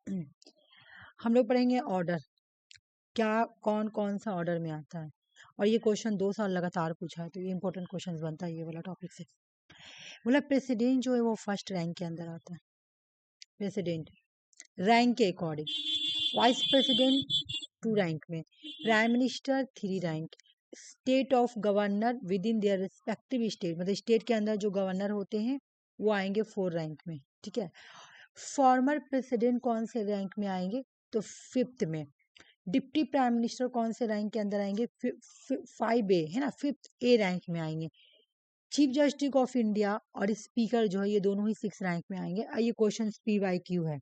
हम लोग पढ़ेंगे ऑर्डर, क्या कौन कौन सा ऑर्डर में आता है। और ये क्वेश्चन 2 साल लगातार पूछा है, तो ये इंपॉर्टेंट क्वेश्चन बनता है ये वाला टॉपिक से। बोला प्रेसिडेंट जो है वो फर्स्ट रैंक के अंदर आता है, प्रेसिडेंट रैंक के अकॉर्डिंग, वाइस प्रेसिडेंट 2 रैंक में, prime minister 3 rank, state of governor within their respective state, मतलब स्टेट के अंदर जो गवर्नर होते हैं वो आएंगे 4 रैंक में, ठीक है। फॉर्मर प्रेसिडेंट कौन से रैंक में आएंगे, तो 5th में। डिप्टी प्राइम मिनिस्टर कौन से रैंक के अंदर आएंगे, 5A है ना, 5th A रैंक में आएंगे। चीफ जस्टिस ऑफ इंडिया और स्पीकर जो है ये दोनों ही 6 रैंक में आएंगे। ये क्वेश्चन PYQ है,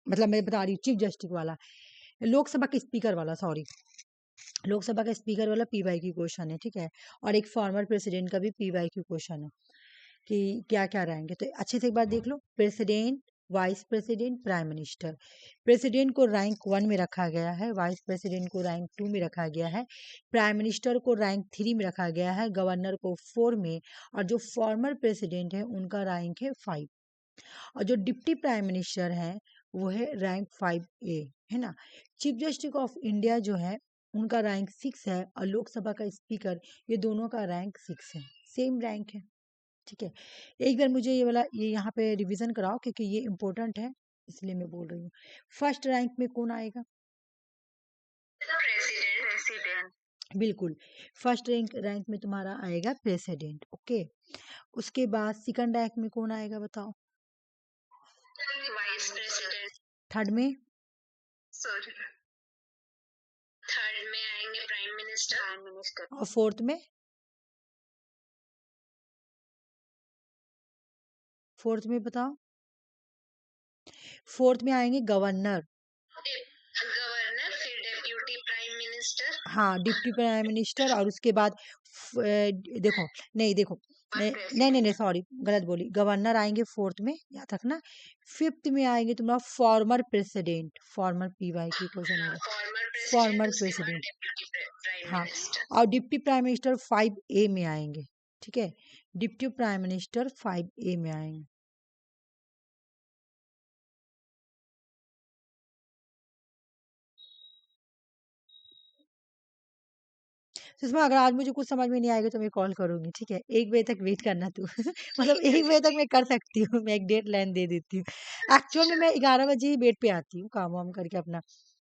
मतलब मैं बता रही हूँ चीफ जस्टिस वाला, लोकसभा के स्पीकर वाला, सॉरी, लोकसभा का स्पीकर वाला PYQ क्वेश्चन है, ठीक है। और एक फॉर्मर प्रेसिडेंट का भी PYQ क्वेश्चन है कि क्या क्या रहेंगे। तो अच्छे से एक बार देख लो, president, vice president, prime minister. President को रैंक 1 में रखा गया है, वाइस प्रेसिडेंट को रैंक 2 में रखा गया है, प्राइम मिनिस्टर को रैंक 3 में रखा गया है, गवर्नर को 4 में, और जो फॉर्मर प्रेसिडेंट है उनका रैंक है 5, और जो डिप्टी प्राइम मिनिस्टर है वो है रैंक 5A, है ना। चीफ जस्टिस ऑफ इंडिया जो है उनका रैंक 6 है, और लोकसभा का स्पीकर, ये दोनों का रैंक 6 है, सेम रैंक है, ठीक है। एक बार मुझे ये वाला ये यहाँ पे रिवीजन कराओ, क्योंकि ये इम्पोर्टेंट है, इसलिए मैं बोल रही हूँ। फर्स्ट रैंक में कौन आएगा, प्रेसिडेंट, बिल्कुल, फर्स्ट रैंक में तुम्हारा आएगा प्रेसिडेंट, ओके। उसके बाद सेकंड रैंक में कौन आएगा बताओ, वाइस प्रेसिडेंट। थर्ड में, सॉरी, थर्ड में आएंगे प्राइम मिनिस्टर, और फोर्थ में, फोर्थ में बताओ, फोर्थ में आएंगे गवर्नर, गवर्नर, फिर डिप्टी प्राइम मिनिस्टर, हाँ डिप्टी प्राइम मिनिस्टर, और उसके बाद देखो, नहीं देखो, नहीं नहीं नहीं सॉरी गलत बोली, गवर्नर आएंगे 4th में, याद रखना। 5th में आएंगे तुम्हारा former president, farmer PYQ question होगा, फॉर्मर प्रेसिडेंट, हाँ, और डिप्टी प्राइम मिनिस्टर 5A में आएंगे, ठीक है, डिप्टी प्राइम मिनिस्टर 5A में आएंगे। सुषमा अगर आज मुझे कुछ समझ में नहीं आएगा तो मैं कॉल करूंगी, ठीक है, 1 बजे तक वेट करना तू मतलब 1 बजे तक मैं कर सकती हूँ, मैं एक डेडलाइन दे देती हूँ। एक्चुअल में मैं 11 बजे ही बेड पे आती हूँ, काम वाम करके अपना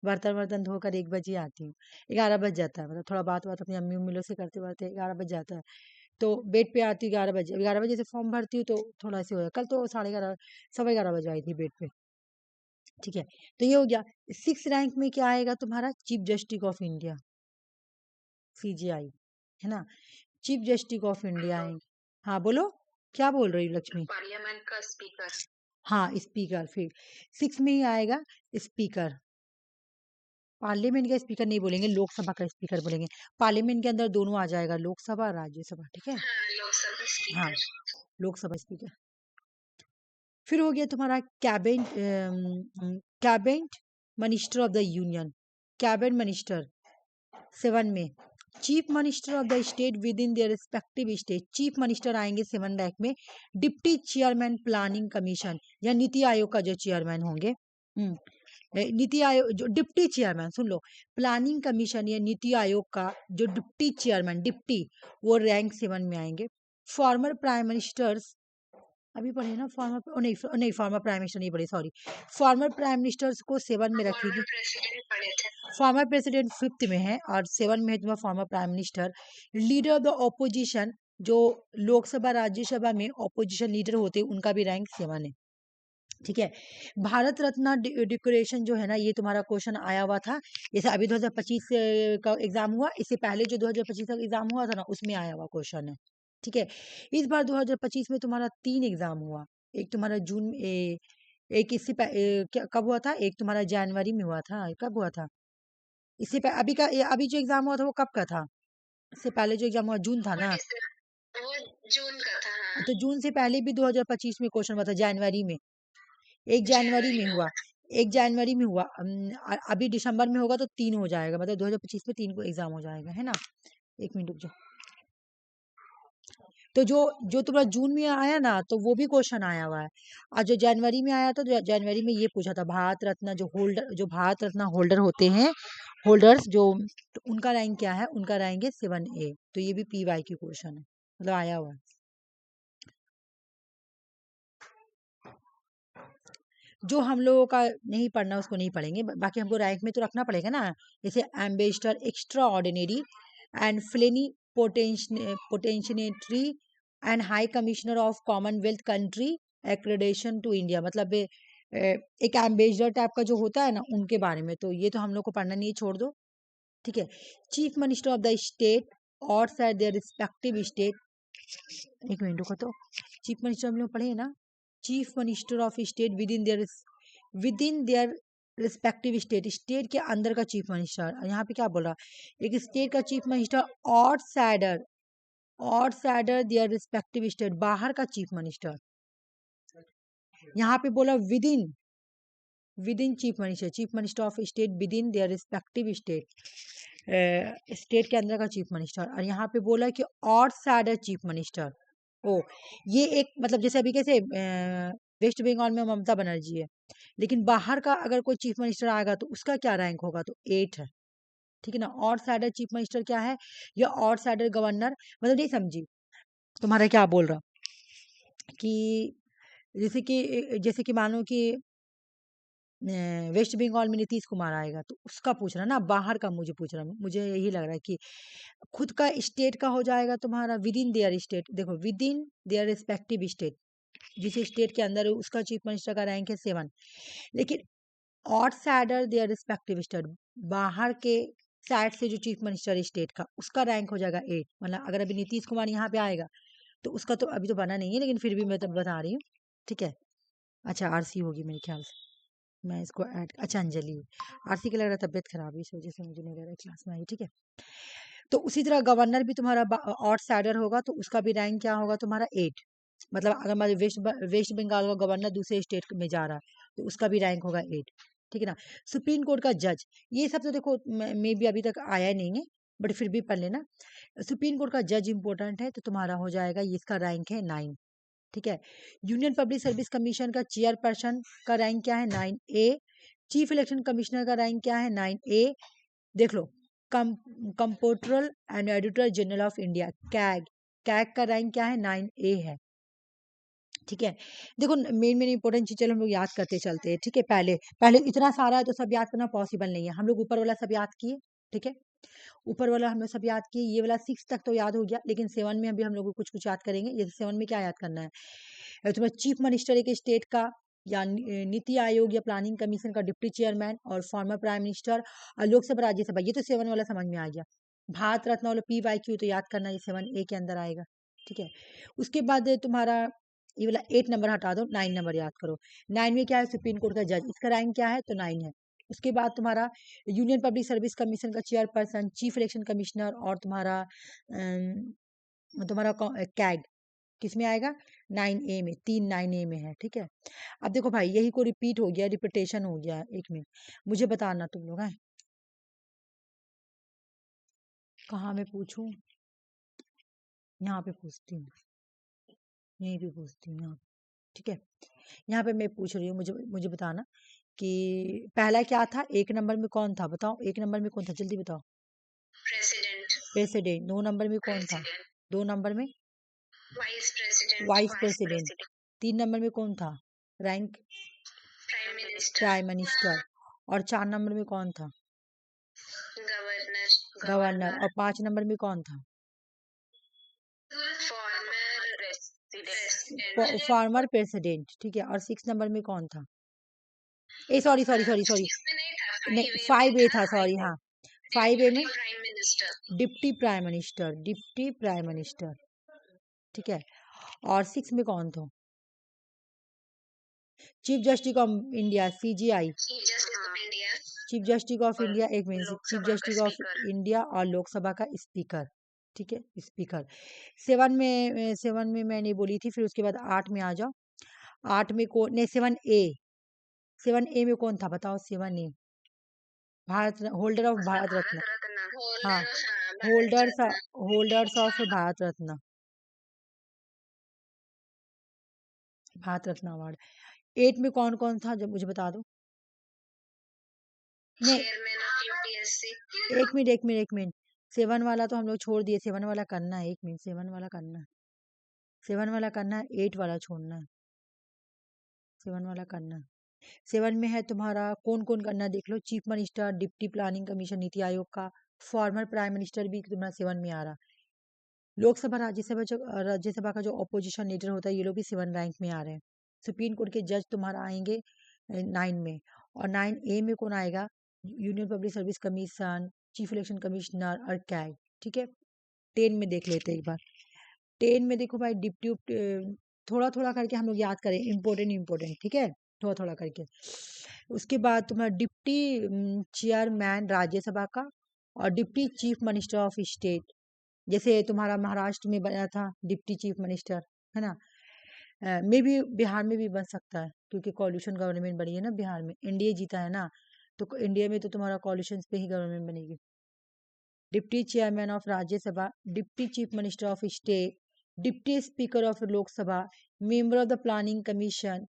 बर्तन वर्तन धोकर 1 बजे आती हूँ, 11 बज जाता है, मतलब थोड़ा बात बात अपनी अम्मी उम्मी लोग से करते करते 11 बज जाता है। तो बेड पे आती हूँ 11 बजे, 11 बजे से फॉर्म भरती हूँ, तो थोड़ा ऐसे हो जाए, कल तो 11:30 11:15 बजे आई थी बेड पे, ठीक है। तो ये हो गया। 6 रैंक में क्या आएगा तुम्हारा, chief justice of India, CJI, है ना, चीफ जस्टिस ऑफ इंडिया आएंगे। हाँ बोलो, क्या बोल रही हो लक्ष्मी, पार्लियामेंट का स्पीकर, हाँ स्पीकर, फिर 6 में ही आएगा स्पीकर, पार्लियामेंट का स्पीकर नहीं बोलेंगे, लोकसभा का स्पीकर बोलेंगे। पार्लियामेंट के अंदर दोनों आ जाएगा, लोकसभा और राज्यसभा, ठीक है, हाँ लोकसभा स्पीकर। फिर हो गया तुम्हारा cabinet minister of the union, cabinet minister 7 में, chief minister of the state with in their respective state, chief minister आएंगे 7 रैंक में, डिप्टी चेयरमैन प्लानिंग कमीशन या नीति आयोग का जो चेयरमैन होंगे, नीति आयोग जो डिप्टी चेयरमैन, सुन लो, प्लानिंग कमीशन या नीति आयोग का जो डिप्टी चेयरमैन, डिप्टी, वो रैंक 7 में आएंगे। फॉर्मर प्राइम मिनिस्टर्स अभी पढ़े ना, फॉर्मर नहीं नहीं, फॉर्मर प्राइम मिनिस्टर नहीं पढ़े, सॉरी, फॉर्मर प्राइम मिनिस्टर्स को 7 में रखेगी, फॉर्मर प्रेसिडेंट 5th में है, और 7 में है तुम्हारा former prime minister. Leader of the opposition, जो लोकसभा राज्यसभा में ऑपोजिशन लीडर होते हैं उनका भी रैंक 7 है, ठीक है। भारत रत्न डेकोरेशन जो है ना, ये तुम्हारा क्वेश्चन आया हुआ था, जैसे अभी 2025 का एग्जाम हुआ, इससे पहले जो 2025 का एग्जाम हुआ था ना, उसमें आया हुआ क्वेश्चन है, ठीक है। इस बार 2025 में तुम्हारा 3 एग्जाम हुआ, एक तुम्हारा जून एक इससे कब हुआ था, एक तुम्हारा जनवरी में हुआ था, कब हुआ था, इससे अभी का अभी जो एग्जाम हुआ था वो कब का था, इससे पहले जो एग्जाम हुआ जून था ना, वो जून का था, हाँ। तो जून से पहले भी 2025 में क्वेश्चन हुआ था, जनवरी में, 1 जनवरी में हुआ, 1 जनवरी में हुआ, अभी दिसंबर में होगा तो 3 हो जाएगा, मतलब 2025 में 3 को एग्जाम हो जाएगा, है ना। 1 मिनट रुक जाओ। तो जो तुम्हारा जून में आया ना, तो वो भी क्वेश्चन आया हुआ है। और जो जनवरी में आया था, तो जनवरी में ये पूछा था, भारत रत्न जो भारत रत्न होल्डर होते हैं, होल्डर्स जो, तो उनका रैंक क्या है? उनका रैंक है 7A। तो ये भी PY की क्वेश्चन है, मतलब आया हुआ है। जो हम लोगों का नहीं पढ़ना उसको नहीं पढ़ेंगे, बाकी हमको रैंक में तो रखना पड़ेगा ना। जैसे ambassador extraordinary and plenipotentiary and high commissioner of commonwealth country accreditation to India, मतलब एक एम्बेसडर टाइप का जो होता है ना, उनके बारे में। तो ये तो हम लोग को पढ़ना नहीं है, छोड़ दो। ठीक है। Chief minister of the state और सर देयर रिस्पेक्टिव स्टेट, एक मिनट रुको। तो चीफ मिनिस्टर हम लोग पढ़े ना, chief minister of state with in their respective state, state के अंदर का चीफ मिनिस्टर। यहाँ पे क्या बोल रहा, एक स्टेट का चीफ मिनिस्टर और सैडर देयर रिस्पेक्टिव स्टेट, बाहर का चीफ मिनिस्टर। यहाँ पे बोला with in chief minister of state with in their respective state, state के अंदर का चीफ मिनिस्टर। और यहाँ पे बोला कि और सैडर चीफ मिनिस्टर। ओ, ये एक मतलब जैसे अभी कैसे वेस्ट बंगाल में ममता बनर्जी है, लेकिन बाहर का अगर कोई चीफ मिनिस्टर आएगा तो उसका क्या रैंक होगा? तो 8 है। ठीक है ना। और सैडर चीफ मिनिस्टर क्या है? या और सैडर गवर्नर, मतलब नहीं समझी तुम्हारा क्या बोल रहा, कि जैसे कि मानो कि वेस्ट बंगाल में नीतीश कुमार आएगा, तो उसका पूछ रहा ना, बाहर का मुझे पूछ रहा। मुझे यही लग रहा है कि खुद का स्टेट का हो जाएगा तुम्हारा विद इन देयर स्टेट। देखो, with in their respective state, जिस स्टेट के अंदर है, उसका चीफ मिनिस्टर का रैंक है 7। लेकिन और सैडर देयर रिस्पेक्टिव स्टेट, बाहर के साइड से जो चीफ मिनिस्टर है स्टेट का, उसका रैंक हो जाएगा 8। मतलब अगर अभी नीतीश कुमार यहाँ पे आएगा, तो उसका तो अभी तो बना नहीं है, लेकिन फिर भी मैं तो बता रही हूँ। ठीक है। अच्छा, RC होगी मेरे ख्याल से, मैं इसको ऐड, अच्छा अंजलि, RC की लग रहा है तबियत खराब है, इस वजह से मुझे नहीं लग रहा है क्लास में आई। ठीक है। तो उसी तरह गवर्नर भी तुम्हारा ऑट सैडर होगा, तो उसका भी रैंक क्या होगा तुम्हारा? 8। मतलब अगर हमारे वेस्ट बंगाल का गवर्नर दूसरे स्टेट में जा रहा है, तो उसका भी रैंक होगा 8। ठीक है ना। सुप्रीम कोर्ट का जज, ये सब तो देखो मे भी अभी तक आया नहीं है, बट फिर भी पढ़ लेना। सुप्रीम कोर्ट का जज इंपॉर्टेंट है, तो तुम्हारा हो जाएगा, इसका रैंक है 9। ठीक है। यूनियन पब्लिक सर्विस कमीशन का चेयरपर्सन का रैंक क्या है? 9A। चीफ इलेक्शन कमिश्नर का रैंक क्या है? 9A। देख लो, comptroller and auditor general of India, CAG का रैंक क्या है? 9A है। ठीक है। देखो, मेन इंपॉर्टेंट चीज चलो हम लोग याद करते चलते हैं। ठीक है। पहले पहले इतना सारा है, तो सब याद करना पॉसिबल नहीं है। हम लोग ऊपर वाला सब याद किए। ठीक है। ऊपर वाला हम लोग सब याद किए, ये वाला 6 तक तो याद हो गया, लेकिन 7 में अभी हम लोग को कुछ कुछ याद करेंगे। जैसे 7 में क्या याद करना है तुम्हें? चीफ मिनिस्टर एक स्टेट का, या नीति आयोग या प्लानिंग कमीशन का डिप्टी चेयरमैन, और फॉर्मर प्राइम मिनिस्टर, और लोकसभा राज्यसभा। ये तो 7 वाला समझ में आ गया। भारत रत्न वाला PYQ तो याद करना, ये 7A के अंदर आएगा। ठीक है। उसके बाद तुम्हारा ये वाला 8 नंबर हटा दो, 9 नंबर याद करो। 9 में क्या है? सुप्रीम कोर्ट का जज, इसका रैंक क्या है? तो 9 है। उसके बाद तुम्हारा यूनियन पब्लिक सर्विस कमीशन का चेयरपर्सन, चीफ इलेक्शन कमिश्नर, और तुम्हारा कैग किस में आएगा? 9A में, 3 9A में है। ठीक है। अब देखो भाई, यही को रिपीट हो गया, रिपीटेशन हो गया। एक मिनट, मुझे बताना तुम लोग हैं कहाँ मैं पूछूं। यहाँ पे पूछती हूँ, यहीं पे पूछती हूँ, यहाँ। ठीक है। यहाँ पे मैं पूछ रही हूँ, मुझे मुझे बताना कि पहला क्या था? 1 नंबर में कौन था? बताओ, 1 नंबर में कौन था? जल्दी बताओ। प्रेसिडेंट। 2 नंबर में कौन था? 2 नंबर में वाइस प्रेसिडेंट। 3 नंबर में कौन था? Rank prime minister. और 4 नंबर में कौन था? गवर्नर। और 5 नंबर में कौन था? Former president. ठीक है। और 6 नंबर में कौन था? A sorry sorry sorry sorry, नहीं 5A था, सॉरी। हाँ, 5A में deputy prime minister, deputy prime minister. ठीक है। और 6 में कौन था? Chief justice of India, CJI, chief justice of India. एक minute, chief justice of India और लोकसभा का स्पीकर। ठीक है, स्पीकर। 7 में मैं नहीं बोली थी, फिर उसके बाद 8 में आ जाओ। 8 में कौन? नहीं, 7A में कौन था? बताओ। 7A, Bharat holder of Bharat Ratna. हाँ, holders of Bharat Ratna. Bharat Ratna award. 8 में कौन कौन था, जब मुझे बता दो। नहीं, चेयरमैन ऑफ यूपीएससी। एक मिनट 7 वाला तो हम लोग छोड़ दिए, 7 वाला करना है, 1 मिनट, 7 वाला करना है, 7 वाला करना है, 8 वाला छोड़ना है, 7 वाला करना है। 7 में है तुम्हारा कौन कौन करना है, देख लो। Chief minister, deputy planning commission, NITI Aayog का, फॉर्मर प्राइम मिनिस्टर भी तुम्हारा 7 में आ रहा। लोकसभा राज्यसभा का जो ऑपोजिशन लीडर होता है, ये लोग भी 7 रैंक में आ रहे हैं। सुप्रीम कोर्ट के जज तुम्हारा आएंगे 9 में, और 9A में कौन आएगा, union public service commission, chief election commissioner और कैग। ठीक है, 10 में देख लेते हैं एक बार। 10 में देखो भाई, डिप्टी, थोड़ा थोड़ा करके हम लोग याद करें, इम्पोर्टेंट, ठीक है, थोड़ा थोड़ा करके। उसके बाद तुम्हारा डिप्टी चेयरमैन राज्यसभा का, और deputy chief minister of state, जैसे तुम्हारा महाराष्ट्र में बना था डिप्टी चीफ मिनिस्टर, है ना। मे भी बिहार में भी बन सकता है, क्योंकि कॉल्यूशन गवर्नमेंट बनी है ना बिहार में, एनडीए जीता है ना, तो इंडिया में तो तुम्हारा कॉल्यूशन पे ही गवर्नमेंट बनेगी। Deputy chairman of Rajya Sabha, deputy chief minister of state, deputy speaker of Lok Sabha, member of the planning commission,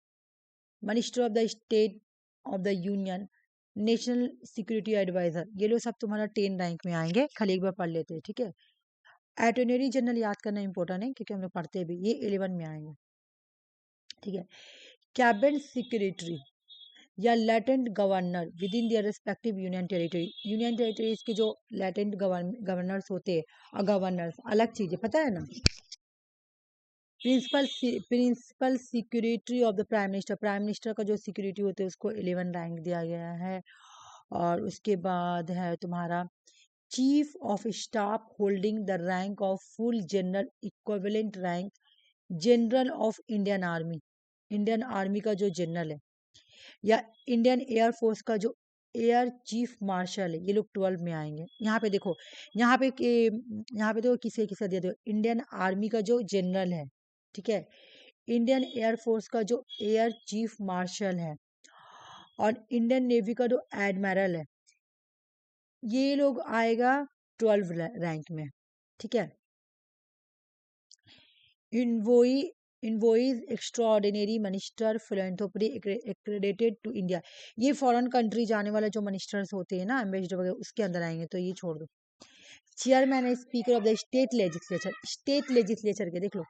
minister of the state of the union, national security adviser, ये लोग सब तुम्हारा 10 रैंक में आएंगे। खाली एक बार पढ़ लेते हैं, ठीक है। अटॉर्नी जनरल याद करना इंपॉर्टेंट है, क्योंकि हम लोग पढ़ते हैं भी, ये 11 में आएंगे, ठीक है। कैबिनेट सेक्रेटरी या lieutenant governor within their respective union territory, union territories के जो लेटेंट गवर्नर्स होते हैं, और गवर्नर्स अलग चीज है, पता है ना। Principal security of the prime minister का जो सिक्योरिटी होते हैं उसको 11 रैंक दिया गया है। और उसके बाद है तुम्हारा chief of staff holding the rank of full general equivalent rank, general of Indian army का जो जनरल है, या इंडियन एयरफोर्स का जो एयर चीफ मार्शल है, ये लोग 12 में आएंगे। यहाँ पे देखो, यहाँ पे देखो किसे किसे दिया, देखो इंडियन आर्मी का जो जनरल है, ठीक है, इंडियन एयरफोर्स का जो एयर चीफ मार्शल है, और इंडियन नेवी का जो एडमिरल है, ये लोग आएगा 12 रैंक में, ठीक है। Envoy envoys extraordinary minister philanthropy accredited to India, ये फॉरेन कंट्री जाने वाले जो मिनिस्टर्स होते हैं ना, एम्बेसडर वगैरह, उसके अंदर आएंगे, तो ये छोड़ दो। चेयरमैन है speaker of the state legislature के देख लो।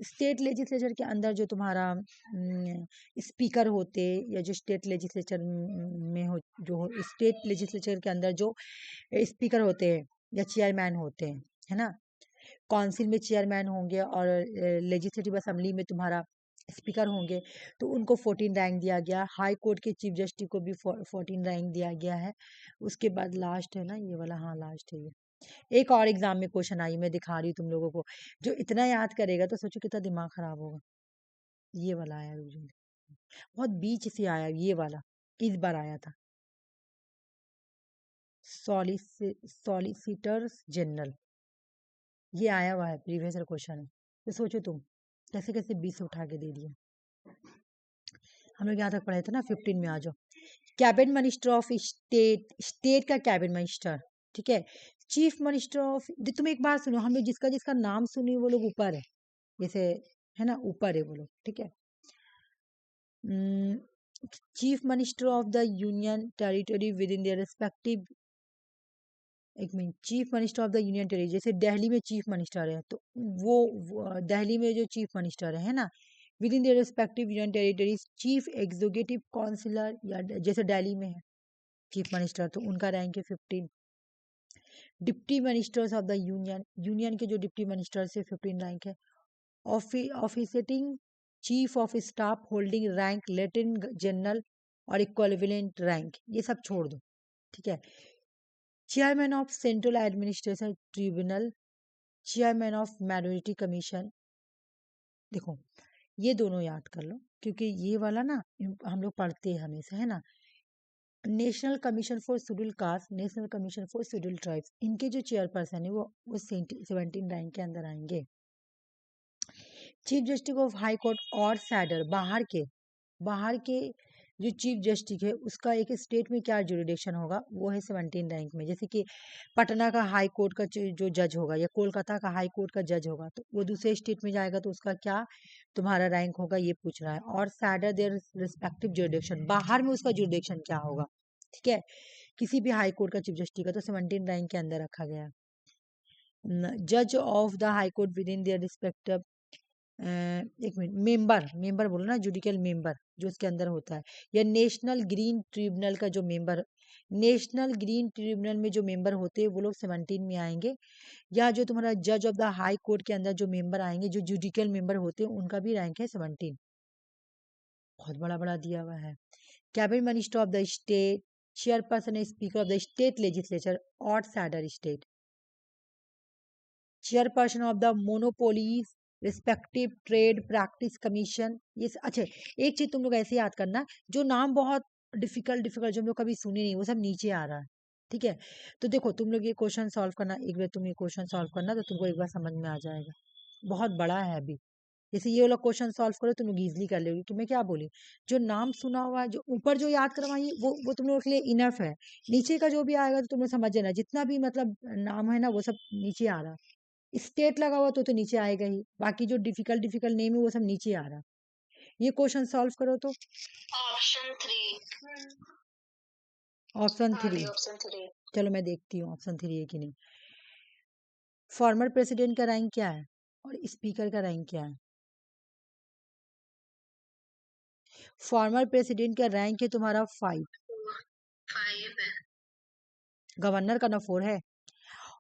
स्टेट लेजिस्लेचर के अंदर जो तुम्हारा स्पीकर होते, या जो स्टेट लेजिस्लेचर में हो, जो स्टेट लेजिस्लेचर के अंदर जो स्पीकर होते हैं या चेयरमैन होते हैं, है ना, काउंसिल में चेयरमैन होंगे, और लेजिस्लेटिव असेंबली में तुम्हारा स्पीकर होंगे, तो उनको 14 रैंक दिया गया। हाई कोर्ट के चीफ जस्टिस को भी 14 रैंक दिया गया है। उसके बाद लास्ट है ना ये वाला, हाँ लास्ट है ये। एक और एग्जाम में क्वेश्चन आई, मैं दिखा रही हूँ तुम लोगों को, जो इतना याद करेगा तो सोचो कितना दिमाग खराब होगा। ये वाला आया यूजुअली, बहुत बीच से आया ये वाला, इस बार आया था, सॉलिसिटर्स जनरल, ये आया हुआ है, प्रीवियस ईयर क्वेश्चन है। तो सोचो तुम कैसे कैसे 20 से उठा के दे दिया। हम लोग यहाँ तक पढ़े थे ना, 15 में आ जाओ। कैबिनेट मिनिस्टर ऑफ स्टेट का कैबिनेट मिनिस्टर, ठीक है। चीफ मिनिस्टर ऑफ, तुम एक बात सुनो, हम लोग जिसका जिसका नाम सुनी वो लोग ऊपर है, जैसे है ना, ऊपर है वो लोग, ठीक है। Chief minister of the union territory within their respective, एक minute, chief minister of the union territory, जैसे दिल्ली में चीफ मिनिस्टर है, तो दिल्ली में जो चीफ मिनिस्टर है ना, within their respective union territories, chief executive councillor, या जैसे दिल्ली में है चीफ मिनिस्टर, तो उनका रैंक है 15। Deputy ministers of the union के जो डिप्टी मिनिस्टर से 15 रैंक है। Officiating chief of staff holding rank lieutenant general और इक्विवेलेंट रैंक, ये सब छोड़ दो, ठीक है। Chairman of central administration tribunal, chairman of minority commission, देखो ये दोनों याद कर लो, क्योंकि ये वाला ना हम लोग पढ़ते हैं हमेशा, है ना। National commission for schedule caste, national commission for schedule tribes, इनके जो चेयरपर्सन है वो 17 रैंक के अंदर आएंगे। Chief justice of high court और सैडर, बाहर के जो चीफ जस्टिस है उसका एक स्टेट में क्या जुरिडिक्शन होगा, वो है 17 रैंक में। जैसे कि पटना का हाई कोर्ट का जो जज होगा या कोलकाता का हाई कोर्ट का जज होगा, तो वो दूसरे स्टेट में जाएगा तो उसका क्या तुम्हारा रैंक होगा, ये पूछ रहा है। और सैडर देयर रिस्पेक्टिव जुरिडिक्शन, बाहर में उसका जुरिडिक्शन क्या होगा, ठीक है। किसी भी हाई कोर्ट का चीफ जस्टिस का तो 17 रैंक के अंदर रखा गया है। जज of the high court with in their respective, एक मिनट, मेंबर, मेंबर बोलो ना, जुडिशियल मेंबर जो उसके अंदर होता है, या नेशनल ग्रीन ट्रिब्यूनल का जो मेंबर, नेशनल ग्रीन ट्रिब्यूनल में जो मेंबर होते हैं वो लोग 17 में आएंगे। या जो तुम्हारा जज ऑफ द हाई कोर्ट के अंदर जो मेंबर आएंगे, जो जुडिशियल मेंबर होते हैं, उनका भी रैंक है 17। बहुत बड़ा बड़ा दिया हुआ है। Cabinet minister of the state, chairperson and speaker of the state legislature और सैडर state, chairperson of the monopolies respective trade practice commission. ये अच्छा, एक चीज तुम लोग ऐसे याद करना, जो नाम बहुत डिफिकल्ट डिफिकल्ट जो हम लोग कभी सुने नहीं, वो सब नीचे आ रहा है, ठीक है। तो देखो तुम लोग ये क्वेश्चन सॉल्व करना, एक बार तुम ये क्वेश्चन सॉल्व करना तो तुमको एक बार समझ में आ जाएगा। बहुत बड़ा है अभी। जैसे ये वाला क्वेश्चन सॉल्व करो तुम लोग इजिली कर लोगे, कि मैं क्या बोली, जो नाम सुना हुआ है, जो ऊपर जो याद करवाइए वो तुम लोगों के लिए इनफ है। नीचे का जो भी आएगा तो तुम लोग समझ लेना, जितना भी मतलब नाम है ना वो सब नीचे आ रहा है। स्टेट लगा हुआ तो नीचे आएगा ही, बाकी जो डिफिकल्ट डिफिकल्ट नेम है वो सब नीचे आ रहा है। ये क्वेश्चन सॉल्व करो तो ऑप्शन 3, ऑप्शन हाँ 3, दी ऑप्शन 3। चलो मैं देखती हूँ ऑप्शन 3 है कि नहीं। फॉर्मर प्रेसिडेंट का रैंक क्या है और स्पीकर का रैंक क्या है? फॉर्मर प्रेसिडेंट का रैंक है तुम्हारा 5, 5 है। गवर्नर का ना 4 है।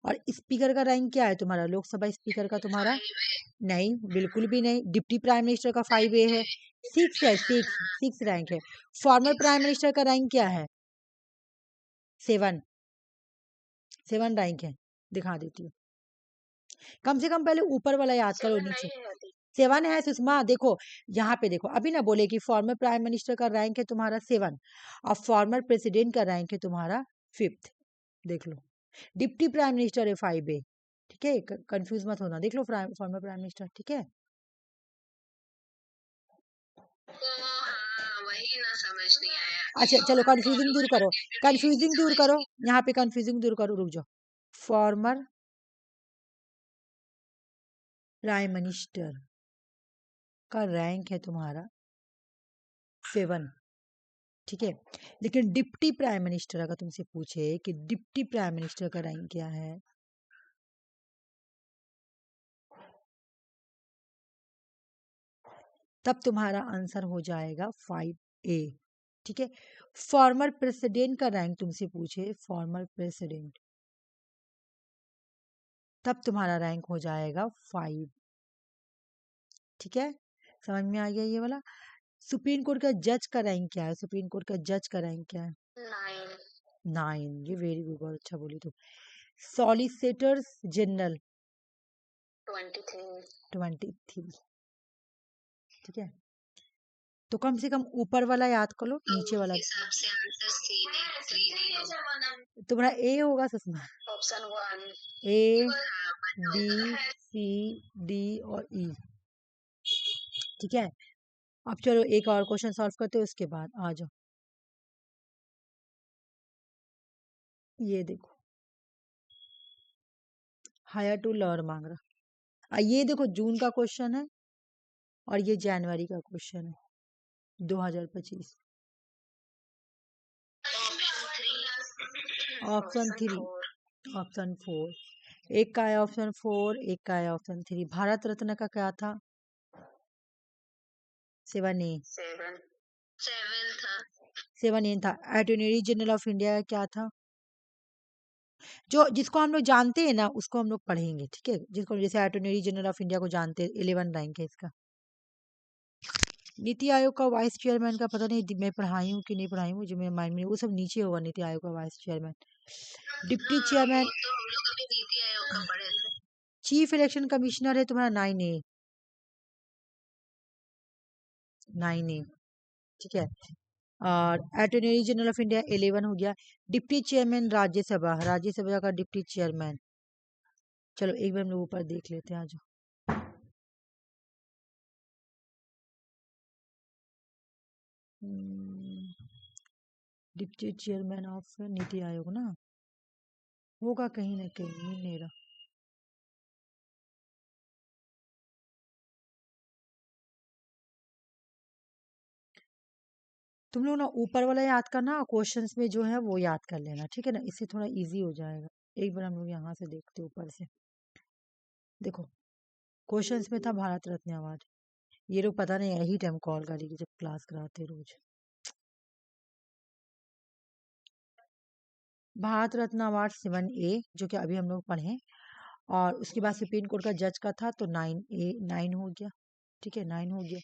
और स्पीकर का रैंक क्या है तुम्हारा, लोकसभा स्पीकर का तुम्हारा? 5 है। नहीं, बिल्कुल भी नहीं। डिप्टी प्राइम मिनिस्टर का 5A है, 6 है, 6 रैंक है। फॉर्मर प्राइम मिनिस्टर का रैंक क्या है? 7 रैंक है। दिखा देती हूँ, कम से कम पहले ऊपर वाला याद करो, 7 नीचे नहीं है अभी। 7 है सुषमा। देखो यहाँ पे देखो, अभी ना बोले कि फॉर्मर प्राइम मिनिस्टर का रैंक है तुम्हारा 7 और फॉर्मर प्रेसिडेंट का रैंक है तुम्हारा 5th। देख लो, डिप्टी प्राइम मिनिस्टर है 5A, ठीक है, कंफ्यूज मत होना। देख लो फॉर्मर प्राइम मिनिस्टर, ठीक है। तो हाँ वही ना समझ नहीं आया। अच्छा चलो, दोनों कंफ्यूजिंग दूर करो, का कंफ्यूजिंग दूर समझ करो, नहीं। यहाँ पे कंफ्यूजिंग दूर करो, रुक जाओ। फॉर्मर प्राइम मिनिस्टर का रैंक है तुम्हारा 7, ठीक है। लेकिन डिप्टी प्राइम मिनिस्टर अगर तुमसे पूछे कि डिप्टी प्राइम मिनिस्टर का रैंक क्या है, तब तुम्हारा आंसर हो जाएगा 5A, ठीक है। फॉर्मर प्रेसिडेंट का रैंक तुमसे पूछे, फॉर्मर प्रेसिडेंट, तब तुम्हारा रैंक हो जाएगा 5, ठीक है। समझ में आ गया ये वाला। सुप्रीम कोर्ट का जज का रैंक क्या है, सुप्रीम कोर्ट का जज का रैंक क्या है? 9। 9, ये वेरी गुड, बहुत अच्छा बोली तुम। Solicitors general 23। 23, ठीक है। तो कम से कम ऊपर वाला याद कर लो, तो नीचे वाला। हिसाब से आंसर सी नहीं 3 नहीं होगा। तुम्हारा ए होगा सुषमा, ऑप्शन 1। ए हाँ बी होता है। सी डी और ई, ठीक है। अब चलो एक और क्वेश्चन सॉल्व करते हो, उसके बाद आ जाओ। ये देखो, हायर टू लोअर मांग रहा। ये देखो जून का क्वेश्चन है और ये जनवरी का क्वेश्चन है 2025। ऑप्शन 3, ऑप्शन 4, एक का है ऑप्शन 4, एक का है ऑप्शन 3। भारत रत्न का क्या था? 7A, 7। 7 था। 7A था। अटॉर्नी जनरल ऑफ इंडिया का क्या था? जो जिसको हम लोग जानते हैं ना उसको हम लोग पढ़ेंगे, ठीक है। जिसको जैसे अटॉर्नी जनरल ऑफ इंडिया को जानते हैं, 11 रैंक है इसका। नीति आयोग का वाइस चेयरमैन का पता नहीं, मैं पढ़ाई हूँ कि नहीं पढ़ाई हूँ, मुझे मेरे माइंड में वो सब नीचे होगा। नीति आयोग का वाइस चेयरमैन, डिप्टी हाँ चेयरमैन, वो तो हम लोग अभी नीति आयोग का पढ़े थे। चीफ इलेक्शन कमिश्नर है तुम्हारा 9A, 9A, ठीक है। और अटॉर्नी जनरल ऑफ इंडिया 11 हो गया। डिप्टी चेयरमैन राज्यसभा, राज्यसभा का डिप्टी चेयरमैन। चलो एक बार हम लोग ऊपर देख लेते हैं, आज deputy chairman of NITI Aayog ना, होगा कहीं ना कहीं, मिल नहीं रहा। तुम लोग ना ऊपर वाला याद करना, क्वेश्चंस में जो है वो याद कर लेना, ठीक है ना, इससे थोड़ा इजी हो जाएगा। एक बार हम लोग यहाँ से देखते हैं ऊपर से। देखो क्वेश्चंस में था भारत रत्न अवार्ड, ये लोग पता नहीं यही टाइम कॉल करेगी जब क्लास कराते रोज। भारत रत्न अवार्ड 7A जो कि अभी हम लोग पढ़े, और उसके बाद सुप्रीम कोर्ट का जज का था तो 9A, 9 हो गया, ठीक है, 9 हो गया।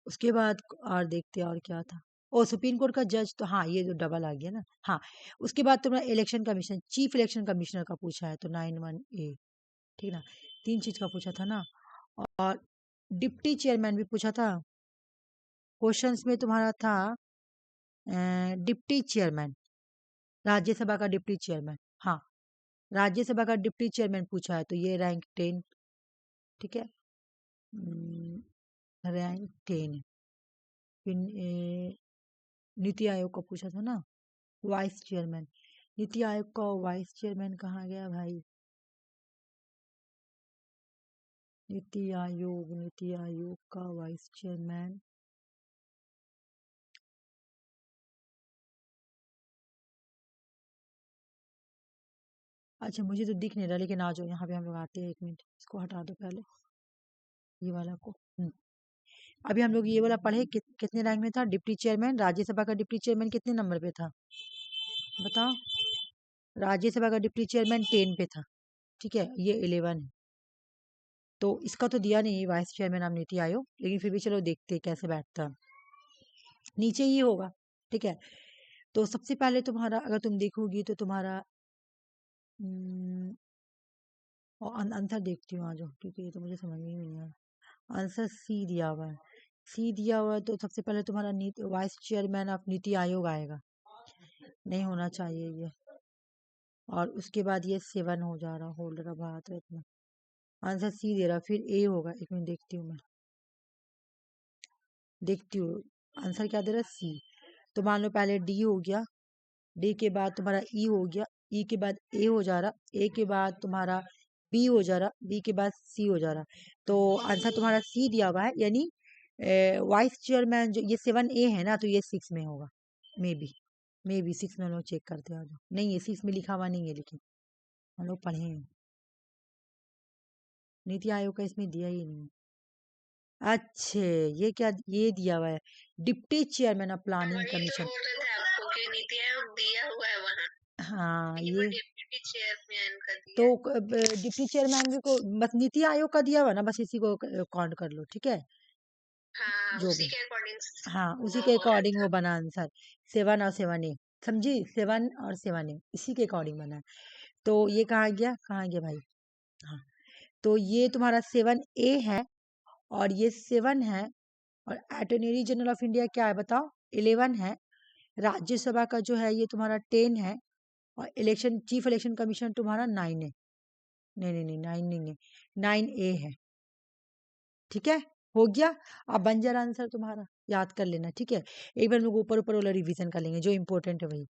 उसके बाद और देखते हैं और क्या था। ओ सुप्रीम कोर्ट का जज तो हाँ, ये तो डबल आ गया ना। हाँ, उसके बाद तुमने election commission, chief election commissioner का पूछा है तो 9(1)A, ठीक ना, 3 चीज का पूछा था ना। और डिप्टी चेयरमैन भी पूछा था क्वेश्चंस में तुम्हारा था, डिप्टी चेयरमैन, राज्यसभा का डिप्टी चेयरमैन। हाँ, राज्यसभा का डिप्टी चेयरमैन पूछा है तो ये रैंक 10, ठीक है, रैंक 10। फिर नीति आयोग का पूछा था ना, वाइस चेयरमैन, नीति आयोग का वाइस चेयरमैन कहाँ गया भाई, नीति आयोग का वाइस चेयरमैन, अच्छा मुझे तो दिख नहीं रहा, लेकिन आ जाओ यहाँ पे हम लोग आते हैं, 1 मिनट इसको हटा दो पहले, ये वाला को। अभी हम लोग ये वाला पढ़े, कितने रैंक में था डिप्टी चेयरमैन, राज्यसभा का डिप्टी चेयरमैन कितने नंबर पे था बताओ। राज्यसभा का डिप्टी चेयरमैन 10 पे था, ठीक है, ये 11 है। तो इसका तो दिया नहीं vice chairman of NITI Aayog, लेकिन फिर भी चलो देखते हैं कैसे बैठता है, नीचे ही होगा, ठीक है। तो सबसे पहले तुम्हारा अगर तुम देखोगी तो तुम्हारा और आंसर देखती हूँ, आ जाओ, क्योंकि ये तो मुझे समझ में ही नहीं आ रहा। आंसर सी दिया हुआ है, सी दिया हुआ है, तो सबसे पहले तुम्हारा vice chairman of NITI Aayog आएगा, नहीं होना चाहिए ये। और उसके बाद ये 7 हो जा रहा, holder of Bharat Ratna, answer C दे रहा, फिर ए होगा, एक मिनट देखती हूँ मैं, देखती हूँ आंसर क्या दे रहा है, सी। तो मान लो पहले डी हो गया, डी के बाद तुम्हारा ई हो गया, ई के बाद ए हो जा रहा, ए के बाद तुम्हारा बी हो जा रहा, बी के बाद सी हो जा रहा, तो आंसर तुम्हारा सी दिया हुआ है, यानी वाइस चेयरमैन जो ये 7A है ना, तो ये 6 में होगा, मे बी 6 में। हम लोग चेक करते हैं, आ जाओ, नहीं ये 6 में लिखा हुआ नहीं है, लेकिन हम लोग पढ़े हैं, नीति आयोग का इसमें दिया ही नहीं। अच्छे, ये क्या ये दिया हुआ है, डिप्टी चेयरमैन ऑफ प्लानिंग वही तो कमीशन। बोल रहे थे आपको कि नीति आयोग दिया हुआ है वहाँ, हाँ लेकिन वो ये डिप्टी चेयरमैन का तो दिया है। डिप्टी चेयरमैन भी को बस नीति आयोग का दिया हुआ ना, बस इसी को काउंट कर लो, ठीक है, हाँ, जो उसी भी, के अकॉर्डिंग हाँ उसी वो के हो रहा अकॉर्डिंग था। वो बना आंसर, 7 और 7A, समझी, 7 और 7A इसी के अकॉर्डिंग बना है। तो ये कहाँ गया, कहाँ गया भाई, हाँ, तो ये तुम्हारा 7A है, और ये 7 है, और अटॉर्नी जनरल ऑफ इंडिया क्या है बताओ, 11 है, राज्यसभा का जो है ये तुम्हारा 10 है, और इलेक्शन चीफ इलेक्शन कमीशन तुम्हारा 9 है, नहीं नहीं नहीं 9 नहीं है, 9A है, ठीक है, हो गया। अब बन जा रहा आंसर तुम्हारा, याद कर लेना, ठीक है। एक बार हम लोग ऊपर ऊपर वाला रिवीजन कर लेंगे, जो इम्पोर्टेंट है वही,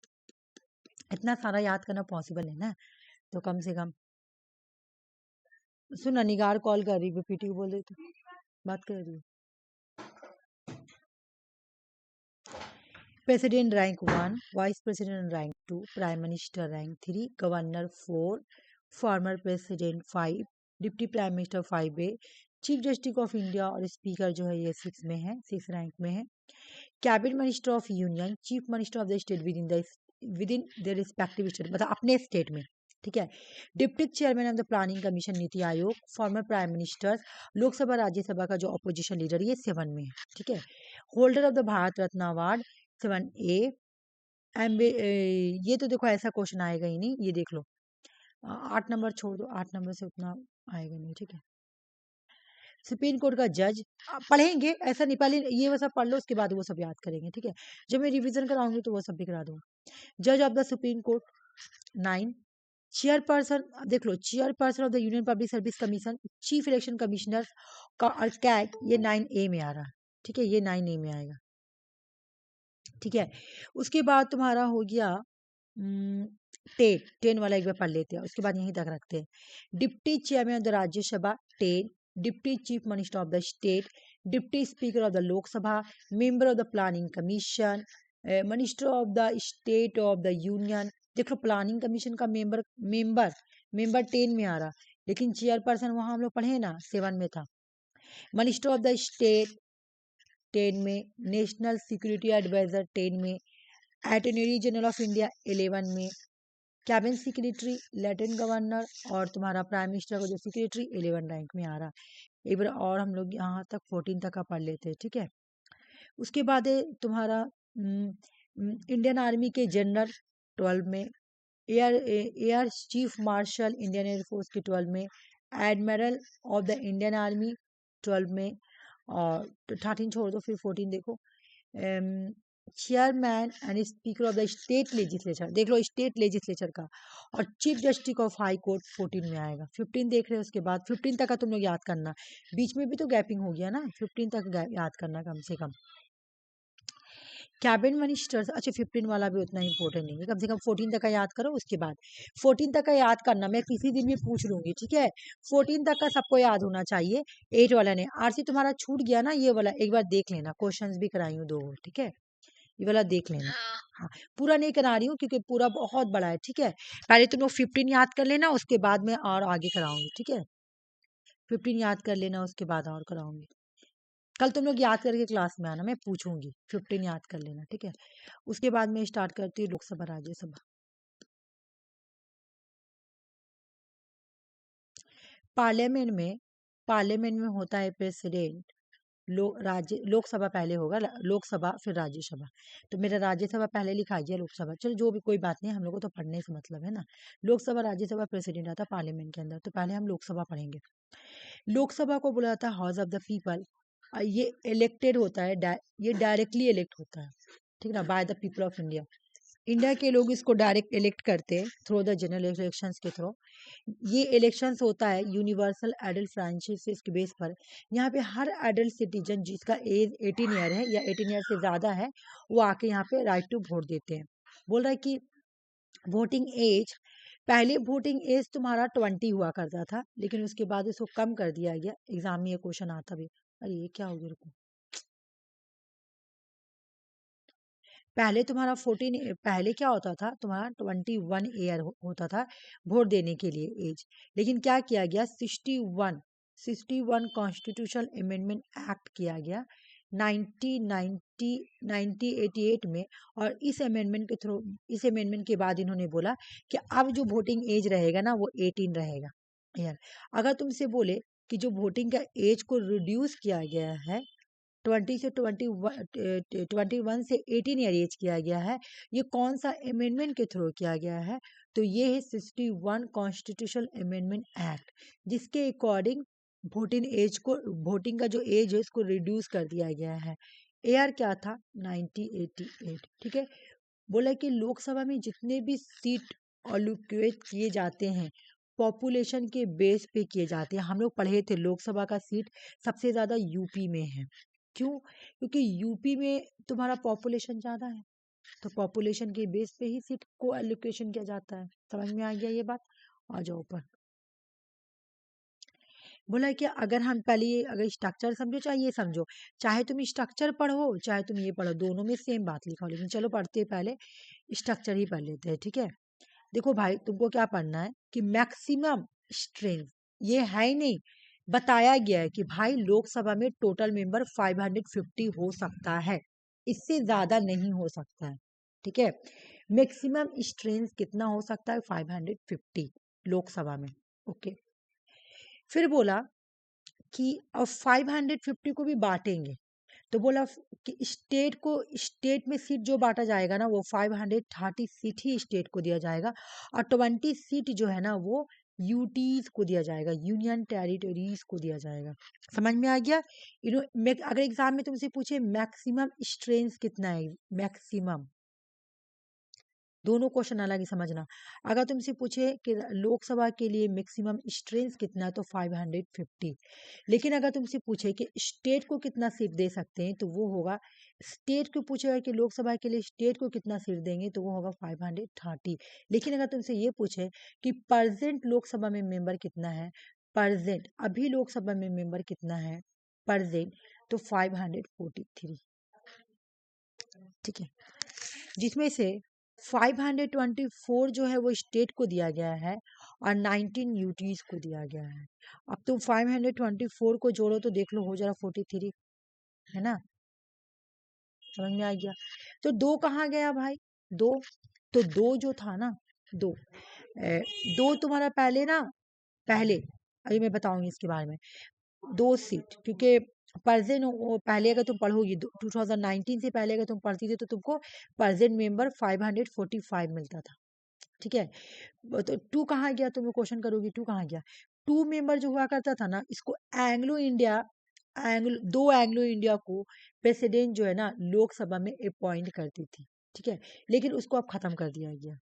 इतना सारा याद करना पॉसिबल है ना, तो कम से कम। सुना, निगार कॉल कर रही, पीटी को बोल दे तो बात कर रही है। President rank 1, vice president rank 2, prime minister rank 3, governor 4, former president 5, deputy prime minister 5A, chief justice of India और स्पीकर जो है ये 6 में है, 6 रैंक में है, cabinet minister of union, chief minister of the state with in the respective state, मतलब अपने स्टेट में, ठीक है, deputy chairman of the planning commission NITI आयोग, former prime minister, Lok Sabha Rajya Sabha का जो अपोजिशन लीडर, ये 7 में है, ठीक है, holder of the Bharat Ratna award 7A, ये तो देखो ऐसा क्वेश्चन आएगा ही नहीं, ये देख लो, 8 नंबर छोड़ दो, 8 नंबर से उतना आएगा नहीं, ठीक है। सुप्रीम कोर्ट का जज पढ़ेंगे, ऐसा नहीं, पहले ये वो सब पढ़ लो, उसके बाद वो सब याद करेंगे, ठीक है, जब मैं रिवीजन कराऊंगी तो वो सब भी करा दूंगा। जज of the supreme court 9, chairperson देख लो, chairperson of the union public service commission, chief election commissioner का, और कैग, ये 9A में आ रहा है, ठीक है, ये 9A में आएगा, ठीक है। उसके बाद तुम्हारा हो गया टेन, टेन वाला एक बार पढ़ लेते हैं, उसके बाद यहीं तक रखते हैं। Deputy chairman of the Rajya Sabha, ten. Deputy chief minister of the state, deputy speaker of the Lok Sabha, member of the planning commission, minister of the state of the union. देख लो प्लानिंग कमीशन का मेंबर मेंबर मेंबर 10 में आ रहा, लेकिन chairperson वहां हम लोग पढ़े ना 7 में था। मिनिस्टर ऑफ द स्टेट 10 में, नेशनल सिक्योरिटी एडवाइजर 10 में, अटॉर्नी जनरल ऑफ इंडिया 11 में, कैबिनेट सेक्रेटरी, लेफ्टिनेंट गवर्नर और तुम्हारा प्राइम मिनिस्टर का जो सेक्रेटरी 11 रैंक में आ रहा। एक बार और हम लोग यहाँ तक 14 तक का पढ़ लेते हैं, ठीक है। उसके बाद है तुम्हारा इंडियन आर्मी के जनरल 12 में, air chief marshal Indian air force के 12 में, admiral of the Indian army 12 में, और 13 छोड़ दो फिर 14 देखो। Chairman and speaker of the state legislature, देख लो स्टेट लेजिस्लेचर का, और chief justice of high court 14 में आएगा। 15 देख रहे हो, उसके बाद 15 तक का तुम लोग याद करना, बीच में भी तो गैपिंग हो गया ना, 15 तक याद करना कम से कम। कैबिनेट मिनिस्टर्स, अच्छा 15 वाला भी उतना इंपॉर्टेंट नहीं है, कम से कम 14 तक का याद करो। उसके बाद 14 तक का याद करना, मैं किसी दिन भी पूछ लूंगी, ठीक है। 14 तक का सबको याद होना चाहिए, 8 वाला नहीं। आरसी तुम्हारा छूट गया ना, ये वाला एक बार देख लेना, क्वेश्चंस भी कराई हूँ 2, ठीक है, ये वाला देख लेना। हाँ हाँ, पूरा नहीं करा रही हूँ क्योंकि पूरा बहुत बड़ा है, ठीक है। पहले तुम लोग 15 याद कर लेना, उसके बाद में और आगे कराऊंगी, ठीक है। 15 याद कर लेना, उसके बाद और कराऊंगी। कल तुम लोग याद करके क्लास में आना, मैं पूछूंगी, 15 याद कर लेना, ठीक है। उसके बाद में स्टार्ट करती हूँ लोकसभा राज्यसभा। पार्लियामेंट में होता है प्रेसिडेंट, राज्य लोकसभा पहले होगा, लोकसभा फिर राज्यसभा। तो मेरा राज्यसभा पहले लिखा गया, लोकसभा, चलो जो भी कोई बात नहीं, हम लोग को तो पढ़ने से मतलब है ना। लोकसभा राज्यसभा प्रेसिडेंट आता पार्लियामेंट के अंदर, तो पहले हम लोकसभा पढ़ेंगे। लोकसभा को बोला जाता है हाउस ऑफ द पीपल। ये इलेक्टेड होता है, ये डायरेक्टली इलेक्ट होता है, ठीक है ना, by the people of India. India के लोग इसको डायरेक्ट इलेक्ट करते हैं थ्रू द जनरल इलेक्शंस के थ्रू। ये इलेक्शंस होता है यूनिवर्सल एडल्ट फ्रेंचाइजीज के बेस पर। यहाँ पे हर एडल्ट सिटीजन जिसका एज 18 ईयर है या 18 ईयर से ज़्यादा है, वो आके यहाँ पे राइट टू वोट देते हैं। बोल रहा है कि वोटिंग एज, पहले वोटिंग एज तुम्हारा 20 हुआ करता था, लेकिन उसके बाद इसको कम कर दिया गया। एग्जाम में ये क्वेश्चन आता भी, अरे ये क्या हो गया, रुको। पहले तुम्हारा 14, पहले क्या होता था, तुम्हारा 21 ईयर होता था वोट देने के लिए एज, लेकिन क्या किया गया, 61 कॉन्स्टिट्यूशनल अमेंडमेंट एक्ट किया गया 1988 में। और इस अमेंडमेंट के थ्रू, इस अमेंडमेंट के बाद इन्होंने बोला कि अब जो वोटिंग एज रहेगा ना वो 18 रहेगा यार। अगर तुमसे बोले कि जो वोटिंग का एज को रिड्यूस किया गया है 20 से 21 से 18 ईयर एज किया गया है, ये कौन सा अमेंडमेंट के थ्रू किया गया है, तो ये है 61 कॉन्स्टिट्यूशनल अमेंडमेंट एक्ट, जिसके अकॉर्डिंग वोटिंग का जो एज है इसको रिड्यूस कर दिया गया है। ईयर क्या था, 1988, ठीक है। बोला कि लोकसभा में जितने भी सीट अलोकेट किए जाते हैं पॉपुलेशन के बेस पे किए जाते हैं। हम लोग पढ़े थे लोकसभा का सीट सबसे ज़्यादा यूपी में है। क्यों? क्योंकि यूपी में तुम्हारा पॉपुलेशन ज़्यादा है, तो पॉपुलेशन के बेस पे ही सीट को एलोकेशन किया जाता है। समझ में आ गया ये बात? आ जाओ ऊपर। बोला कि अगर हम पहले ये अगर स्ट्रक्चर समझो चाहे ये समझो, चाहे तुम स्ट्रक्चर पढ़ो चाहे तुम ये पढ़ो, दोनों में सेम बात लिखा हो, लेकिन चलो पढ़ते हैं पहले स्ट्रक्चर ही पढ़ लेते हैं, ठीक है। देखो भाई तुमको क्या पढ़ना है कि मैक्सिमम स्ट्रेंथ, ये है ही नहीं, बताया गया है कि भाई लोकसभा में टोटल मेंबर 550 हो सकता है, इससे ज्यादा नहीं हो सकता है, ठीक है। मैक्सिमम स्ट्रेंथ कितना हो सकता है, 550 लोकसभा में, ओके। फिर बोला कि अब 550 को भी बांटेंगे, तो बोला कि स्टेट में सीट जो बांटा जाएगा ना वो 530 सीट ही स्टेट को दिया जाएगा, और 20 सीट जो है ना वो यूटीज को दिया जाएगा, यूनियन टेरिटरीज को दिया जाएगा। समझ में आ गया? अगर एग्जाम में तुमसे पूछे मैक्सिमम स्ट्रेंथ कितना है, मैक्सिमम दोनों क्वेश्चन अलग ही समझना। अगर तुमसे पूछे कि लोकसभा के लिए मैक्सिमम स्ट्रेंथ कितना है तो 550, लेकिन अगर तुमसे पूछे कि स्टेट को कितना सीट दे सकते हैं तो वो होगा, स्टेट को पूछेगा कि लोकसभा के लिए स्टेट को कितना सीट देंगे तो वो होगा 530। लेकिन अगर तुमसे ये पूछे कि प्रेजेंट लोकसभा में मेंबर कितना है, प्रेजेंट अभी लोकसभा में मेंबर कितना है प्रेजेंट, तो 543। ठीक है, जिसमें से 524 जो है वो स्टेट को दिया गया है और 19 यूटीज को दिया गया है। अब तुम 524 को जोड़ो तो देख लो हो जरा 43, है ना, समझ में आ गया। तो दो कहाँ गया भाई, दो, तो दो जो था ना, दो दो तुम्हारा पहले ना, पहले अभी मैं बताऊंगी इसके बारे में, दो सीट, क्योंकि प्रेजेंट पहले अगर तुम पढ़ोगी 2019 से पहले अगर तुम पढ़ती थी तो तुमको प्रेजेंट मेंबर 545 मिलता था। ठीक है, तो टू कहाँ गया, तुम क्वेश्चन करोगी टू कहाँ गया। टू मेंबर जो हुआ करता था ना, इसको एंग्लो इंडिया, एंग्लो इंडिया को प्रेसिडेंट जो है ना लोकसभा में अपॉइंट करती थी। ठीक है, लेकिन उसको अब खत्म कर दिया गया।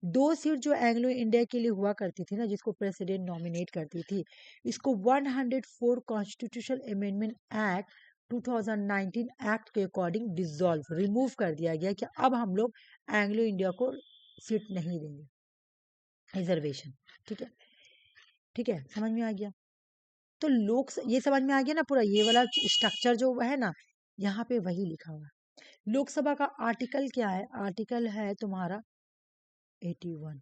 दो सीट जो एंग्लो इंडिया के लिए हुआ करती थी ना, जिसको प्रेसिडेंट नॉमिनेट करती थी, इसको 104 कॉन्स्टिट्यूशन अमेंडमेंट एक्ट 2019 एक्ट के अकॉर्डिंग डिसॉल्व, रिमूव कर दिया गया कि अब हम लोग एंग्लो इंडिया को सीट नहीं देंगे, रिजर्वेशन। ठीक है, ठीक है, समझ में आ गया। तो लोक ये समझ में आ गया ना, पूरा ये वाला स्ट्रक्चर जो है ना, यहाँ पे वही लिखा हुआ है। लोकसभा का आर्टिकल क्या है, आर्टिकल है तुम्हारा 81।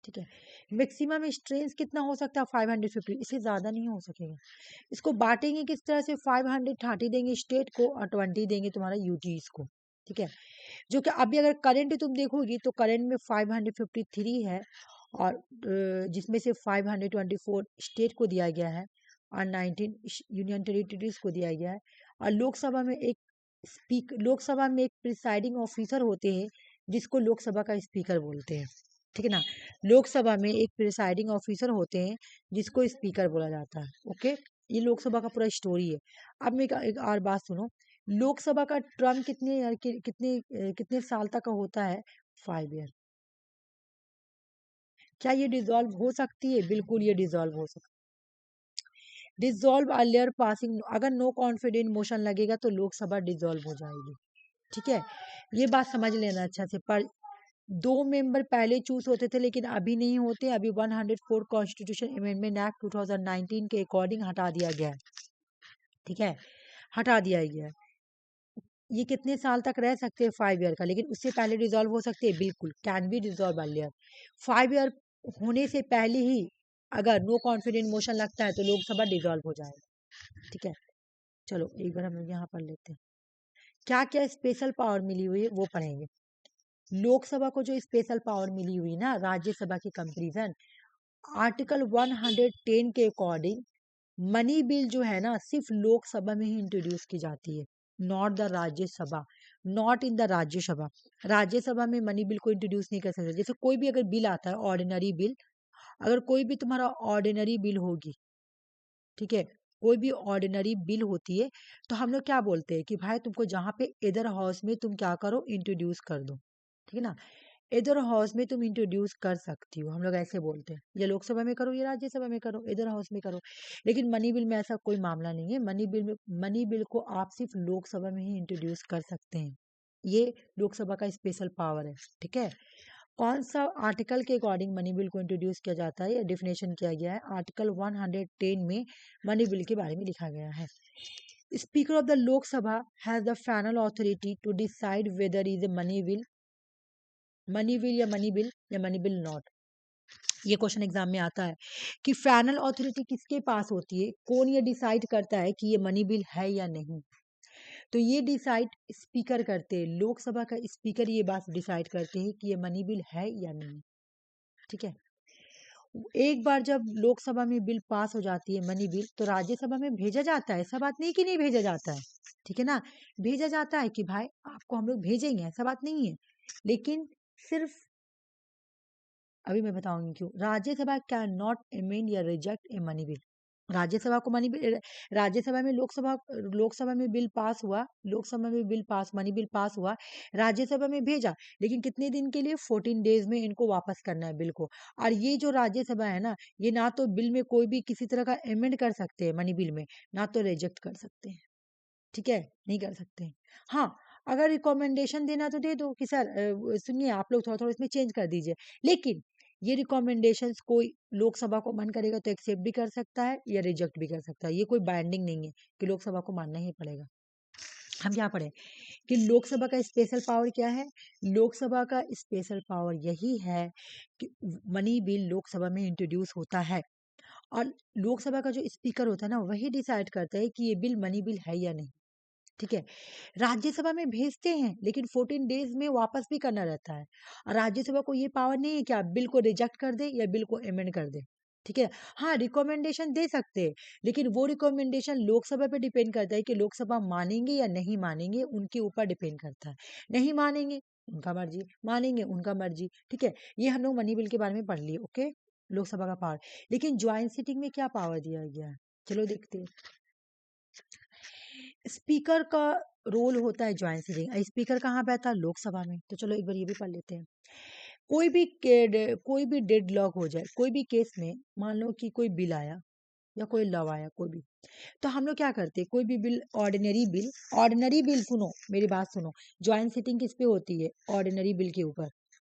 ठीक है, मैक्सिमम स्ट्रेंथ कितना हो सकता है 550, इससे ज्यादा नहीं हो सकेगा। इसको बांटेंगे किस तरह से, 530 देंगे स्टेट को और 20 देंगे तुम्हारा यूटीज को। ठीक है, जो कि अभी अगर करंट तुम देखोगी तो करंट में 553 है और जिसमें से 524 स्टेट को दिया गया है और 19 यूनियन टेरिटरीज को दिया गया है। और लोकसभा में एक लोकसभा में एक प्रिसाइडिंग ऑफिसर होते हैं जिसको लोकसभा का स्पीकर बोलते हैं। ठीक है ना, लोकसभा में एक प्रिसाइडिंग ऑफिसर होते हैं जिसको स्पीकर बोला जाता है। ओके, ये लोकसभा का पूरा स्टोरी है। अब मैं एक और बात सुनो, लोकसभा का टर्म कितने ईयर के कितने साल तक का होता है, 5 ईयर। क्या ये डिसॉल्व हो सकती है, बिल्कुल ये डिसॉल्व हो सकती है। डिसॉल्व अर्लियर पासिंग, अगर नो कॉन्फिडेंट मोशन लगेगा तो लोकसभा डिसॉल्व हो जाएगी। ठीक है, ये बात समझ लेना अच्छा से। पर दो मेंबर पहले चूज होते थे लेकिन अभी नहीं होते, अभी 104 कॉन्स्टिट्यूशन अमेंडमेंट एक्ट 2019 के अकॉर्डिंग हटा दिया गया है। ठीक है, हटा दिया गया है। ये कितने साल तक रह सकते हैं, 5 ईयर का, लेकिन उससे पहले डिसॉल्व हो सकते हैं, बिल्कुल can be dissolve earlier. 5 year होने से पहले ही अगर नो कॉन्फिडेंट मोशन लगता है तो लोकसभा डिसॉल्व हो जाएगा। ठीक है, चलो एक बार हम लोग यहाँ पढ़ लेते हैं क्या क्या स्पेशल पावर मिली हुई है, वो पढ़ेंगे। लोकसभा को जो स्पेशल पावर मिली हुई ना राज्यसभा की कंपेरिजन, आर्टिकल 110 के अकॉर्डिंग मनी बिल जो है ना सिर्फ लोकसभा में ही इंट्रोड्यूस की जाती है, not the Rajya Sabha, not in the Rajya Sabha. Rajya Sabha में मनी बिल को इंट्रोड्यूस नहीं कर सकते। जैसे कोई भी अगर बिल आता है ऑर्डिनरी बिल, अगर कोई भी तुम्हारा ऑर्डिनरी बिल होगी, ठीक है, कोई भी ऑर्डिनरी बिल होती है तो हम लोग क्या बोलते हैं कि भाई तुमको जहाँ पे इधर हाउस में तुम क्या करो, इंट्रोड्यूस कर दो। ठीक है ना, इधर हाउस में तुम इंट्रोड्यूस कर सकती हो, हम लोग ऐसे बोलते हैं। ये लोकसभा में करो, ये राज्यसभा में करो, इधर हाउस में करो। लेकिन मनी बिल में ऐसा कोई मामला नहीं है। मनी बिल को आप सिर्फ लोकसभा में ही इंट्रोड्यूस कर सकते हैं। ये लोकसभा का स्पेशल पावर है। ठीक है, कौन सा आर्टिकल के अकॉर्डिंग मनी बिल को इंट्रोड्यूस किया जाता है, या डिफिनेशन किया गया है, आर्टिकल 110 में मनी बिल के बारे में लिखा गया है। Speaker of the Lok Sabha has the final authority to decide whether is a money bill, money bill या मनी बिल या मनी बिल नॉट। ये क्वेश्चन एग्जाम में आता है कि फाइनल अथॉरिटी किसके पास होती है, कौन ये डिसाइड करता है कि ये मनी बिल है या नहीं। तो ये डिसाइड स्पीकर करते हैं, लोकसभा का स्पीकर ये बात डिसाइड करते हैं कि ये मनी बिल है या नहीं। ठीक है, एक बार जब लोकसभा में बिल पास हो जाती है मनी बिल, तो राज्यसभा में भेजा जाता है, ऐसा बात नहीं कि नहीं भेजा जाता है। ठीक है ना, भेजा जाता है कि भाई आपको हम लोग भेजेंगे, ऐसा बात नहीं है। लेकिन सिर्फ अभी मैं बताऊंगी क्यों, राज्यसभा कैन नॉट अमेंड या रिजेक्ट ए मनी बिल। राज्यसभा को मनी बिल, राज्यसभा में लोकसभा में बिल पास हुआ, लोकसभा में bill pass money bill pass हुआ, राज्यसभा में भेजा, लेकिन कितने दिन के लिए? 14 डेज में इनको वापस करना है बिल को। और ये जो राज्यसभा है ना, ये ना तो बिल में कोई भी किसी तरह का अमेंड कर सकते हैं मनी बिल में, ना तो रिजेक्ट कर सकते हैं। ठीक है, नहीं कर सकते हैं। हाँ, अगर रिकमेंडेशन देना तो दे दो कि सर सुनिए आप लोग थोड़ा थोड़ा इसमें चेंज कर दीजिए, लेकिन ये रिकमेंडेशंस कोई लोकसभा को मन करेगा तो एक्सेप्ट भी कर सकता है या रिजेक्ट भी कर सकता है। ये कोई बाइंडिंग नहीं है कि लोकसभा को मानना ही पड़ेगा। हम क्या पढ़े कि लोकसभा का स्पेशल पावर क्या है? लोकसभा का स्पेशल पावर यही है कि मनी बिल लोकसभा में इंट्रोड्यूस होता है, और लोकसभा का जो स्पीकर होता है ना, वही डिसाइड करता है कि ये बिल मनी बिल है या नहीं। ठीक है, राज्यसभा में भेजते हैं, लेकिन 14 डेज में वापस भी करना रहता है, और राज्यसभा को ये पावर नहीं है कि आप बिल को रिजेक्ट कर दे या बिल को अमेंड कर दे। ठीक है, हाँ रिकमेंडेशन दे सकते हैं, लेकिन वो रिकमेंडेशन लोकसभा पे डिपेंड करता है कि लोकसभा मानेंगे या नहीं मानेंगे, उनके ऊपर डिपेंड करता है। नहीं मानेंगे उनका मर्जी, मानेंगे उनका मर्जी। ठीक है, ये हम लोग मनी बिल के बारे में पढ़ लिए। ओके, लोकसभा का पावर। लेकिन ज्वाइंट सिटिंग में क्या पावर दिया गया है, चलो देखते हैं। स्पीकर का रोल होता है ज्वाइंट सिटिंग। स्पीकर कहाँ बैठा है? लोकसभा में। तो चलो एक बार ये भी पढ़ लेते हैं। कोई भी डेडलॉक हो जाए, कोई भी केस में, मान लो कि कोई बिल आया या कोई लॉ आया, कोई भी, तो हम लोग क्या करते हैं? कोई भी बिल, ऑर्डिनरी बिल सुनो मेरी बात सुनो, ज्वाइंट सिटिंग किस पे होती है? ऑर्डिनरी बिल के ऊपर।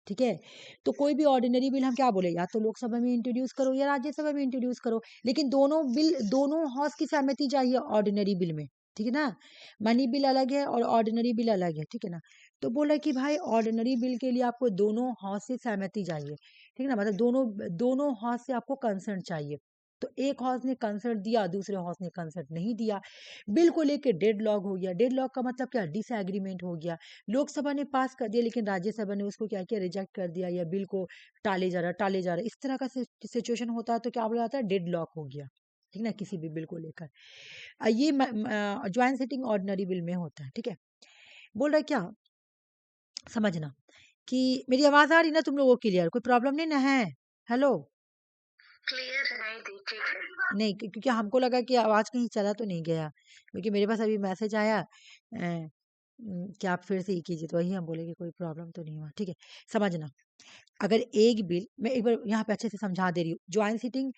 ठीक है, तो कोई भी ऑर्डिनरी बिल हम क्या बोले, या तो लोकसभा में इंट्रोड्यूस करो या राज्यसभा में इंट्रोड्यूस करो, लेकिन दोनों हाउस की सहमति चाहिए ऑर्डिनरी बिल में। ठीक है ना, मनी बिल अलग है और ऑर्डिनरी बिल अलग है। ठीक है ना, तो बोला कि भाई ऑर्डिनरी बिल के लिए आपको दोनों हाउस से सहमति चाहिए। ठीक है ना, मतलब दोनों दोनों हाउस से आपको कंसर्न चाहिए। तो एक हाउस ने कंसर्ट दिया, दूसरे हाउस ने कंसर्ट नहीं दिया, बिल को लेके डेडलॉक हो गया। डेडलॉक का मतलब क्या? डिसएग्रीमेंट हो गया। लोकसभा ने पास कर दिया, लेकिन राज्यसभा ने उसको क्या किया? रिजेक्ट कर दिया, या बिल को टाले जा रहा। इस तरह का सिचुएशन होता है तो क्या बोला जाता है? डेडलॉक हो गया। ठीक ना, किसी भी बिल को लेकर। ये ज्वाइंट सिटिंग ऑर्डिनरी बिल में होता है। ठीक है, बोल रहा है क्या, समझना कि मेरी आवाज आ रही ना तुम लोगों को क्लियर? कोई प्रॉब्लम नहीं ना है? हेलो? क्लियर है दी, ठीक है। नहीं, क्योंकि हमको लगा कि आवाज कहीं चला तो नहीं गया, क्योंकि मेरे पास अभी मैसेज आया कि आप फिर से ही कीजिए, तो वही हम बोले कि कोई प्रॉब्लम तो नहीं हुआ। ठीक है, समझना, अगर एक बिल, मैं एक बार यहाँ पे अच्छे से समझा दे रही हूँ। ज्वाइंट सिटिंग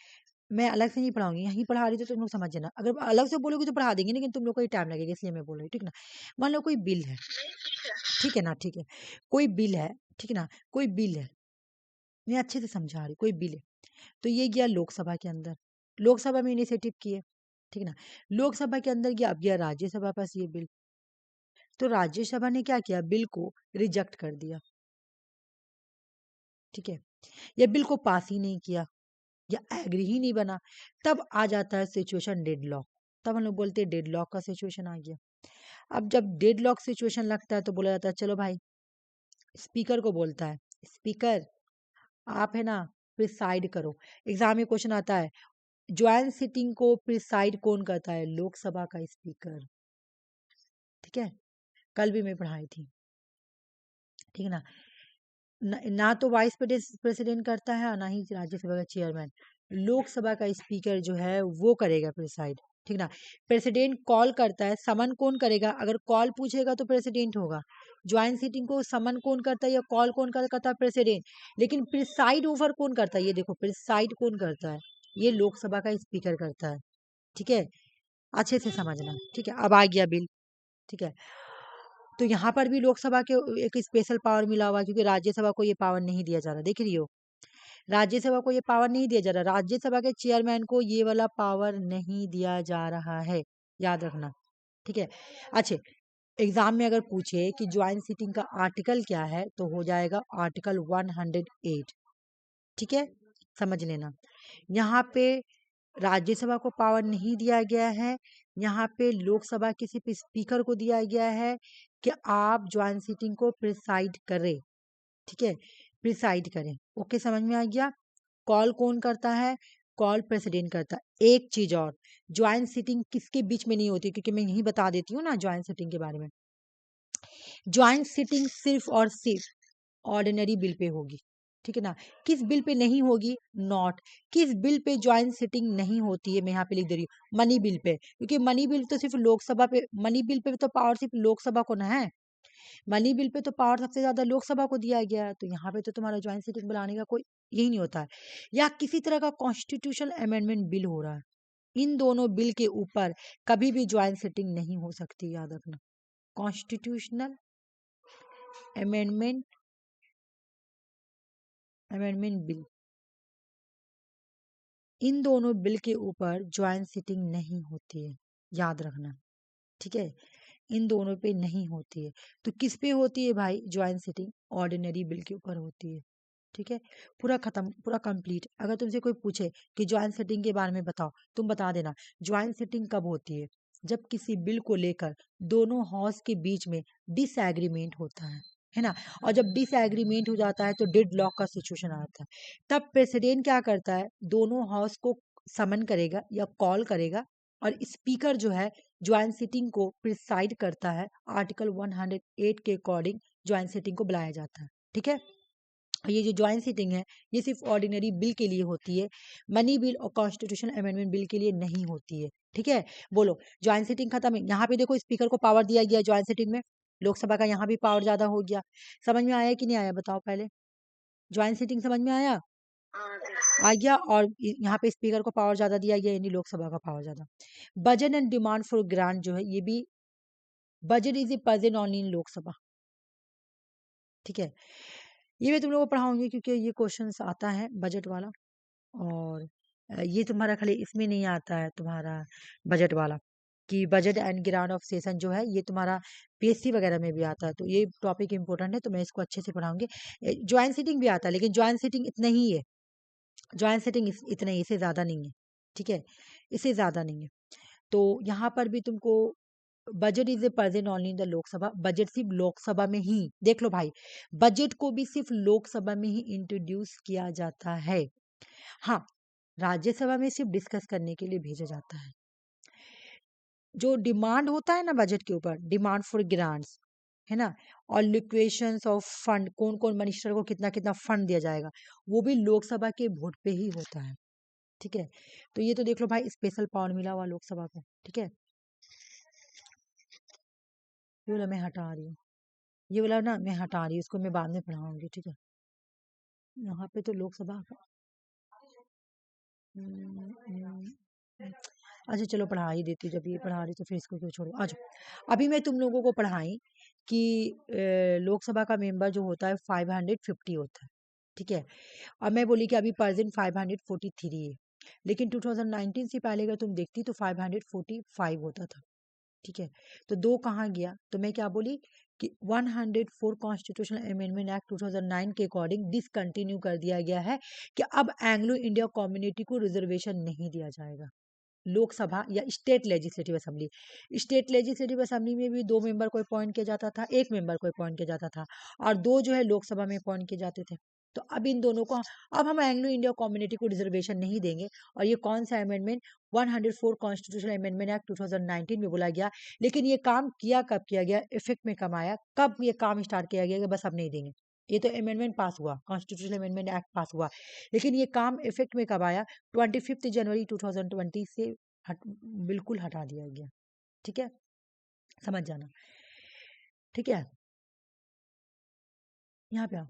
मैं अलग से नहीं पढ़ाऊंगी, यहीं पढ़ा रही तो तुम लोग समझ जाना। अगर अलग से बोलोगे तो पढ़ा देंगे, लेकिन तुम लोग को ही टाइम लगेगा, इसलिए मैं बोल रही हूँ। ठीक ना, मान लो कोई बिल है। नहीं, ठीक है। ठीक है ना, ठीक है, कोई बिल है। ठीक है ना, कोई बिल है, मैं अच्छे से समझा रही हूँ। कोई बिल है, तो ये गया लोकसभा के अंदर, लोकसभा में इनिशिएटिव किए। ठीक है ना, लोकसभा के अंदर गया, अब गया राज्यसभा पास ये बिल, तो राज्यसभा ने क्या किया? बिल को रिजेक्ट कर दिया। ठीक है, या बिल को पास ही नहीं किया, या एग्री ही नहीं बना, तब आ जाता है सिचुएशन डेडलॉक। तब हम लोग बोलते हैं डेडलॉक का सिचुएशन आ गया। अब जब डेडलॉक सिचुएशन लगता है तो बोला जाता है चलो भाई, स्पीकर को बोलता है, स्पीकर आप है ना प्रिसाइड करो। एग्जाम में क्वेश्चन आता है, ज्वाइंट सिटिंग को प्रिसाइड कौन करता है? लोकसभा का स्पीकर। ठीक है, कल भी मैं पढ़ाई थी। ठीक है ना, ना तो वाइस प्रेसिडेंट करता है और ना ही राज्यसभा का चेयरमैन। लोकसभा का स्पीकर जो है वो करेगा प्रिसाइड। ठीक ना, प्रेसिडेंट कॉल करता है, समन कौन करेगा? अगर कॉल पूछेगा तो प्रेसिडेंट होगा। ज्वाइंट सीटिंग को समन कौन करता है या कॉल कौन करता है? प्रेसिडेंट। लेकिन प्रिसाइड ओवर कौन करता है? ये देखो, प्रिसाइड कौन करता है? ये लोकसभा का स्पीकर करता है। ठीक है, अच्छे से समझना। ठीक है, अब आ गया बिल। ठीक है, तो यहाँ पर भी लोकसभा के एक स्पेशल पावर मिला हुआ है, क्योंकि राज्यसभा को ये पावर नहीं दिया जा रहा। देख रही हो, राज्यसभा को ये पावर नहीं दिया जा रहा, राज्यसभा के चेयरमैन को ये वाला पावर नहीं दिया जा रहा है, याद रखना। ठीक है, अच्छा, एग्जाम में अगर पूछे कि ज्वाइंट सीटिंग का आर्टिकल क्या है, तो हो जाएगा आर्टिकल 108। ठीक है, समझ लेना, यहाँ पे राज्यसभा को पावर नहीं दिया गया है, यहाँ पे लोकसभा के सिर्फ स्पीकर को दिया गया है कि आप ज्वाइंट सीटिंग को प्रिसाइड करें। ठीक है, प्रिसाइड करें। ओके, समझ में आ गया? कॉल कौन करता है? कॉल प्रेसिडेंट करता है। एक चीज और, ज्वाइंट सीटिंग किसके बीच में नहीं होती, क्योंकि मैं यही बता देती हूँ ना ज्वाइंट सीटिंग के बारे में। ज्वाइंट सीटिंग सिर्फ और सिर्फ ऑर्डिनरी बिल पे होगी। ठीक है ना। किस बिल पे नहीं होगी, नॉट। किस बिल पे ज्वाइंट सिटिंग नहीं होती है, मैं यहाँ पे लिख दे रही हूँ मनी बिल पे, क्योंकि मनी बिल तो सिर्फ लोकसभा पे, मनी बिल पे तो पावर सिर्फ लोकसभा को ना है, मनी बिल पे तो पावर सबसे ज्यादा लोकसभा को दिया गया है, तो यहाँ पे तो तुम्हारा ज्वाइंट सिटिंग बुलाने का कोई यही नहीं होता है। या किसी तरह का कॉन्स्टिट्यूशनल अमेंडमेंट बिल हो रहा है, इन दोनों बिल के ऊपर कभी भी ज्वाइंट सिटिंग नहीं हो सकती, याद रखना। कॉन्स्टिट्यूशनल अमेंडमेंट अमेंडमेंट बिल, इन दोनों बिल के ऊपर ज्वाइंट सिटिंग नहीं होती है, याद रखना। ठीक है, इन दोनों पे नहीं होती है। तो किस पे होती है भाई ज्वाइंट सिटिंग, ऑर्डिनरी बिल के ऊपर होती है। ठीक है, पूरा खत्म, पूरा कंप्लीट। अगर तुमसे कोई पूछे कि ज्वाइंट सिटिंग के बारे में बताओ, तुम बता देना ज्वाइंट सिटिंग कब होती है, जब किसी बिल को लेकर दोनों हाउस के बीच में डिसएग्रीमेंट होता है ना। और जब डिसएग्रीमेंट हो जाता है तो डेड लॉक का सिचुएशन आता है, तब प्रेसिडेंट क्या करता है, दोनों हाउस को समन करेगा या कॉल करेगा, और स्पीकर जो है ज्वाइंट सिटिंग को प्रिसाइड करता है। आर्टिकल 108 के अकॉर्डिंग ज्वाइंट सिटिंग को बुलाया जाता है। ठीक है, ये जो ज्वाइंट सिटिंग है ये सिर्फ ऑर्डिनरी बिल के लिए होती है, मनी बिल और कॉन्स्टिट्यूशनल अमेंडमेंट बिल के लिए नहीं होती है। ठीक है, बोलो ज्वाइंट सिटिंग खत्म है। यहाँ पे देखो स्पीकर को पावर दिया गया ज्वाइंट सिटिंग में, लोकसभा का यहाँ भी पावर ज्यादा हो गया। समझ में आया कि नहीं आया, बताओ पहले। ज्वाइंट सिटिंग समझ में आया, हाँ दीदी। आ गया। और यहाँ पे स्पीकर को पावर ज्यादा दिया गया, यानी लोकसभा का पावर ज्यादा। Budget and demand for grant जो है, ये भी budget is a present only in Lok Sabha. ठीक है, ये मैं तुम लोगों को पढ़ाऊंगी क्योंकि ये क्वेश्चंस आता है बजट वाला। और ये तुम्हारा खाली इसमें नहीं आता है तुम्हारा बजट वाला, कि budget and grant of session जो है ये तुम्हारा पीएससी वगैरह में भी आता है, तो ये टॉपिक इंपॉर्टेंट है, तो मैं इसको अच्छे से पढ़ाऊंगी। ज्वाइंट सिटिंग भी आता है, लेकिन ज्वाइंट सिटिंग इतना ही है, ज्वाइंट सिटिंग इतना ही, इससे ज्यादा नहीं है। ठीक है, इससे ज्यादा नहीं है। तो यहाँ पर भी तुमको budget is a present only in the Lok Sabha, budget सिर्फ लोकसभा में ही, देख लो भाई, बजट को भी सिर्फ लोकसभा में ही इंट्रोड्यूस किया जाता है। हाँ, राज्यसभा में सिर्फ डिस्कस करने के लिए भेजा जाता है। जो डिमांड होता है ना बजट के ऊपर, डिमांड फॉर ग्रांट्स, है ना, और लिक्वेशंस ऑफ फंड, कौन कौन मिनिस्टर को कितना कितना फंड दिया जाएगा, वो भी लोकसभा के वोट पे ही होता है। ठीक है, तो ये तो देख लो भाई, स्पेशल पावर मिला हुआ लोकसभा को। ठीक है, ये वाला मैं हटा रही हूँ, ये वाला ना मैं हटा रही हूँ, इसको मैं बाद में पढ़ाऊंगी। ठीक है, यहाँ पे तो लोकसभा का हम्म, हम्म, अच्छा चलो पढ़ा ही देती हूँ, जब ये पढ़ा रही तो फिर इसको क्यों छोड़ो। अच्छा, अभी मैं तुम लोगों को पढ़ाई कि लोकसभा का मेंबर जो होता है 550 होता है। ठीक है, और मैं बोली कि अभी प्रेजेंट 543 है, लेकिन 2019 से पहले अगर तुम देखती तो 545 होता था। ठीक है, तो दो कहाँ गया, तो मैं क्या बोली कि 104 कॉन्स्टिट्यूशनल अमेंडमेंट एक्ट 2009 के अकॉर्डिंग डिसकंटिन्यू कर दिया गया है, कि अब एंग्लो इंडिया कम्युनिटी को रिजर्वेशन नहीं दिया जाएगा। लोकसभा या state legislative assembly, state legislative assembly में भी 2 मेंबर को अपॉइंट किया जाता था, 1 मेंबर को अपॉइंट किया जाता था, और 2 जो है लोकसभा में अपॉइंट किए जाते थे। तो अब इन दोनों को, अब हम एंग्लो इंडिया कम्युनिटी को रिजर्वेशन नहीं देंगे। और ये कौन सा अमेंडमेंट, 104 कॉन्स्टिट्यूशनल अमेंडमेंट एक्ट 2019 में बोला गया। लेकिन ये काम किया कब किया गया, इफेक्ट में कब आया, कब ये काम स्टार्ट किया गया कि बस अब नहीं देंगे। ये तो अमेंडमेंट पास हुआ, कॉन्स्टिट्यूशनल अमेंडमेंट एक्ट पास हुआ, लेकिन ये काम इफेक्ट में कब आया, 25 जनवरी 2020 से बिल्कुल हटा दिया गया। ठीक है, समझ जाना। ठीक है, यहाँ पे आओ।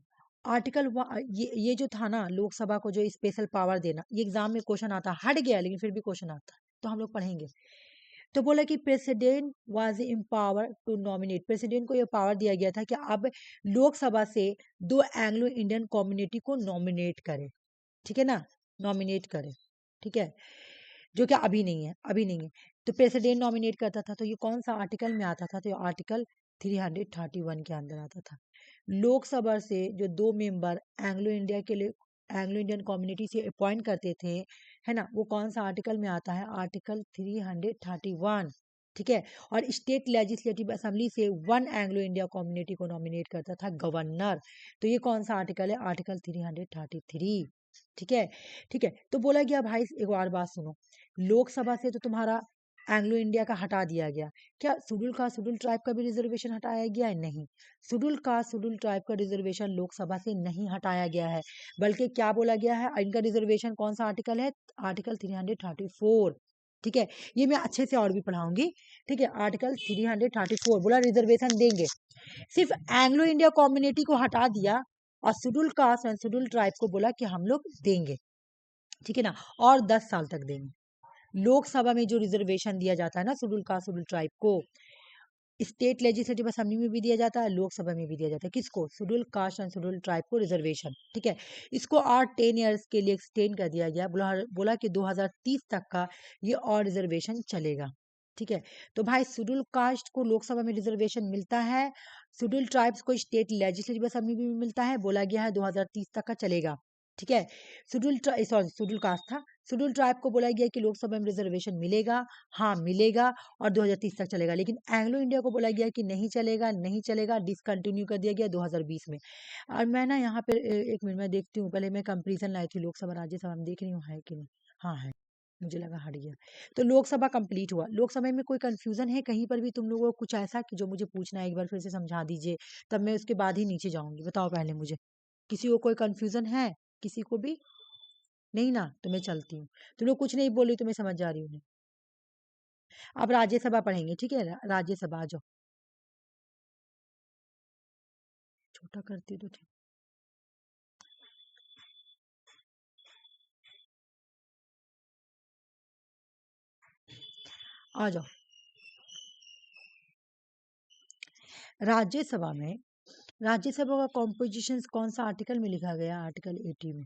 आर्टिकल ये जो था ना लोकसभा को जो स्पेशल पावर देना, ये एग्जाम में क्वेश्चन आता है, हट गया लेकिन फिर भी क्वेश्चन आता है, तो हम लोग पढ़ेंगे। तो बोला कि president was empower to nominate, president को ये पावर दिया गया था कि अब लोकसभा से 2 एंग्लो इंडियन कम्युनिटी को नॉमिनेट करे। ठीक है ना, नॉमिनेट करे। ठीक है, जो कि अभी नहीं है, अभी नहीं है। तो प्रेसिडेंट नॉमिनेट करता था, तो ये कौन सा आर्टिकल में आता था, तो ये आर्टिकल 331 के अंदर आता था। लोकसभा से जो 2 मेंबर एंग्लो इंडिया के लिए, एंग्लो इंडियन कम्युनिटी से अपॉइंट करते थे, है ना, वो कौन सा आर्टिकल में आता है, आर्टिकल 331। ठीक है, और स्टेट लेजिस्लेटिव असेंबली से 1 एंग्लो इंडिया कम्युनिटी को नॉमिनेट करता था गवर्नर। तो ये कौन सा आर्टिकल है, आर्टिकल 333। ठीक है, ठीक है, तो बोला गया भाई एक बार बात सुनो, लोकसभा से तो तुम्हारा एंग्लो इंडिया का हटा दिया गया। क्या शेड्यूल कास्ट शेड्यूल ट्राइब का भी रिजर्वेशन हटाया गया है? नहीं। शेड्यूल कास्ट शेड्यूल ट्राइब का रिजर्वेशन लोकसभा से नहीं हटाया गया है, बल्कि क्या बोला गया है, इनका रिजर्वेशन कौन सा आर्टिकल है? आर्टिकल 334। ठीक है, ये मैं अच्छे से और भी पढ़ाऊंगी। ठीक है, आर्टिकल 334 बोला रिजर्वेशन देंगे। सिर्फ एंग्लो इंडिया कम्युनिटी को हटा दिया और schedule caste and schedule tribe को बोला कि हम लोग देंगे। ठीक है ना, और 10 साल तक देंगे। लोकसभा में जो रिजर्वेशन दिया जाता है ना शेड्यूल कास्ट शेड्यूल ट्राइब को, स्टेट लेजिस्लेटिव असेंबली में भी दिया जाता है, लोकसभा में भी दिया जाता है। किसको? Schedule caste and schedule tribe को रिजर्वेशन। ठीक है, इसको और 10 ईयर्स के लिए एक्सटेंड कर दिया गया। बोला कि 2030 तक का ये और रिजर्वेशन चलेगा। ठीक है, तो भाई शेड्यूल कास्ट को लोकसभा में रिजर्वेशन मिलता है, शेड्यूल ट्राइब्स को स्टेट लेजिस्लेटिव असेंबली में भी मिलता है। बोला गया है 2030 तक का चलेगा। ठीक है, शेड्यूल कास्ट था। शेड्यूल ट्राइब को बोला गया कि लोकसभा में रिजर्वेशन मिलेगा, हाँ मिलेगा, और 2030 तक चलेगा। लेकिन एंग्लो इंडिया को बोला गया कि नहीं चलेगा, नहीं चलेगा, डिसकंटिन्यू कर दिया गया 2020 में। और मैं ना यहाँ पे एक मिनट में देखती हूँ, पहले मैं कंपेरिजन लाई थी लोकसभा राज्यसभा में, देख रही हूँ है कि नहीं। हाँ है, मुझे लगा हट गया। तो लोकसभा कंप्लीट हुआ। लोकसभा में कोई कंफ्यूजन है कहीं पर भी तुम लोगों को कुछ ऐसा कि जो मुझे पूछना है, एक बार फिर से समझा दीजिए, तब मैं उसके बाद ही नीचे जाऊंगी। बताओ पहले मुझे, किसी को कोई कंफ्यूजन है? किसी को भी नहीं ना? तो मैं चलती हूँ। तुम लोग कुछ नहीं बोल रही तो मैं समझ जा रही हूँ। अब राज्यसभा पढ़ेंगे। ठीक है, राज्यसभा आ जाओ। छोटा करती तो ठीक। आ जाओ। राज्यसभा में, राज्यसभा का कॉम्पोजिशन कौन सा आर्टिकल में लिखा गया? आर्टिकल 80 में।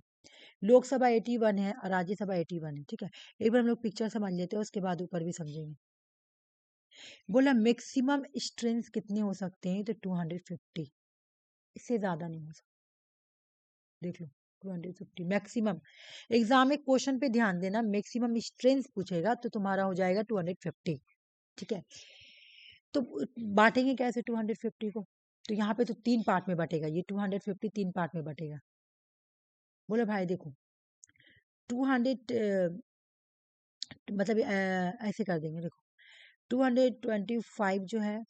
लोकसभा 81 है और राज्यसभा 81 है। ठीक है, एक बार हम लोग पिक्चर समझ लेते हैं, उसके बाद ऊपर भी समझेंगे। बोला मैक्सिमम स्ट्रेंथ कितने हो सकते हैं? तो 250, इससे ज्यादा नहीं हो सकता। देख लो, 250 मैक्सिमम। एग्जाम में क्वेश्चन पे ध्यान देना, मैक्सिमम स्ट्रेंथ पूछेगा तो तुम्हारा हो जाएगा 250। ठीक है, तो बांटेंगे कैसे 250 को? तो यहाँ पे तो 3 पार्ट में बटेगा, ये 250 3 पार्ट में बटेगा। बोले भाई देखो, 200 मतलब ऐसे कर देंगे। देखो 225 जो है,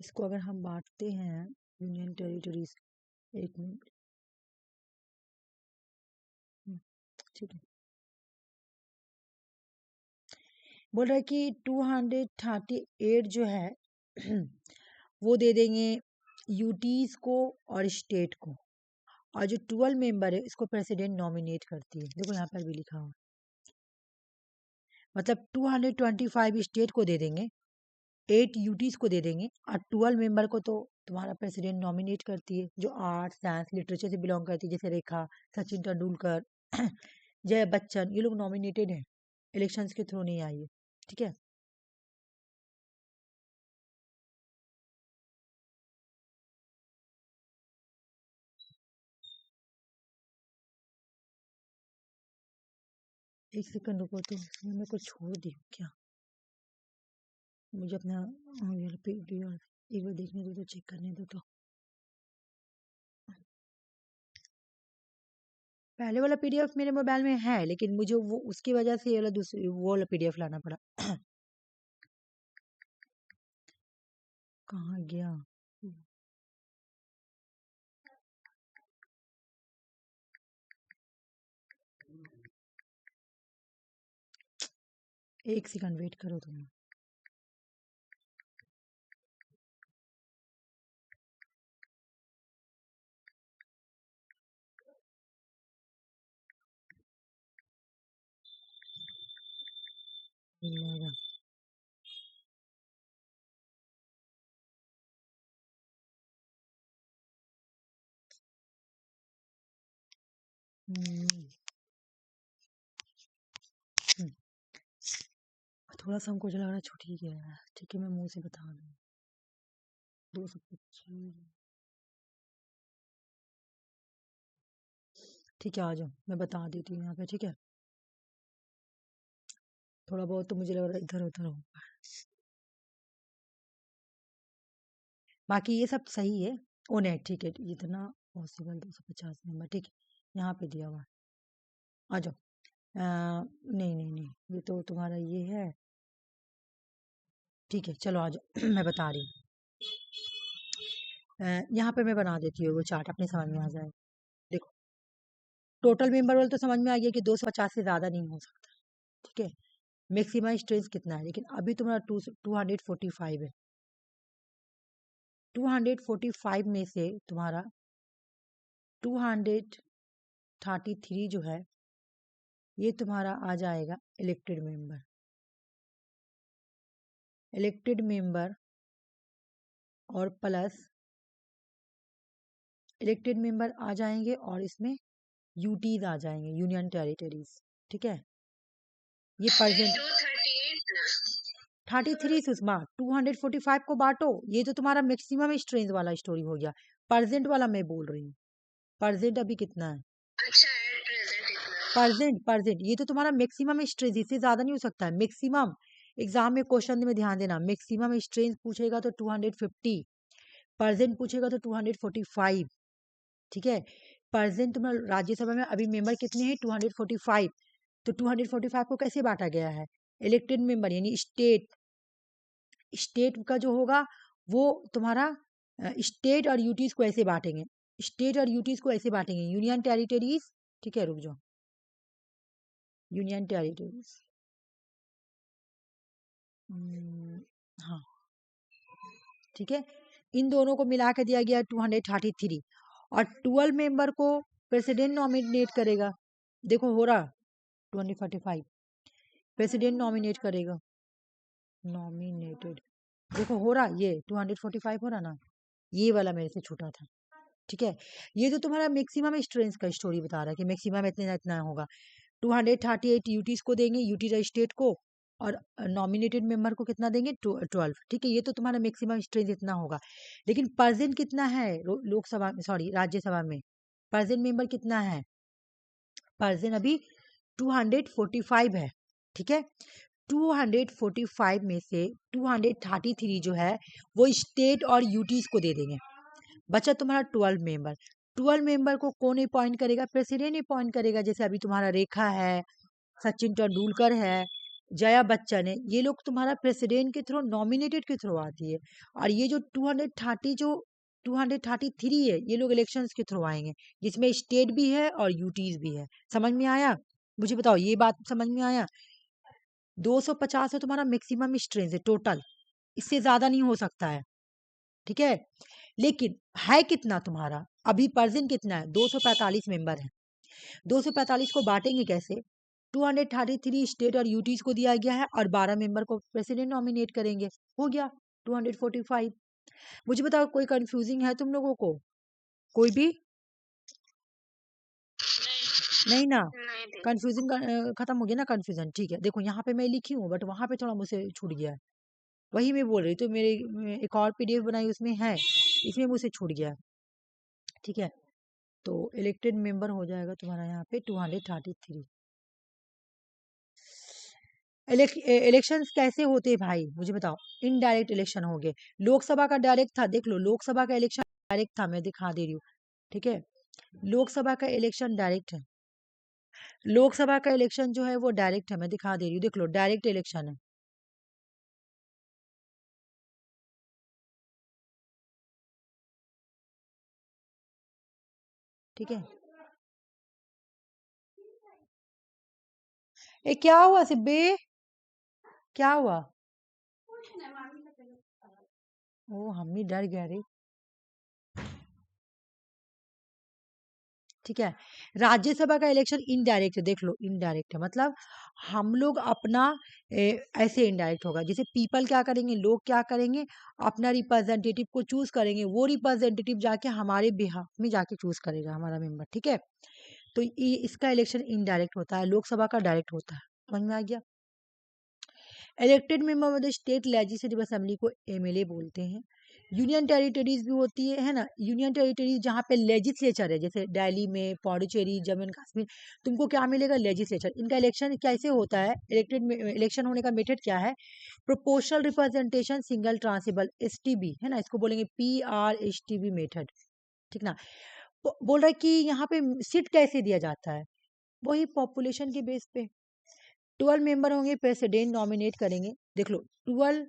इसको अगर हम बांटते हैं यूनियन टेरिटरीज, एक मिनट। ठीक है, बोल रहा है कि 238 जो है वो दे देंगे यूटीज को और स्टेट को, और जो 12 मेंबर है इसको प्रेसिडेंट नॉमिनेट करती है। देखो यहाँ पर भी लिखा हुआ, मतलब 225 स्टेट को दे देंगे, 8 यूटीज को दे देंगे, और 12 मेंबर को तो तुम्हारा प्रेसिडेंट नॉमिनेट करती है, जो आर्ट साइंस लिटरेचर से बिलोंग करती है, जैसे रेखा, सचिन तेंदुलकर, जय बच्चन, ये लोग नॉमिनेटेड हैं, इलेक्शंस के थ्रू नहीं आई है। ठीक है, एक सेकंड रुको, तो मैं कुछ छोड़ दी हूँ क्या? मुझे अपना पीडीएफ एक बार देखने दो, तो चेक करने दो। तो पहले वाला पीडीएफ मेरे मोबाइल में है, लेकिन मुझे वो उसकी वजह से ये वाला दूसरी वो वाला पीडीएफ लाना पड़ा। कहाँ गया? एक सेकंड वेट करो तुम। मिलेगा। हम्म, हम्म, थोड़ा सा हमको जो लग रहा है छूट ही गया है। ठीक है, मैं मुंह से बता दूँ। 225। ठीक है, आ जाओ, मैं बता देती हूँ यहाँ पे। ठीक है, थोड़ा बहुत तो मुझे लग रहा है इधर उधर होगा, बाकी ये सब सही है। ओ नहीं, ठीक है, इतना पॉसिबल 250 नंबर। ठीक है, यहाँ पे दिया हुआ है। आ जाओ। नहीं नहीं नहीं, ये तो तुम्हारा ये है। ठीक है चलो आ जाओ मैं बता रही हूँ। यहाँ पे मैं बना देती हूँ वो चार्ट, अपने समझ में आ जाए। देखो टोटल मेंबर वाले तो समझ में आ गया कि 250 से ज़्यादा नहीं हो सकता। ठीक है, मैक्सिमम स्ट्रेंथ कितना है, लेकिन अभी तुम्हारा 245 है। 245 में से तुम्हारा 233 जो है ये तुम्हारा आ जाएगा इलेक्टेड मेंबर। इलेक्टेड मेंबर और प्लस इलेक्टेड मेंबर आ जाएंगे और इसमें यूटीज आ जाएंगे, यूनियन टेरिटरीज। ठीक है, ये परसेंट 33 सुषमा 245 को बांटो, ये तो तुम्हारा मैक्सिमम स्ट्रेंथ वाला स्टोरी हो गया। परसेंट वाला मैं बोल रही हूँ, परसेंट अभी कितना है। अच्छा एट प्रेजेंट इतना। परसेंट परसेंट ये तो तुम्हारा मैक्सिमम स्ट्रेंथ, इससे ज्यादा नहीं हो सकता है मैक्सिमम। एग्जाम में क्वेश्चन में ध्यान देना, मैक्सिमम स्ट्रेंथ पूछेगा तो 250, परसेंट पूछेगा तो 245। ठीक है, परसेंट तुम्हारा राज्यसभा में अभी मेंबर कितने हैं 245, तो 245 को कैसे बांटा गया है, इलेक्टेड मेंबर यानी स्टेट, स्टेट का जो होगा वो तुम्हारा स्टेट और यूटीज को ऐसे बांटेंगे, स्टेट और यूटीज को ऐसे बांटेंगे, यूनियन टेरिटरीज। ठीक है रुक जाओ, यूनियन टेरिटरीज, हाँ ठीक है, इन दोनों को मिला के दिया गया 233 और 12 मेंबर को प्रेसिडेंट नॉमिनेट करेगा। देखो हो रहा 245, प्रेसिडेंट नॉमिनेट करेगा, नॉमिनेटेड, देखो हो रहा ये 245 हो रहा ना, ये वाला मेरे से छूटा था। ठीक है, ये तो तुम्हारा मैक्सिमम स्ट्रेंथ का स्टोरी बता रहा है कि मैक्सिमम इतना इतना होगा। 238 यूटीज को देंगे, यूटी स्टेट को, और नॉमिनेटेड मेंबर को कितना देंगे 12। ठीक है, ये तो तुम्हारा मैक्सिमम स्ट्रेंथ इतना होगा, लेकिन परसेंट कितना है लोकसभा में, सॉरी राज्यसभा में, परसेंट मेंबर कितना है, परसेंट अभी 245 है। ठीक है, 245 में से 233 जो है वो स्टेट और यूटीज को दे देंगे, बचा तुम्हारा 12 मेंबर। 12 मेंबर को कौन अपॉइंट करेगा, प्रेसिडेंट अपॉइंट करेगा। जैसे अभी तुम्हारा रेखा है, सचिन तेंदुलकर है, जया बच्चन है, ये लोग तुम्हारा प्रेसिडेंट के थ्रू, नॉमिनेटेड के थ्रू आती है। और ये जो 233 है ये लोग इलेक्शंस के थ्रू आएंगे, जिसमें स्टेट भी है और यूटीज भी है। समझ में आया, मुझे बताओ ये बात समझ में आया। 250 है तुम्हारा मैक्सिमम स्ट्रेंथ है टोटल, इससे ज्यादा नहीं हो सकता है। ठीक है, लेकिन है कितना तुम्हारा, अभी परसेंट कितना है, 245 मेंबर है। 245 को बांटेंगे कैसे, 233 स्टेट और यूटीज को दिया गया है और 12 मेंबर को प्रेसिडेंट नॉमिनेट करेंगे, हो गया 245। मुझे बताओ कोई कंफ्यूजिंग है तुम लोगों को, कोई भी नहीं ना, नहीं कंफ्यूजिंग खत्म हो गया ना कंफ्यूजन। ठीक है, देखो यहाँ पे मैं लिखी हूँ बट वहां पे थोड़ा मुझसे छूट गया है, वही मैं बोल रही तो मेरे एक और पीडीएफ बनाई उसमें है, इसमें मुझसे छूट गया। ठीक है, तो इलेक्टेड मेंबर हो जाएगा तुम्हारा यहाँ पे 233। इलेक्शंस कैसे होते हैं भाई मुझे बताओ, इनडायरेक्ट इलेक्शन हो गए, लोकसभा का डायरेक्ट था, देख लो लोकसभा का इलेक्शन डायरेक्ट था, मैं दिखा दे रही हूँ। ठीक है, लोकसभा का इलेक्शन डायरेक्ट है, लोकसभा का इलेक्शन जो है वो डायरेक्ट है, मैं दिखा दे रही हूँ, देख लो डायरेक्ट इलेक्शन है। ठीक है, ए क्या हुआ सिब्बे, क्या हुआ, ओ हम भी डर गए रे। ठीक है, राज्यसभा का इलेक्शन इनडायरेक्ट है, देख लो इनडायरेक्ट है, मतलब हम लोग अपना ऐसे इनडायरेक्ट होगा, जैसे पीपल क्या करेंगे, लोग क्या करेंगे, अपना रिप्रेजेंटेटिव को चूज करेंगे, वो रिप्रेजेंटेटिव जाके हमारे बिहाफ में जाके चूज करेगा हमारा मेंबर। ठीक है, तो ये इसका इलेक्शन इनडायरेक्ट होता है, लोकसभा का डायरेक्ट होता है। समझ में आ गया। Elected member of the state legislative assembly को एमएलए बोलते हैं। यूनियन टेरिटरीज भी होती है ना, यूनियन टेरिटरीज जहाँ पे लेजिस्लेचर है, जैसे दिल्ली में, पौडुचेरी, जम्मू एंड कश्मीर, तुमको क्या मिलेगा, लेजिस्लेचर। इनका इलेक्शन कैसे होता है, इलेक्टेड इलेक्शन होने का मेथड क्या है, प्रोपोर्शनल रिप्रेजेंटेशन सिंगल ट्रांसेबल, एसटीबी है ना, इसको बोलेंगे PRSTB मेथड। ठीक ना, बोल रहा है कि यहाँ पे सीट कैसे दिया जाता है, वही पॉपुलेशन के बेस पे 12 मेंबर होंगे, प्रेसिडेंट नॉमिनेट करेंगे। देख लो 12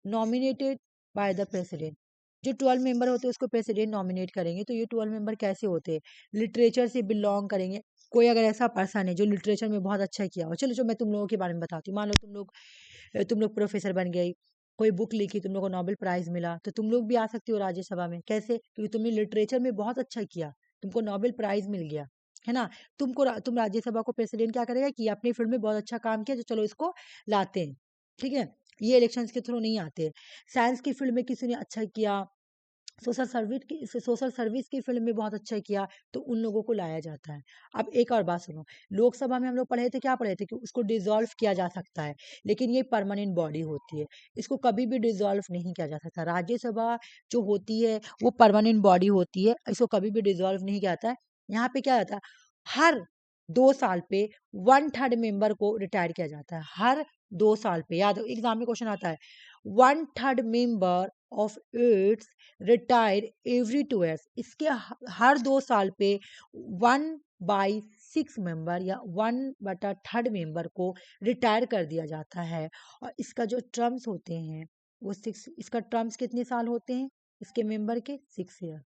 नॉमिनेटेड बाय द प्रेसिडेंट, जो 12 मेंबर होते हैं उसको प्रेसिडेंट नॉमिनेट करेंगे। तो ये 12 मेंबर कैसे होते हैं, लिटरेचर से बिलोंग करेंगे। कोई अगर ऐसा पर्सन है जो लिटरेचर में बहुत अच्छा किया हो, चलो जो मैं तुम लोगों के बारे में बताती हूँ, मान लो तुम लोग प्रोफेसर बन गई, कोई बुक लिखी, तुम लोग को नोबेल प्राइज मिला, तो तुम लोग भी आ सकती हो राज्यसभा में। कैसे? क्योंकि तुमने लिटरेचर में बहुत अच्छा किया, तुमको नोबेल प्राइज मिल गया, है ना। तुम राज्यसभा को प्रेसिडेंट क्या करेगा कि अपनी फील्ड में बहुत अच्छा काम किया, तो चलो इसको लाते हैं, ठीक है। ये इलेक्शंस के थ्रू नहीं आते। साइंस की फील्ड में किसी ने अच्छा किया, सोशल सर्विस की फील्ड में बहुत अच्छा किया, तो उन लोगों को लाया जाता है। अब एक और बात सुनो, लोकसभा में हम लोग पढ़े थे, क्या पढ़े थे कि उसको डिसॉल्व किया जा सकता है, लेकिन ये परमानेंट बॉडी होती है, इसको कभी भी डिसॉल्व नहीं किया जा सकता। राज्यसभा जो होती है वो परमानेंट बॉडी होती है, इसको कभी भी डिसॉल्व नहीं किया जाता है। यहाँ पे क्या होता है, हर 2 साल पे 1/3 मेंबर को रिटायर किया जाता है। हर 2 साल पे, याद एग्जाम में क्वेश्चन आता है, 1/3 member of its retire every 2 years। इसके हर 2 साल पे 1/6 मेंबर या 1/3 मेंबर को रिटायर कर दिया जाता है। और इसका जो टर्म्स होते हैं वो 6, इसका टर्म्स कितने साल होते हैं इसके मेंबर के? 6 ईयर।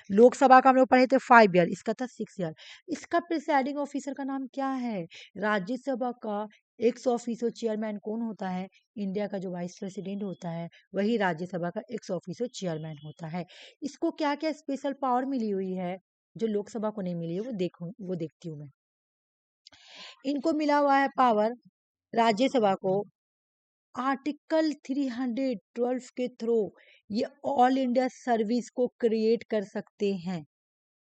लोकसभा का हम लोग पढ़े थे 5 ईयर, इसका था 6 ईयर। इसका प्रिसाइडिंग ऑफिसर का नाम क्या है? राज्यसभा का एक्स ऑफिसो चेयरमैन कौन होता है? इंडिया का जो वाइस प्रेसिडेंट होता है वही राज्यसभा का एक्स ऑफिसो चेयरमैन होता है। इसको क्या क्या स्पेशल पावर मिली हुई है जो लोकसभा को नहीं मिली है, वो देखती हूँ मैं। इनको मिला हुआ है पावर, राज्यसभा को आर्टिकल 312 के थ्रू ये ऑल इंडिया सर्विस को क्रिएट कर सकते हैं।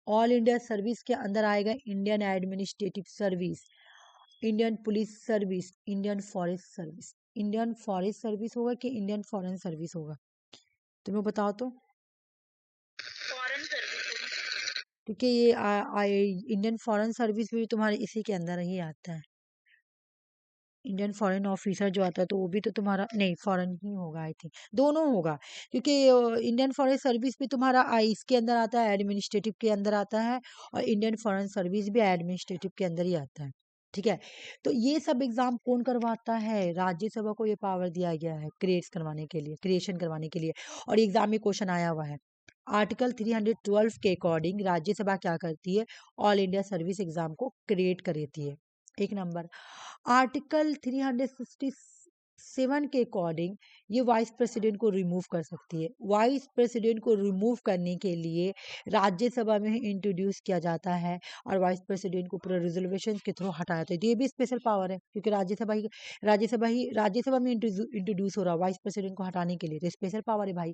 ऑल इंडिया सर्विस के अंदर आएगा Indian administrative service, Indian police service, Indian forest service. Indian forest service होगा कि इंडियन फॉरेन सर्विस होगा, तुम्हें बताओ तो। Foreign service. क्योंकि ये इंडियन फॉरेन सर्विस भी तुम्हारे इसी के अंदर ही आता है। इंडियन फॉरेन ऑफिसर जो आता है तो वो भी तो तुम्हारा नहीं, फॉरेन ही होगा आई थिंक, दोनों होगा। क्योंकि इंडियन फॉरेन सर्विस भी तुम्हारा इसके अंदर आता है, एडमिनिस्ट्रेटिव के अंदर आता है, और इंडियन फॉरेन सर्विस भी एडमिनिस्ट्रेटिव के अंदर ही आता है, ठीक है। तो ये सब एग्जाम कौन करवाता है? राज्यसभा को ये पावर दिया गया है क्रिएशन करवाने के लिए। और एग्जाम में क्वेश्चन आया हुआ है, आर्टिकल 312 के अकॉर्डिंग राज्यसभा क्या करती है? ऑल इंडिया सर्विस एग्जाम को क्रिएट करती है। एक नंबर। आर्टिकल 367 के अकॉर्डिंग ये वाइस प्रेसिडेंट को रिमूव कर सकती है। वाइस प्रेसिडेंट को रिमूव करने के लिए राज्यसभा में इंट्रोड्यूस किया जाता है, और वाइस प्रेसिडेंट को पूरा रिजर्वेशन के थ्रू हटाया जाता है। तो ये भी स्पेशल पावर है, क्योंकि राज्यसभा में इंट्रोड्यूस हो रहा है वाइस प्रेसिडेंट को हटाने के लिए, तो स्पेशल पावर है भाई।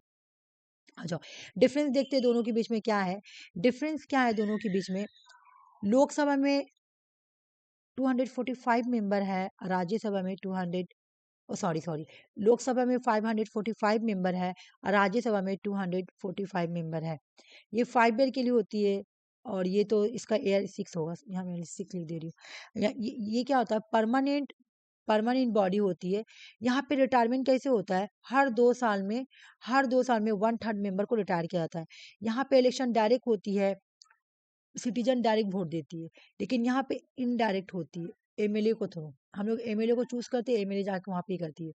आ जाओ, डिफरेंस देखते हैं दोनों के बीच में क्या है। डिफरेंस क्या है दोनों के बीच में? लोकसभा में 245 मेंबर है, राज्यसभा में 200, सॉरी सॉरी, लोकसभा में 545 मेंबर है, और राज्यसभा में 245 मेंबर है। ये 5 ईयर के लिए होती है, और ये तो इसका एयर 6 होगा, यहाँ मैं 6 लिख दे रही हूँ। ये क्या होता है? परमानेंट बॉडी होती है। यहाँ पे रिटायरमेंट कैसे होता है? हर 2 साल में 1/3 मेंबर को रिटायर किया जाता है। यहाँ पे इलेक्शन डायरेक्ट होती है, सिटीजन डायरेक्ट वोट देती है, लेकिन यहाँ पे इनडायरेक्ट होती है, एमएलए को थ्रू। हम लोग एमएलए को चूज करते हैं, एमएलए जाके वहाँ पे करती है।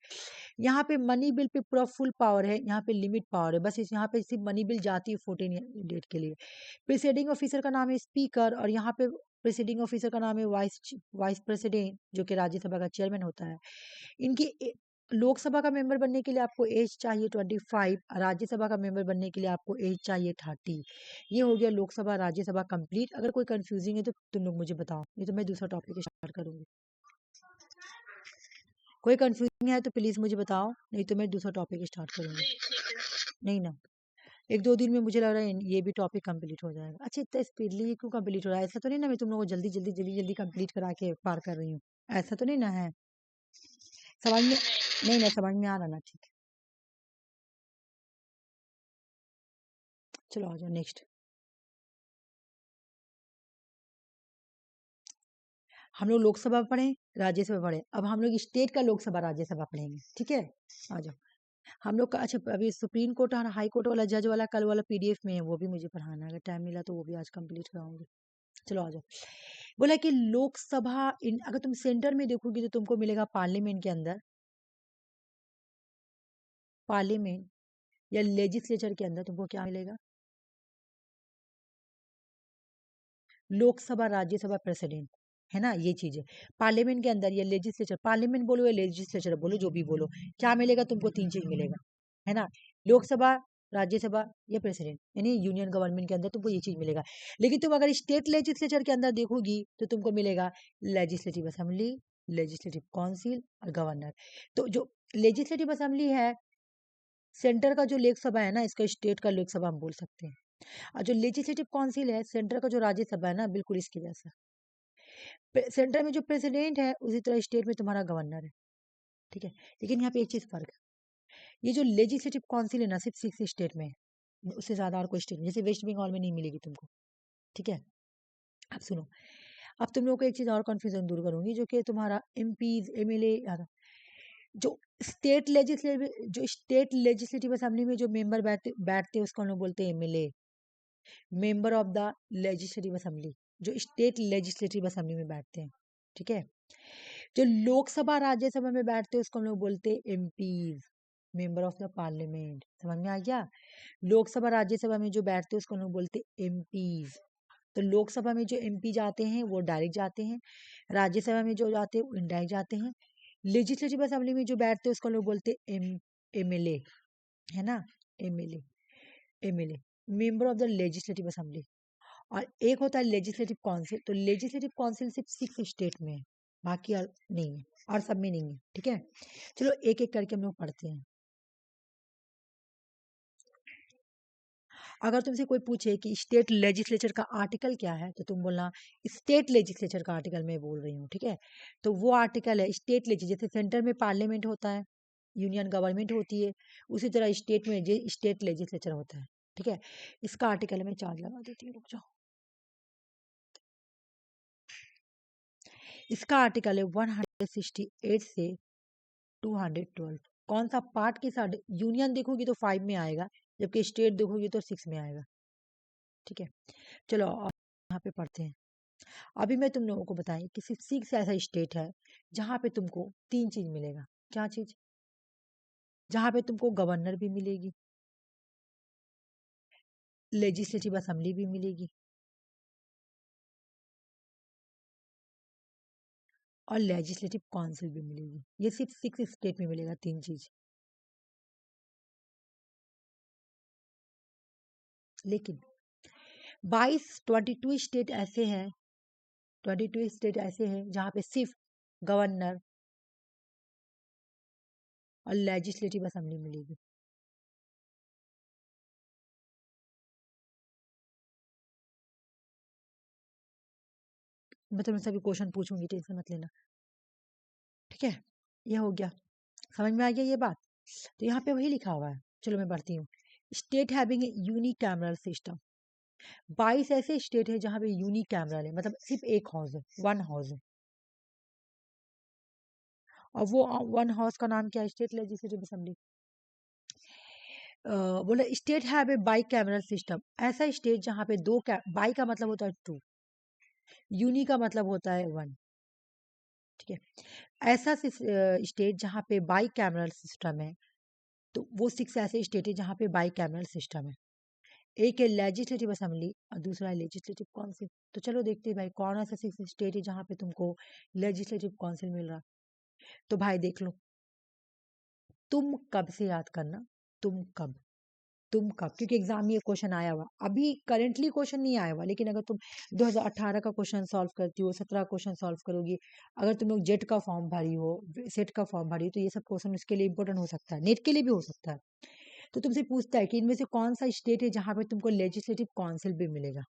यहाँ पे मनी बिल पे पूरा फुल पावर है, यहाँ पे लिमिट पावर है, बस इस यहाँ पे सिर्फ मनी बिल जाती है 14 डेट के लिए। प्रिसाइडिंग ऑफिसर का नाम है स्पीकर, और यहाँ पे प्रिसाइडिंग ऑफिसर का नाम है वाइस प्रेसिडेंट, जो कि राज्यसभा का चेयरमैन होता है। इनकी लोकसभा का मेंबर बनने के लिए आपको एज चाहिए 25, राज्यसभा का मेंबर बनने के लिए आपको एज चाहिए 30। ये हो गया लोकसभा राज्यसभा कंप्लीट। अगर कोई कंफ्यूजिंग है तो तुम लोग मुझे बताओ, नहीं तो मैं दूसरा टॉपिक स्टार्ट करूंगी। कोई कंफ्यूजिंग है तो प्लीज मुझे बताओ, नहीं तो मैं दूसरा टॉपिक स्टार्ट करूंगी। नहीं ठीक है। नहीं ना, 1-2 दिन में मुझे लग रहा है ये भी टॉपिक कंप्लीट हो जाएगा। अच्छा, इतना स्पीडली क्यों कंप्लीट हो रहा है? ऐसा तो नहीं ना मैं तुम लोगों को जल्दी जल्दी जल्दी जल्दी कंप्लीट करा के पार कर रही हूँ, ऐसा तो नहीं ना है? समझ में नहीं ना, समझ में आ रहा ना? ठीक है, चलो आ जाओ नेक्स्ट। हम लोग लोकसभा पढ़े, राज्यसभा पढ़े, अब हम लोग स्टेट का लोकसभा राज्यसभा पढ़ेंगे, ठीक है। आ जाओ। हम लोग का अच्छा, अभी सुप्रीम कोर्ट और हाई कोर्ट वाला जज वाला कल वाला पीडीएफ में है, वो भी मुझे पढ़ाना है, अगर टाइम मिला तो वो भी आज कंप्लीट कराऊंगी। चलो आ जाओ। बोला कि लोकसभा अगर तुम सेंटर में देखोगी तो तुमको मिलेगा पार्लियामेंट के अंदर, पार्लियामेंट या लेजिस्लेचर के अंदर तुमको क्या मिलेगा, लोकसभा, राज्यसभा, प्रेसिडेंट, है ना, ये चीज है। पार्लियामेंट के अंदर या लेजिस्लेचर, पार्लियामेंट बोलो या लेजिस्लेचर बोलो, जो भी बोलो, क्या मिलेगा तुमको, तीन चीज मिलेगा, है ना, लोकसभा, राज्यसभा या प्रेसिडेंट, यानी यूनियन गवर्नमेंट के अंदर तुमको ये चीज मिलेगा। लेकिन तुम अगर स्टेट लेजिस्लेचर के अंदर देखोगी तो तुमको मिलेगा लेजिस्लेटिव असेंबली, लेजिस्लेटिव काउंसिल और गवर्नर। तो जो लेजिस्लेटिव असेंबली है, सेंटर का जो लोकसभा है ना, इसका स्टेट का लोकसभा हम बोल सकते हैं। और जो लेजिस्लेटिव काउंसिल है, सेंटर का जो राज्यसभा है ना, बिल्कुल इसकी जैसा। सेंटर में जो प्रेसिडेंट है, उसी तरह स्टेट में तुम्हारा गवर्नर है, ठीक है। लेकिन यहाँ पे एक चीज फर्क है, ये जो लेजिस्लेटिव काउंसिल है ना, सिर्फ 6 स्टेट में है, उससे ज्यादा और कोई स्टेट नहीं, जैसे वेस्ट बंगाल में नहीं मिलेगी तुमको, ठीक है। अब सुनो, अब तुम लोग को एक चीज और कंफ्यूजन दूर करूंगी, जो कि तुम्हारा एमपीज, एमएलए, जो स्टेट लेजिस्लेटिव असेंबली में जो मेंबर बैठते बैठते हैं, उसको हम लोग बोलते हैं MLA, member of the legislative assembly, जो स्टेट लेजिस्लेटिव असेंबली में बैठते हैं, ठीक है। जो लोकसभा, राज्यसभा में बैठते हैं, उसको हम लोग बोलते हैं MPs, member of the parliament. समझ में आ गया? लोकसभा, राज्यसभा में जो बैठते हैं, उसको हम लोग बोलते हैं एमपीज। तो लोकसभा में जो एमपी जाते हैं वो डायरेक्ट जाते हैं, राज्यसभा में जो जाते हैं वो इनडायरेक्ट जाते हैं, लेजिस्लेटिव असेंबली में जो बैठते हैं उसको हम लोग बोलते हैं एमएलए, है ना, MLA, MLA, member of the legislative assembly. और एक होता है लेजिस्लेटिव काउंसिल, तो लेजिस्लेटिव काउंसिल सिर्फ 6 स्टेट में है, बाकी और नहीं है, और सब में नहीं है, ठीक है। चलो एक एक करके हम लोग पढ़ते हैं। अगर तुमसे कोई पूछे कि स्टेट लेजिस्लेचर का आर्टिकल क्या है, तो तुम बोलना स्टेट लेजिस्लेचर का आर्टिकल मैं बोल रही हूँ, ठीक है। तो वो आर्टिकल है स्टेट लेजिस्लेचर, जैसे सेंटर में पार्लियामेंट होता है, यूनियन गवर्नमेंट होती है, उसी तरह स्टेट में स्टेट लेजिस्लेचर होता है, ठीक है। इसका आर्टिकल मैं चार्ज लगा देती हूँ, रुक जाओ। इसका आर्टिकल है 168 से 212। कौन सा पार्ट के साथ, यूनियन देखोगी तो 5 में आएगा, जबकि स्टेट देखोगी तो 6 में आएगा, ठीक है। चलो और यहाँ पे पढ़ते हैं। अभी मैं तुम लोगों को बताएं कि सिर्फ 6 ऐसा स्टेट है जहाँ पे तुमको 3 चीज मिलेगा। क्या चीज? जहाँ पे तुमको गवर्नर भी मिलेगी, लेजिस्लेटिव असेंबली भी मिलेगी और लेजिस्लेटिव काउंसिल भी मिलेगी। ये सिर्फ 6 स्टेट में मिलेगा 3 चीज। लेकिन 22 स्टेट ऐसे हैं, 22 स्टेट ऐसे हैं जहाँ पे सिर्फ गवर्नर और लेजिस्लेटिव असेंबली मिलेगी। मैं तुम्हें सभी क्वेश्चन पूछूंगी, टेंशन मत लेना, ठीक है। ये हो गया, समझ में आ गया ये बात। तो यहाँ पे वही लिखा हुआ है। चलो मैं बढ़ती हूँ। स्टेट हैविंग यूनिकैमरल सिस्टम, 22 ऐसे स्टेट है जहाँ पे यूनिकैमरल है, मतलब सिर्फ एक हाउस है, वन हाउस है। और वो वन हाउस का नाम क्या है? State legislative assembly. बोले state have a bicameral system, ऐसा स्टेट जहाँ पे बाई का मतलब होता है 2, यूनी का मतलब होता है 1, ठीक है। ऐसा स्टेट जहाँ पे बाई कैमरल सिस्टम है, तो वो 6 ऐसे स्टेट है जहाँ पे बाई कैमरल सिस्टम है। एक है लेजिस्लेटिव असेंबली और दूसरा है लेजिस्लेटिव काउंसिल। तो चलो देखते हैं भाई कौन ऐसा 6 स्टेट है जहाँ पे तुमको लेजिस्लेटिव काउंसिल मिल रहा। तो भाई देख लो, तुम कब से याद करना, तुम कब, तुम कब, क्योंकि एग्जाम में ये क्वेश्चन आया हुआ, अभी करेंटली क्वेश्चन नहीं आया हुआ, लेकिन अगर तुम 2018 का क्वेश्चन सॉल्व करती हो, 17 क्वेश्चन सॉल्व करोगी, अगर तुम लोग जेट का फॉर्म भरी हो, सेट का फॉर्म भरी हो, तो ये सब क्वेश्चन उसके लिए इंपॉर्टेंट हो सकता है, नेट के लिए भी हो सकता है। तो तुमसे पूछता है कि इनमें से कौन सा स्टेट है जहाँ पे तुमको लेजिस्लेटिव काउंसिल भी मिलेगा,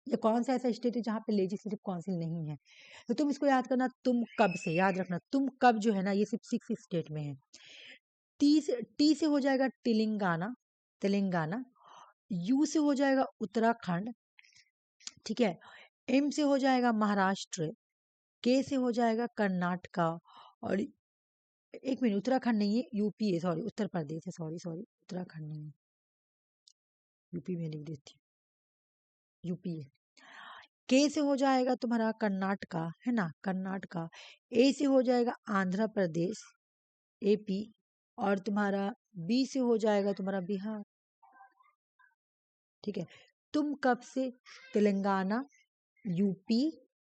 या कौन सा ऐसा स्टेट है जहाँ पे लेजिस्लेटिव काउंसिल नहीं है। तो तुम इसको याद करना, तुम कब से, याद रखना तुम कब जो है ना, ये सिर्फ 6 स्टेट में है। टी से हो जाएगा तेलंगाना, तेलंगाना। यू से हो जाएगा उत्तराखंड, ठीक है। एम से हो जाएगा महाराष्ट्र, के से हो जाएगा कर्नाटका, और एक मिनट, उत्तराखंड नहीं है, यूपी है, सॉरी उत्तर प्रदेश है, सॉरी सॉरी, उत्तराखंड नहीं है, यूपी में लिख देती हूँ, यूपी है। के से हो जाएगा तुम्हारा कर्नाटका, है ना, कर्नाटका। ए से हो जाएगा आंध्र प्रदेश, एपी। और तुम्हारा बी से हो जाएगा तुम्हारा बिहार। ठीक है, तुम कब से तेलंगाना, यूपी,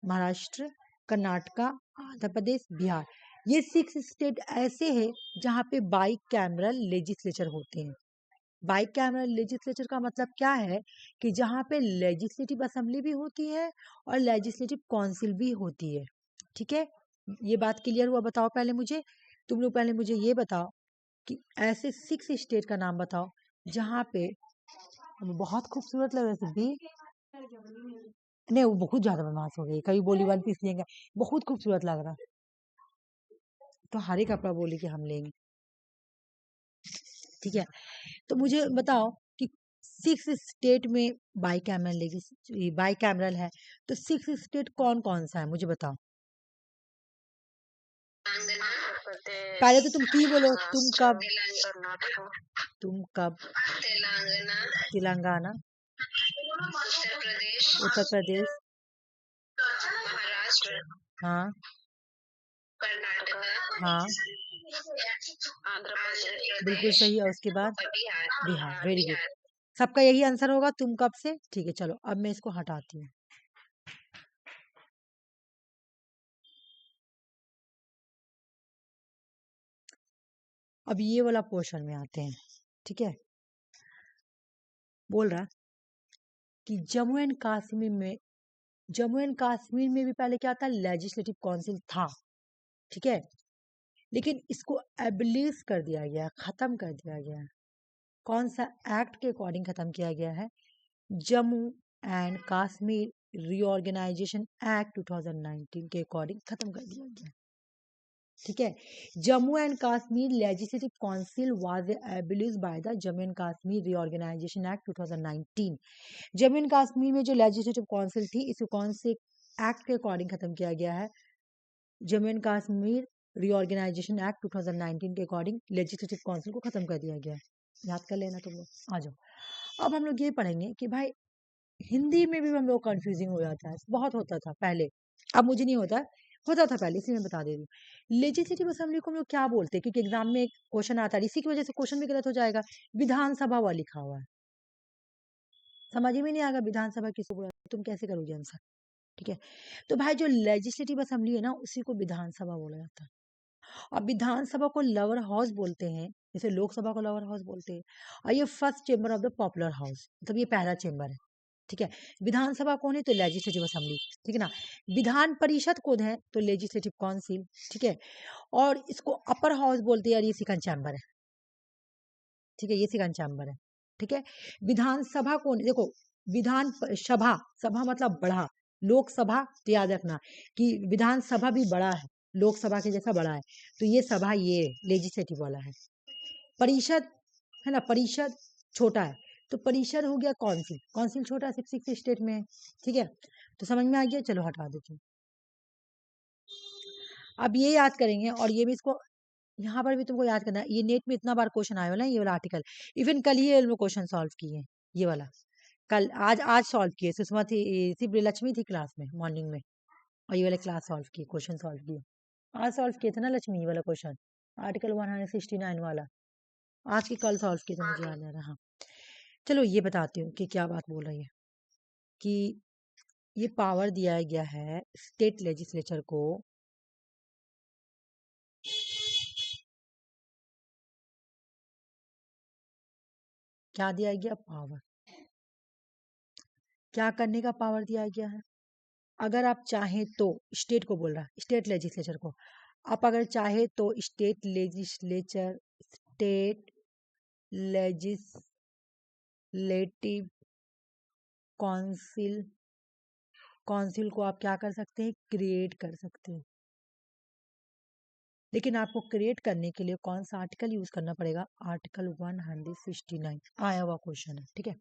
महाराष्ट्र, कर्नाटका, आंध्र प्रदेश, बिहार, ये 6 स्टेट ऐसे हैं जहाँ पे बाई कैमरल लेजिस्लेचर होते हैं। बाई कैमरल लेजिस्लेचर का मतलब क्या है कि जहाँ पे लेजिस्लेटिव असेंबली भी होती है और लेजिस्लेटिव काउंसिल भी होती है। ठीक है, ये बात क्लियर हुआ? बताओ पहले मुझे, तुम लोग पहले मुझे ये बताओ कि ऐसे 6 स्टेट का नाम बताओ जहाँ पे बहुत खूबसूरत लग रहा है भी। नहीं, वो बहुत ज्यादा बदमाश हो गई, कभी बोली 1 पीस लेंगे, बहुत खूबसूरत लग रहा, तो हरे कपड़ा बोली कि हम लेंगे। ठीक है, तो मुझे बताओ कि 6 स्टेट में बाई कैमरल, बाई कैमरल है, तो 6 स्टेट कौन कौन सा है मुझे बताओ। पहले तो तुम की बोलो, तुम कब, तुम कब। तेलंगाना, तेलंगाना, उत्तर प्रदेश, महाराष्ट्र, हाँ कर्नाटका, हाँ, आंध्र प्रदेश, बिल्कुल सही है। उसके बाद बिहार। Bihar, very good. सबका यही आंसर होगा, तुम कब से। ठीक है, चलो अब मैं इसको हटाती हूँ। अब ये वाला पोर्शन में आते हैं। ठीक है, बोल रहा कि जम्मू एंड कश्मीर में, जम्मू एंड कश्मीर में भी पहले क्या था, लेजिस्लेटिव काउंसिल था। ठीक है, लेकिन इसको एबलिश कर दिया गया, खत्म कर दिया गया। कौन सा एक्ट के अकॉर्डिंग खत्म किया गया है? Jammu and Kashmir reorganisation act 2019 के अकॉर्डिंग खत्म कर दिया गया। ठीक है, Jammu and Kashmir legislative council was abolished by the Jammu and Kashmir reorganisation act 2019। Jammu and Kashmir में जो लेजिस्लेटिव काउंसिल थी, इस कौन से एक्ट के अकॉर्डिंग खत्म किया गया है? Jammu and Kashmir reorganisation act 2019 के अकॉर्डिंग लेजिस्लेटिव काउंसिल को खत्म कर दिया गया है। याद कर लेना तुम लोग। आ जाओ, अब हम लोग ये पढ़ेंगे कि भाई हिंदी में भी हम लोग कंफ्यूजिंग हो जाता है, बहुत होता था पहले, अब मुझे नहीं होता, होता था पहले, इसलिए मैं बता दे रही हूँ। लेजिस्लेटिव असेंबली को हम लोग क्या बोलते हैं, क्योंकि एग्जाम में एक क्वेश्चन आता है, इसी की वजह से क्वेश्चन भी गलत हो जाएगा। विधानसभा वाला लिखा हुआ है, समझ में नहीं आएगा विधानसभा किसको बोला, तुम कैसे करोगे आंसर। ठीक है, तो भाई जो लेजिस्लेटिव असेंबली है ना, उसी को विधानसभा बोला जाता है। अब विधानसभा को लोअर हाउस बोलते हैं, जैसे लोकसभा को लोअर हाउस बोलते हैं। और ये first chamber of the popular house, मतलब ये पहला चेंबर है। ठीक है, विधानसभा कौन है? तो लेजिस्लेटिव असेंबली। ठीक है ना, विधान परिषद कौन है? तो लेजिस्लेटिव काउंसिल। ठीक है, और इसको अपर हाउस बोलते हैं, और ये सेकंड चैम्बर है। ठीक है, ये सेकंड चैम्बर है। ठीक है, विधानसभा कौन, देखो सभा, सभा मतलब बड़ा, लोकसभा तो याद रखना कि विधानसभा भी बड़ा है, लोकसभा के जैसा बड़ा है, तो ये सभा ये लेजिस्लेटिव वाला है। परिषद है ना, परिषद छोटा है, तो परिषद हो गया काउंसिल, काउंसिल छोटा है, सिर्फ 6 स्टेट में है। ठीक है, तो समझ में आ गया, चलो हटा देते हैं। अब ये याद करेंगे, और ये भी इसको यहाँ पर भी तुमको याद करना है, ये नेट में इतना बार क्वेश्चन आया ना, ये वाला आर्टिकल, इवन कल ही ये क्वेश्चन सॉल्व किए, ये वाला कल, आज सॉल्व किए, सुषमा थी, सिर्फ लक्ष्मी थी क्लास में मॉर्निंग में, और ये वाले क्लास सॉल्व किए, क्वेश्चन सॉल्व किए, आज सॉल्व किए थे ना लक्ष्मी, ये वाला क्वेश्चन आर्टिकल 169 वाला, आज की कल सॉल्व किए थे, मुझे याद आ रहा। हाँ, चलो ये बताती हूँ कि क्या बात बोल रही है, कि ये पावर दिया गया है स्टेट लेजिस्लेचर को, क्या दिया गया पावर, क्या करने का पावर दिया गया है? अगर आप चाहें तो, स्टेट को बोल रहा है, स्टेट लेजिस्लेचर को, आप अगर चाहे तो स्टेट लेजिस्लेटिव काउंसिल, काउंसिल को आप क्या कर सकते हैं, क्रिएट कर सकते हैं। लेकिन आपको क्रिएट करने के लिए कौन सा आर्टिकल यूज करना पड़ेगा? आर्टिकल 169 आया हुआ क्वेश्चन है। ठीक है,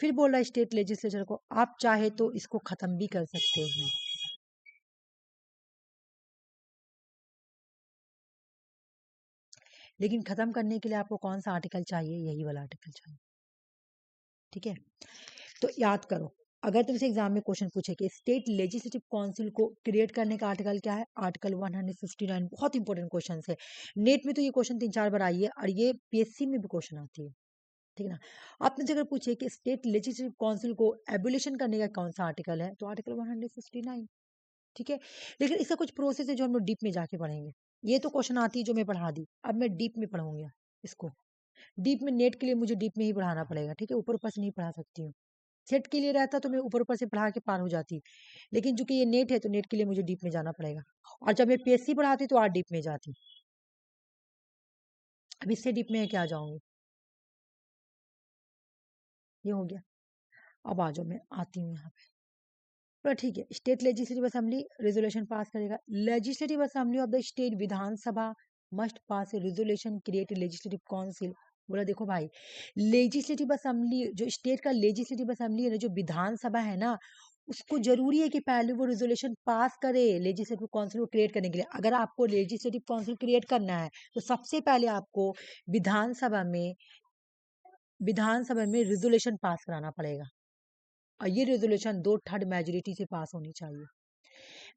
फिर बोल रहा है स्टेट लेजिस्लेचर को, आप चाहे तो इसको खत्म भी कर सकते हैं। लेकिन खत्म करने के लिए आपको कौन सा आर्टिकल चाहिए? यही वाला आर्टिकल चाहिए। ठीक है, तो याद करो, अगर तुमसे एग्जाम में क्वेश्चन पूछे कि स्टेट लेजिस्लेटिव काउंसिल को क्रिएट करने का आर्टिकल क्या है, आर्टिकल 159, बहुत इंपॉर्टेंट क्वेश्चन है। नेट में तो ये क्वेश्चन 3-4 बार आई है और ये पीएससी में भी क्वेश्चन आती है, ठीक है ना। आपने अगर पूछे कि स्टेट लेजिस्लेटिव काउंसिल को एबोलिशन करने का कौन सा आर्टिकल है, तो आर्टिकल 159, ठीक है। लेकिन इसका कुछ प्रोसेस है जो हम लोग डीप में जाके पढ़ेंगे। ये तो क्वेश्चन आती है जो मैं पढ़ा दी, अब मैं डीप में पढ़ाऊंगा इसको। डीप में नेट के लिए मुझे डीप में ही पढ़ाना पड़ेगा, ठीक है, ऊपर ऊपर से नहीं पढ़ा सकती हूँ। सेट के लिए रहता तो मैं ऊपर ऊपर से पढ़ा के पार हो जाती, लेकिन चूंकि ये नेट है तो नेट के लिए मुझे डीप में जाना पड़ेगा। और जब मैं पीएससी पढ़ाती तो और डीप में जाती, अब इससे डीप में क्या जाऊंगी। ये हो गया। अब आ जाओ, मैं आती हूँ यहाँ पे। तो ठीक है, state legislative assembly resolution pass करेगा। Legislative assembly of the state Vidhan Sabha must pass a resolution create legislative council. बोला देखो भाई, लेजिस्लेटिव असेंबली जो स्टेट का लेजिस्लेटिव असेंबली है ना, जो विधानसभा है ना, उसको जरूरी है कि पहले वो रेजोल्यूशन पास करे लेजिस्लेटिव काउंसिल को क्रिएट करने के लिए। अगर आपको लेजिस्लेटिव काउंसिल क्रिएट करना है तो सबसे पहले आपको विधानसभा में रेजोल्यूशन पास कराना पड़ेगा, और ये रेजोल्यूशन 2/3 मेजोरिटी से पास होनी चाहिए।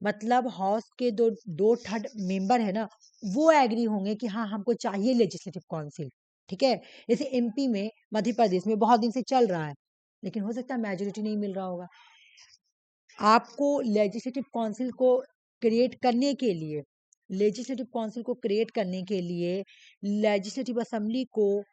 मतलब हाउस के दो 2/3 मेंबर है ना, वो एग्री होंगे कि हाँ हमको चाहिए लेजिस्लेटिव काउंसिल, ठीक है। जैसे एमपी में, मध्य प्रदेश में बहुत दिन से चल रहा है, लेकिन हो सकता है मेजोरिटी नहीं मिल रहा होगा। आपको लेजिस्लेटिव काउंसिल को क्रिएट करने के लिए लेजिस्लेटिव असेंबली को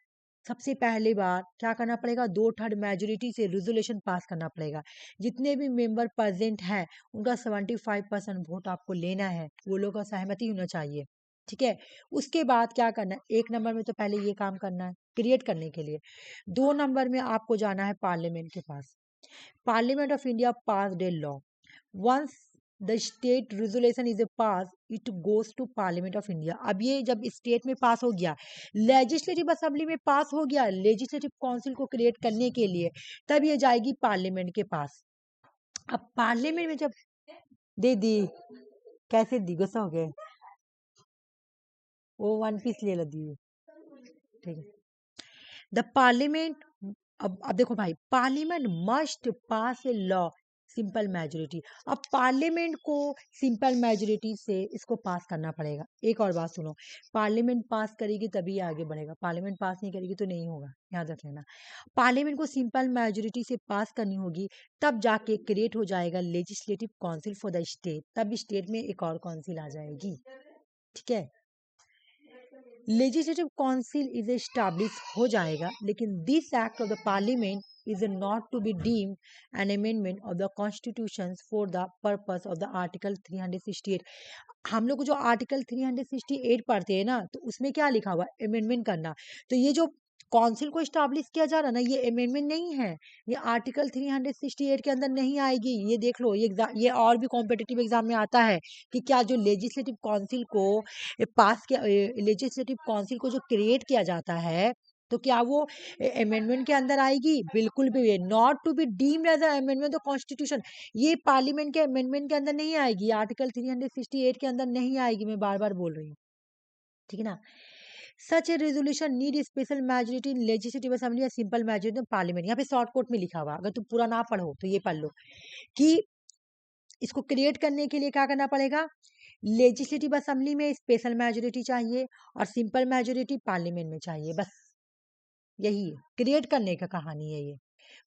सबसे पहली बार क्या करना पड़ेगा, 2/3 मेजोरिटी से रेजोल्यूशन पास करना पड़ेगा। जितने भी मेंबर प्रेजेंट हैं उनका 75% वोट आपको लेना है, वो लोगों का सहमति होना चाहिए, ठीक है। उसके बाद क्या करना है, 1 नंबर में तो पहले ये काम करना है क्रिएट करने के लिए। 2 नंबर में आपको जाना है पार्लियामेंट के पास। Parliament of India passed a law. Once the state resolution is passed, it goes to Parliament of India. अब ये जब स्टेट में पास हो गया, लेजिस्लेटिव असेंबली में पास हो गया लेजिस्लेटिव काउंसिल को क्रिएट करने के लिए, तब ये जाएगी पार्लियामेंट के पास। अब पार्लियामेंट में जब दे दी, कैसे दी, गुस्सा हो गए, वो 1 पीस ले दी, ठीक है। द पार्लियामेंट, अब देखो भाई, parliament must pass a law simple majority. अब पार्लियामेंट को सिंपल मेजोरिटी से इसको पास करना पड़ेगा। एक और बात सुनो, पार्लियामेंट पास करेगी तभी आगे बढ़ेगा, पार्लियामेंट पास नहीं करेगी तो नहीं होगा, याद रख लेना। पार्लियामेंट को सिंपल मेजोरिटी से पास करनी होगी, तब जाके क्रिएट हो जाएगा legislative council for the state, तब स्टेट में एक और काउंसिल आ जाएगी, ठीक है। लेजिस्लेटिव काउंसिल इज एस्टैब्लिश हो जाएगा, लेकिन this act of the parliament is not to be deemed an amendment of the constitution for the purpose of the article 368। हम लोग जो आर्टिकल 368 पढ़ते हैं ना, तो उसमें क्या लिखा हुआ है, अमेंडमेंट करना। तो ये जो काउंसिल को स्टैब्लिश किया जा रहा है ना, ये अमेंडमेंट नहीं है, ये आर्टिकल 368 के अंदर नहीं आएगी। ये देख लो, ये और भी कॉम्पिटिटिव एग्जाम में आता है कि क्या जो लेजिस्लेटिव काउंसिल को पास किया, लेजिस्लेटिव काउंसिल को जो क्रिएट किया जाता है, तो क्या वो अमेंडमेंट के अंदर आएगी, बिल्कुल भी not to be deemed as amendment of constitution. ये पार्लियामेंट के अमेंडमेंट के अंदर नहीं आएगी, आर्टिकल 368 के अंदर नहीं आएगी, मैं बार बार बोल रही हूँ, ठीक है ना। Such a resolution need special majority in legislative assembly या सिंपल मेजोरिटी इन पार्लियामेंट। यहाँ पे शॉर्ट कोट में लिखा हुआ, अगर तुम पूरा ना पढ़ो तो ये पढ़ लो कि इसको क्रिएट करने के लिए क्या करना पड़ेगा, लेजिस्लेटिव असेंबली में स्पेशल मेजोरिटी चाहिए और सिंपल मेजोरिटी पार्लियामेंट में चाहिए, बस यही है क्रिएट करने का कहानी है। ये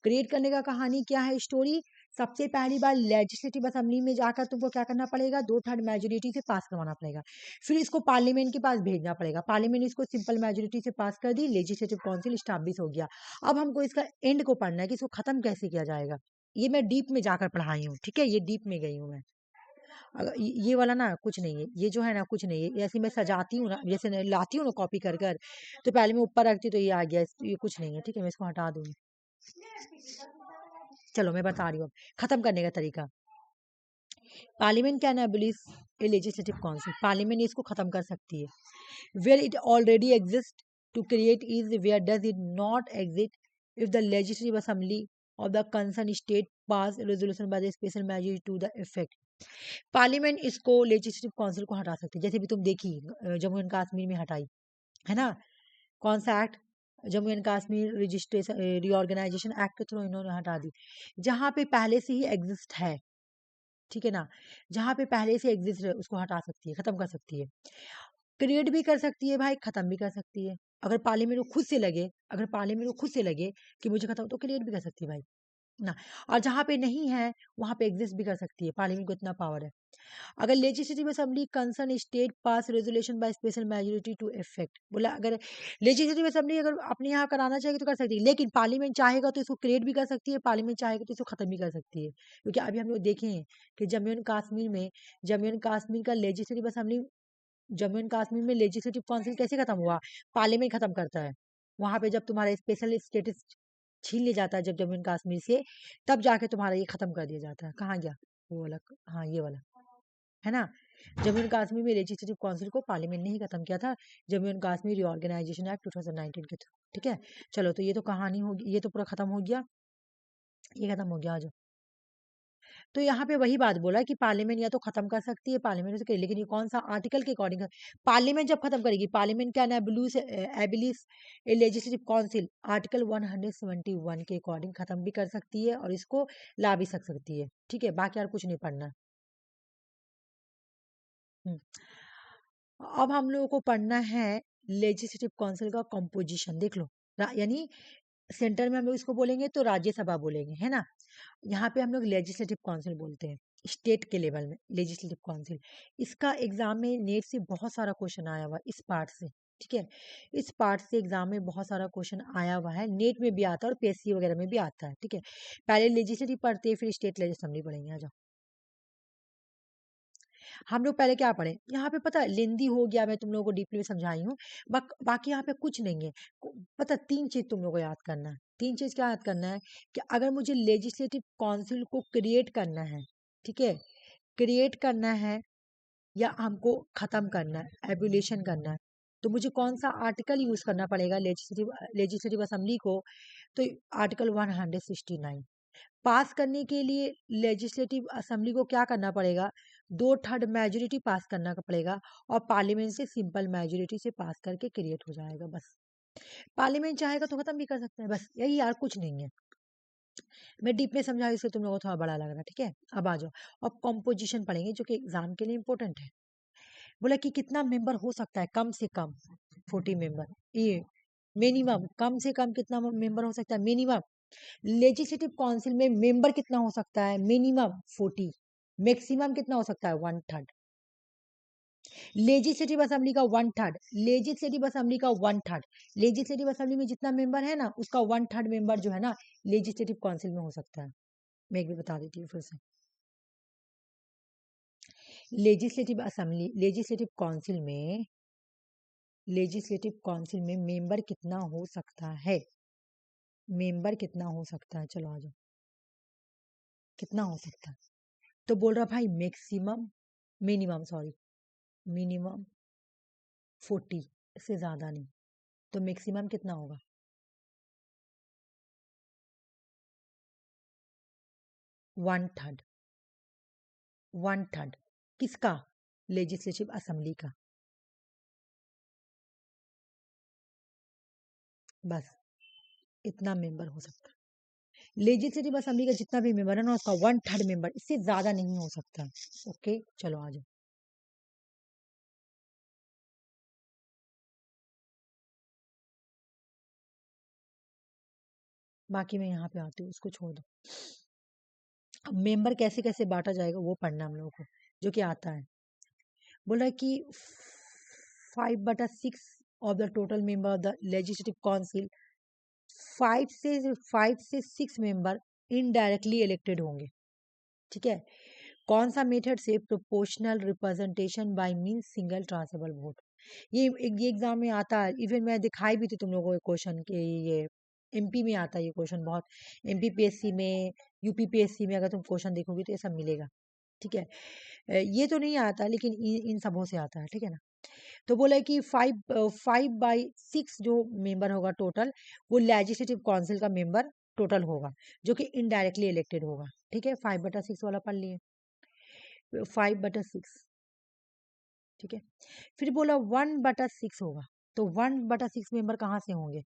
क्रिएट करने का कहानी क्या है, स्टोरी, सबसे पहली बार लेजिस्लेटिव असेंबली में जाकर तुमको क्या करना पड़ेगा, 2/3 मेजोरिटी से पास करवाना पड़ेगा। फिर इसको पार्लियामेंट के पास भेजना पड़ेगा, पार्लियामेंट इसको सिंपल मेजोरिटी से पास कर दी, लेजिस्लेटिव काउंसिल स्टैब्लिश हो गया। अब हमको इसका एंड को पढ़ना है कि इसको खत्म कैसे किया जाएगा। ये मैं डीप में जाकर पढ़ाई हूँ, ठीक है, ये डीप में गई हूँ मैं। ये वाला ना कुछ नहीं है, ये जो है ना कुछ नहीं है, ऐसे मैं सजाती हूँ ना, जैसे लाती हूँ ना कॉपी कर कर, तो पहले मैं ऊपर रखती तो ये आ गया, ये कुछ नहीं है, ठीक है, मैं इसको हटा दूंगी। चलो मैं बता रही हूँ खत्म करने का तरीका। Parliament can abolish a legislative council, parliament इसको खत्म कर सकती है। Where it already exist to create is where does it not exist if the legislative assembly of the concern state pass resolution by the special majority to the effect. Parliament इसको legislative council को हटा सकती है, जैसे भी तुम देखी Jammu and Kashmir में हटाई है ना, कौन सा act, Jammu and Kashmir registration reorganisation act के थ्रू इन्होंने हटा दी। जहाँ पे पहले से ही एग्जिस्ट है, ठीक है ना, जहाँ पे पहले से एग्जिस्ट है उसको हटा सकती है, खत्म कर सकती है। क्रिएट भी कर सकती है भाई, खत्म भी कर सकती है। अगर पार्लियामेंट को खुद से लगे, अगर पार्लियामेंट को खुद से लगे कि मुझे खत्म, तो क्रिएट भी कर सकती है भाई ना। और जहाँ पे नहीं है वहाँ पे एग्जिस्ट भी कर सकती है, पार्लियामेंट को इतना पावर है। अगर legislative assembly concern state pass resolution by special majority to effect, बोला अगर लेजिस्लेटिव असेंबली अगर अपने यहाँ कराना चाहेगी तो कर सकती है, लेकिन पार्लियामेंट चाहेगा तो इसको क्रिएट भी कर सकती है, पार्लियामेंट चाहेगा तो इसको खत्म भी कर सकती है। क्योंकि अभी हम लोग देखे हैं कि जम्मू एंड कश्मीर का legislative assembly, Jammu and Kashmir में लेजिस्लेटिव काउंसिल कैसे खत्म हुआ, पार्लियामेंट खत्म करता है। वहां पे जब तुम्हारा स्पेशल स्टेटस छीन लिया जाता है जब जम्मू एंड कश्मीर से, तब जाके तुम्हारा ये खत्म कर दिया जाता है। कहाँ गया वो वाला, हाँ ये वाला है ना। जम्मू एंड कश्मीर में लेजिस्लेटिव काउंसिल को पार्लियामेंट ने ही खत्म किया था, Jammu and Kashmir reorganisation act 2019 के थ्रू। ठीक है, चलो तो ये तो कहानी होगी, ये तो पूरा खत्म हो गया, ये खत्म हो गया। आज तो यहाँ पे वही बात बोला कि पार्लियामेंट या तो खत्म कर सकती है, पार्लियामेंट से लेकिन ये कौन सा आर्टिकल के अकॉर्डिंग, पार्लियामेंट जब खत्म करेगी, parliament can abolish a legislative council, article 171 के अकॉर्डिंग खत्म भी कर सकती है और इसको ला भी सकती है। ठीक है, बाकी यार कुछ नहीं पढ़ना। हम्म, अब हम लोगों को पढ़ना है लेजिस्लेटिव काउंसिल का कंपोजिशन। देख लो, यानी सेंटर में हम लोग इसको बोलेंगे तो राज्यसभा बोलेंगे, है ना। यहाँ पे हम लोग लेजिस्लेटिव काउंसिल बोलते हैं, स्टेट के लेवल में लेजिस्लेटिव काउंसिल। इसका एग्जाम में नेट से बहुत सारा क्वेश्चन आया हुआ है इस पार्ट से। ठीक है, इस पार्ट से एग्जाम में बहुत सारा क्वेश्चन आया हुआ है, नेट में भी आता है और पीएससी वगैरह में भी आता है। ठीक है, पहले लेजिस्लेटिव पढ़ते हैं फिर स्टेट लेजिस्लेटिव पढ़ेंगे। आ जाओ, हम लोग पहले क्या पढ़े, यहाँ पे पता है लेंदी हो गया, मैं तुम लोगों को डीपली समझाई हूँ। बाकी यहाँ पे कुछ नहीं है। पता तीन चीज तुम लोगों को याद करना है। तीन चीज क्या याद करना है कि अगर मुझे लेजिस्लेटिव काउंसिल को क्रिएट करना है, ठीक है, क्रिएट करना है या हमको खत्म करना है, एबुलेशन करना है, तो मुझे कौन सा आर्टिकल यूज करना पड़ेगा लेजिस्लेटिव लेजिस्लेटिव असेंबली को, तो आर्टिकल 169। पास करने के लिए लेजिस्लेटिव असेंबली को क्या करना पड़ेगा, 2/3 मेजोरिटी पास करना पड़ेगा, और पार्लियामेंट से सिंपल मेजोरिटी से पास करके क्रिएट हो जाएगा। बस पार्लियामेंट चाहेगा तो खत्म भी कर सकते हैं, बस यही यार, कुछ नहीं है। मैं डीप में समझा इसलिए तुम लोगों को थोड़ा बड़ा लग रहा है। ठीक है, अब आ जाओ। अब कॉम्पोजिशन पढ़ेंगे जो कि एग्जाम के लिए इंपॉर्टेंट है। बोला कि कितना मेंबर हो सकता है, कम से कम 40 मेंबर, ये मिनिमम, कम से कम कितना मेंबर हो सकता है मिनिमम। लेजिस्लेटिव काउंसिल में मेंबर कितना हो सकता है, मिनिमम 40, मैक्सिमम कितना हो सकता है 1/3। लेजिस्लेटिव असेंबली का 1/3, लेजिस्लेटिव असेंबली का 1/3, लेजिस्लेटिव असेंबली में जितना मेंबर है ना उसका 1/3 मेंबर जो है ना लेजिस्लेटिव काउंसिल में हो सकता है। मैं एक भी बता देती हूँ फिर से। लेजिस्लेटिव असेंबली, लेजिस्लेटिव काउंसिल में मेंबर कितना हो सकता है, मेंबर कितना हो सकता है, चलो आ जाओ, कितना हो सकता है। तो बोल रहा भाई मैक्सिमम, मिनिमम सॉरी, मिनिमम 40, इससे ज्यादा नहीं। तो मैक्सिमम कितना होगा, 1/3, 1/3 किसका, लेजिस्लेटिव असेंबली का। बस इतना मेंबर हो सकता है लेजिस्लेटिव असेंबली का, जितना भी मेंबर है ना उसका 1/3 मेंबर, इससे ज्यादा नहीं हो सकता। ओके चलो आ जाओ। बाकी मैं यहाँ पे आती हूँ, उसको छोड़ दो। अब मेंबर कैसे कैसे बांटा जाएगा वो पढ़ना हम लोगों को, जो कि आता है। बोल रहा है कि 5/6 of the total member of the legislative council, 5 से 6 मेंबर इनडायरेक्टली इलेक्टेड होंगे। ठीक है, कौन सा मेथड से, proportional representation bye mean single transferable vote. ये एग्जाम में आता है, इवन मैं दिखाई भी थी तुम लोगों को क्वेश्चन के, ये एमपी में आता है ये क्वेश्चन बहुत, एमपी पीएससी में, यूपी पीएससी में अगर तुम क्वेश्चन देखोगे तो ये सब मिलेगा। ठीक है, ये तो नहीं आता लेकिन इन सबों से आता है। ठीक है ना, तो बोला है कि 5/6 जो मेंबर होगा टोटल, वो लेजिस्लेटिव काउंसिल का मेंबर टोटल होगा, जो कि इनडायरेक्टली इलेक्टेड होगा। ठीक है, 5/6 वाला पढ़ लिए, 5/6। ठीक है, फिर बोला 1/6 होगा, तो 1/6 मेंबर कहाँ से होंगे,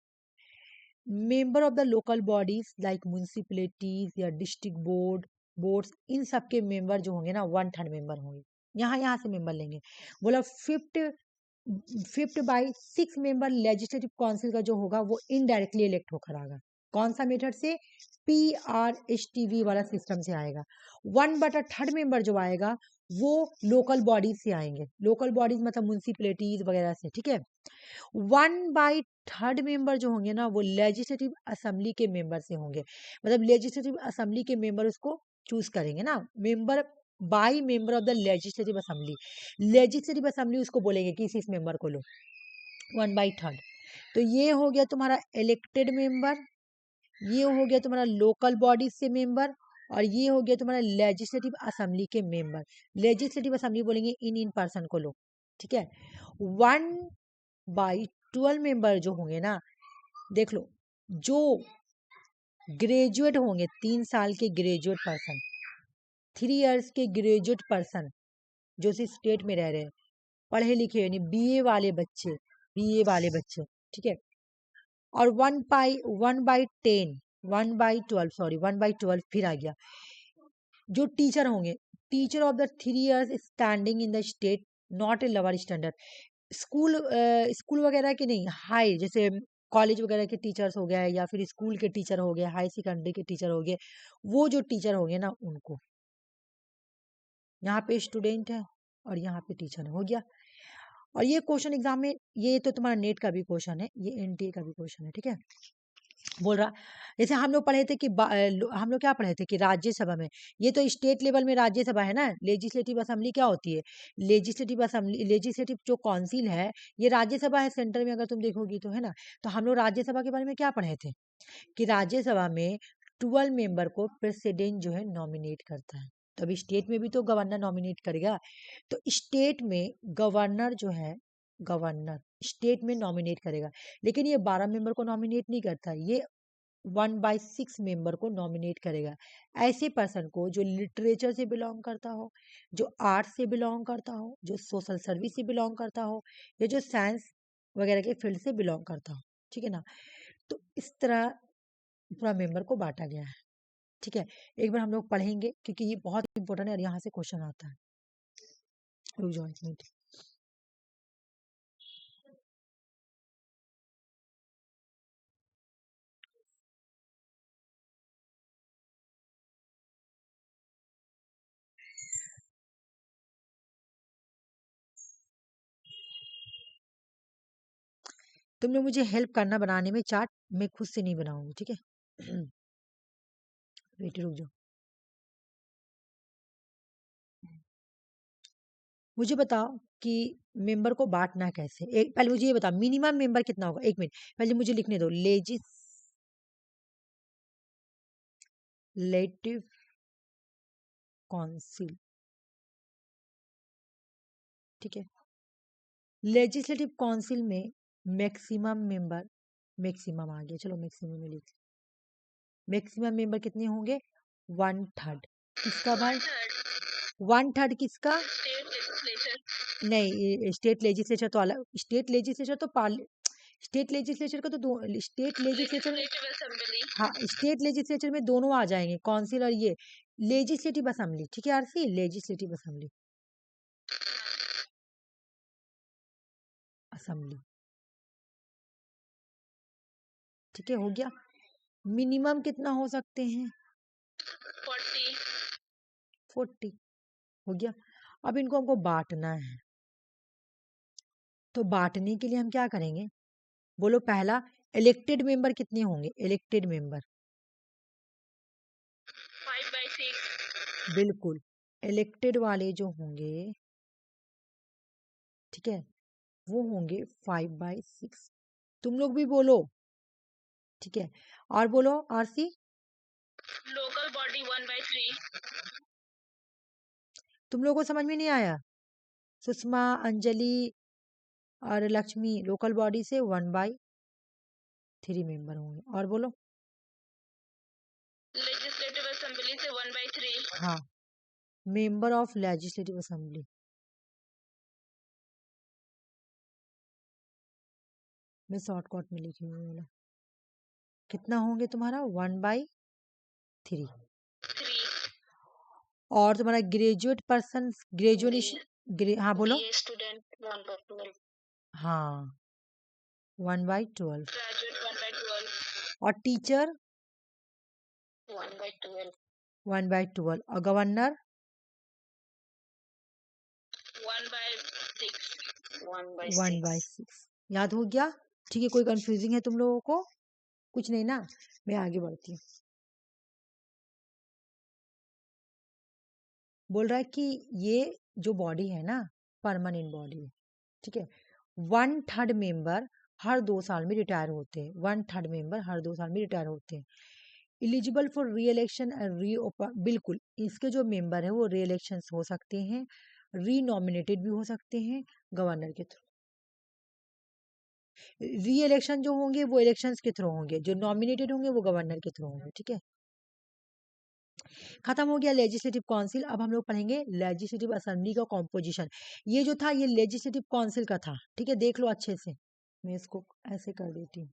member of the local bodies like municipalities या डिस्ट्रिक्ट बोर्ड्स, इन सब के मेंबर जो होंगे ना 1/3 मेंबर होंगे। यहाँ से मेंबर लेंगे। बोला fifth by 6 member legislative council का जो होगा वो इनडायरेक्टली इलेक्ट होकर आएगा। कौन सा मेथड से? PRSTV वाला सिस्टम से आएगा। 1/3 मेंबर जो आएगा वो लोकल बॉडीज से आएंगे। लोकल बॉडीज मतलब म्यूनिसिपैलिटीज वगैरह से, ठीक है। 1/3 मेंबर जो होंगे ना वो लेजिस्लेटिव असेंबली के मेंबर से होंगे। मतलब लेजिस्लेटिव असेंबली के मेंबर उसको चूज करेंगे ना, member by member of the legislative assembly. Legislative assembly उसको बोलेंगे कि इस मेंबर को लो 1/3। तो ये हो गया तुम्हारा इलेक्टेड मेंबर, ये हो गया तुम्हारा लोकल बॉडीज से मेंबर, और ये हो गया तुम्हारा लेजिस्लेटिव असेंबली के मेंबर। लेजिस्लेटिव असेंबली बोलेंगे इन पर्सन को लो, ठीक है। 1/12 मेंबर जो होंगे ना, देख लो, जो ग्रेजुएट होंगे, 3 साल के ग्रेजुएट पर्सन, 3 इयर्स के ग्रेजुएट पर्सन जो इस स्टेट में रह रहे हैं, पढ़े लिखे यानी BA वाले बच्चे, BA वाले बच्चे, ठीक है। और 1/12 सॉरी 1/12 फिर आ गया, जो टीचर होंगे, teacher of the 3 years standing in the state not a lower standard. School वगैरह के नहीं, हाई, जैसे कॉलेज वगैरह के टीचर्स हो गए या फिर स्कूल के टीचर हो गए, हाई सेकेंडरी के टीचर हो गए, वो जो टीचर हो गए ना उनको। यहाँ पे स्टूडेंट है और यहाँ पे टीचर हो गया। और ये क्वेश्चन एग्जाम में, ये तो तुम्हारा नेट का भी क्वेश्चन है, ये NTA का भी क्वेश्चन है, ठीक है। बोल रहा, जैसे हम लोग पढ़े थे कि हम लोग क्या पढ़े थे कि राज्यसभा में, ये तो स्टेट लेवल में राज्यसभा है ना। लेजिस्लेटिव असेंबली क्या होती है? लेजिस्लेटिव असेंबली, लेजिस्लेटिव जो काउंसिल है ये राज्यसभा है सेंटर में, अगर तुम देखोगी तो, है ना। तो हम लोग राज्यसभा के बारे में क्या पढ़े थे कि राज्यसभा में 12 मेंबर को प्रेसिडेंट जो है नॉमिनेट करता है। तो अभी स्टेट में भी तो गवर्नर नॉमिनेट करेगा। तो स्टेट में गवर्नर जो है, गवर्नर स्टेट में नॉमिनेट करेगा, लेकिन ये 12 मेंबर को नॉमिनेट नहीं करता, ये 1/6 मेंबर को नॉमिनेट करेगा। ऐसे पर्सन को जो लिटरेचर से बिलोंग करता हो, जो आर्ट से बिलोंग करता हो, जो सोशल सर्विस से बिलोंग करता हो, या जो साइंस वगैरह के फील्ड से बिलोंग करता हो, ठीक है ना। तो इस तरह पूरा मेंबर को बांटा गया है, ठीक है। एक बार हम लोग पढ़ेंगे क्योंकि ये बहुत इंपॉर्टेंट है और यहाँ से क्वेश्चन आता है। रुक जाओ 1 मिनट। तुम लोग मुझे हेल्प करना बनाने में चार्ट, मैं खुद से नहीं बनाऊंगी, ठीक है। वेट, रुक जाओ। मुझे बताओ कि मेंबर को बांटना कैसे। एक पहले मुझे ये बताओ मिनिमम मेंबर कितना होगा। 1 मिनट पहले मुझे लिखने दो, लेजिस्लेटिव काउंसिल, ठीक है। लेजिस्लेटिव काउंसिल में मैक्सिमम मेंबर, मैक्सिमम आ गया, चलो मैक्सिमम में लिख, मैक्सिमम मेंबर कितने होंगे? 1/3 किसका भाई? 1/3 किसका? नहीं, स्टेट लेजिस्लेचर तो अलग, स्टेट लेजिस्लेचर तो स्टेट लेजिस्लेचर का तो दो, स्टेट लेजिस्लेचर, हाँ स्टेट लेजिस्लेचर में दोनों आ जाएंगे, काउंसिल और ये लेजिस्लेटिव असेंबली, ठीक है। आरसी लेजिस्लेटिव असेंबली, असेंबली, ठीक है, हो गया। मिनिमम कितना हो सकते हैं? 40 हो गया। अब इनको हमको बांटना है, तो बांटने के लिए हम क्या करेंगे? बोलो पहला, इलेक्टेड मेंबर कितने होंगे? Elected member 5/6। बिल्कुल, इलेक्टेड वाले जो होंगे, ठीक है, वो होंगे 5/6। तुम लोग भी बोलो, ठीक है। और बोलो आरसी, लोकल बॉडी 1/3। तुम लोगों को समझ में नहीं आया? सुषमा, अंजलि और लक्ष्मी लोकल बॉडी से 1/3 मेंबर होंगे। और बोलो, लेजिस्लेटिव असेंबली से 1/3। हाँ, मेंबर ऑफ लेजिस्लेटिव असेंबली, मैं शॉर्टकट में लिखी हुई हूँ। कितना होंगे तुम्हारा 1/3। 3 और तुम्हारा ग्रेजुएट पर्सन ग्रेजुएशन हाँ बोलो। BA student 1/12 हाँ 1/12। graduate 1/12 और टीचर 1/12 1/12 और गवर्नर 1/6 1/6 1/6। याद हो गया? ठीक है, कोई कंफ्यूजिंग है तुम लोगों को? कुछ नहीं ना, मैं आगे बढ़ती हूँ। बोल रहा है कि ये जो बॉडी है ना परमानेंट बॉडी, ठीक है। 1/3 मेंबर हर 2 साल में रिटायर होते हैं। 1/3 मेंबर हर 2 साल में रिटायर होते हैं। एलिजिबल फॉर री इलेक्शन एंड री बिल्कुल इसके जो मेंबर है वो री इलेक्शन हो सकते हैं, री नॉमिनेटेड भी हो सकते हैं गवर्नर के थ्रू। री इलेक्शन जो होंगे वो इलेक्शंस के थ्रू होंगे, जो नॉमिनेटेड होंगे वो गवर्नर के थ्रू होंगे, ठीक है। खत्म हो गया लेजिस्लेटिव काउंसिल। अब हम लोग पढ़ेंगे लेजिस्लेटिव असेंबली का कॉम्पोजिशन। ये जो था ये लेजिस्लेटिव काउंसिल का था, ठीक है, देख लो अच्छे से। मैं इसको ऐसे कर देती हूँ,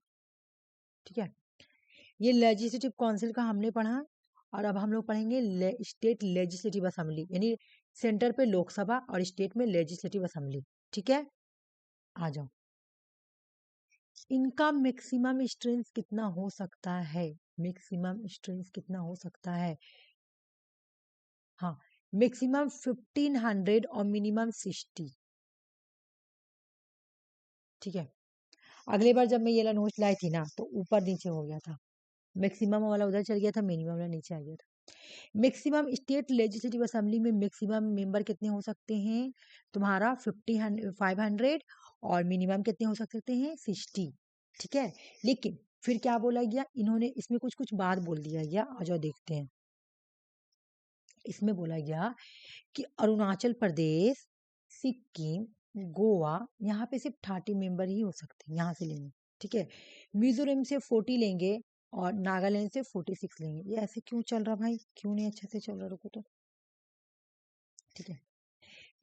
ठीक है। ये लेजिस्लेटिव काउंसिल का हमने पढ़ा। और अब हम लोग पढ़ेंगे स्टेट लेजिस्लेटिव असेंबली, यानी सेंटर पे लोकसभा और स्टेट में लेजिस्लेटिव असेंबली, ठीक है। आ जाओ। इनका मैक्सिमम स्ट्रेंथ कितना हो सकता है? मैक्सिमम स्ट्रेंथ कितना हो सकता है? हाँ, मैक्सिमम 1500 और मिनिमम 60, ठीक है। अगली बार जब मैं ये वाला नोट लाई थी ना तो ऊपर नीचे हो गया था, मैक्सिमम वाला उधर चल गया था, मिनिमम वाला नीचे आ गया था। मैक्सिमम स्टेट लेजिस्लेटिव असेंबली में मैक्सिमम मेंबर कितने हो सकते हैं? तुम्हारा 500 और मिनिमम कितने हो सकते हैं? 60, ठीक है। लेकिन फिर क्या बोला गया, इन्होंने इसमें कुछ कुछ बात बोल दिया गया, आ जाओ देखते हैं। इसमें बोला गया कि अरुणाचल प्रदेश, सिक्किम, गोवा, यहाँ पे सिर्फ 30 मेंबर ही हो सकते हैं, यहाँ से लेंगे, ठीक है। मिजोरम से 40 लेंगे और नागालैंड से 46 लेंगे। ये ऐसे क्यों चल रहा भाई? क्यों नहीं अच्छे से चल रहा? रुको तो, ठीक है।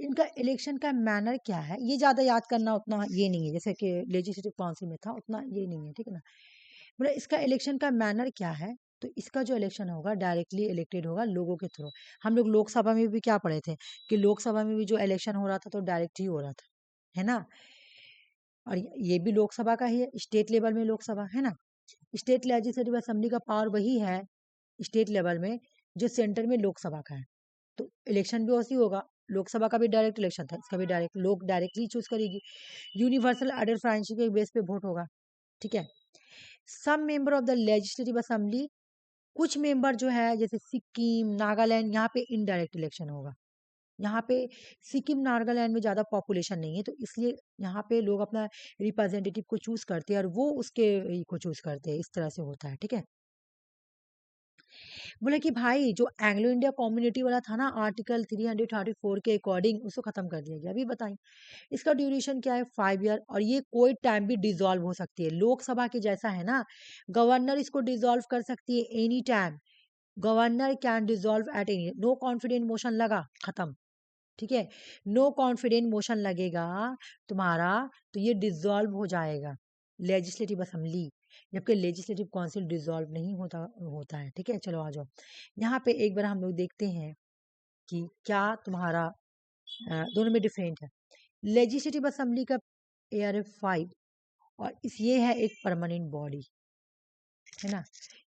इनका इलेक्शन का मैनर क्या है, ये ज्यादा याद करना उतना ये नहीं है, जैसे कि लेजिस्लेटिव काउंसिल में था उतना ये नहीं है, ठीक है ना। मतलब इसका इलेक्शन का मैनर क्या है? तो इसका जो इलेक्शन होगा डायरेक्टली इलेक्टेड होगा लोगों के थ्रू। हम लोग लोकसभा में भी क्या पढ़े थे कि लोकसभा में भी जो इलेक्शन हो रहा था तो डायरेक्ट ही हो रहा था, है ना। और ये भी लोकसभा का ही है, स्टेट लेवल में लोकसभा है ना। स्टेट लेजिस्लेटिव असेंबली का पावर वही है स्टेट लेवल में जो सेंटर में लोकसभा का है। तो इलेक्शन भी वैसे ही होगा, लोकसभा का भी डायरेक्ट इलेक्शन था, इसका भी डायरेक्ट, लोग डायरेक्टली चूज करेगी। यूनिवर्सल आर्डर फ्रांची के बेस पे वोट होगा, ठीक है। Some member of the legislative assembly, कुछ मेंबर जो है जैसे सिक्किम, नागालैंड, यहाँ पे इनडायरेक्ट इलेक्शन होगा। यहाँ पे सिक्किम, नागालैंड में ज्यादा पॉपुलेशन नहीं है तो इसलिए यहाँ पे लोग अपना रिप्रेजेंटेटिव को चूज करते हैं और वो उसके को चूज करते हैं, इस तरह से होता है, ठीक है। बोले कि भाई जो एंग्लो इंडिया कम्युनिटी वाला था ना आर्टिकल 334 के अकॉर्डिंग उसको खत्म कर दिया गया। अभी बताइए इसका ड्यूरेशन क्या है? 5 ईयर, और ये कोई टाइम भी डिसॉल्व हो सकती है, लोकसभा के जैसा है ना। गवर्नर इसको डिसॉल्व कर सकती है any time. Governor can dissolve at any, no confident motion लगा खत्म, ठीक है। नो कॉन्फिडेंट मोशन लगेगा तुम्हारा तो ये डिसॉल्व हो जाएगा लेजिस्लेटिव असेंबली, जबकि लेजिस्लेटिव काउंसिल डिसॉल्व नहीं होता होता है, ठीक है। चलो आ जाओ यहाँ पे एक बार हम लोग देखते हैं कि क्या तुम्हारा दोनों में डिफरेंट है। लेजिस्लेटिव असेंबली का AR5 और इस ये है एक परमानेंट बॉडी, है ना।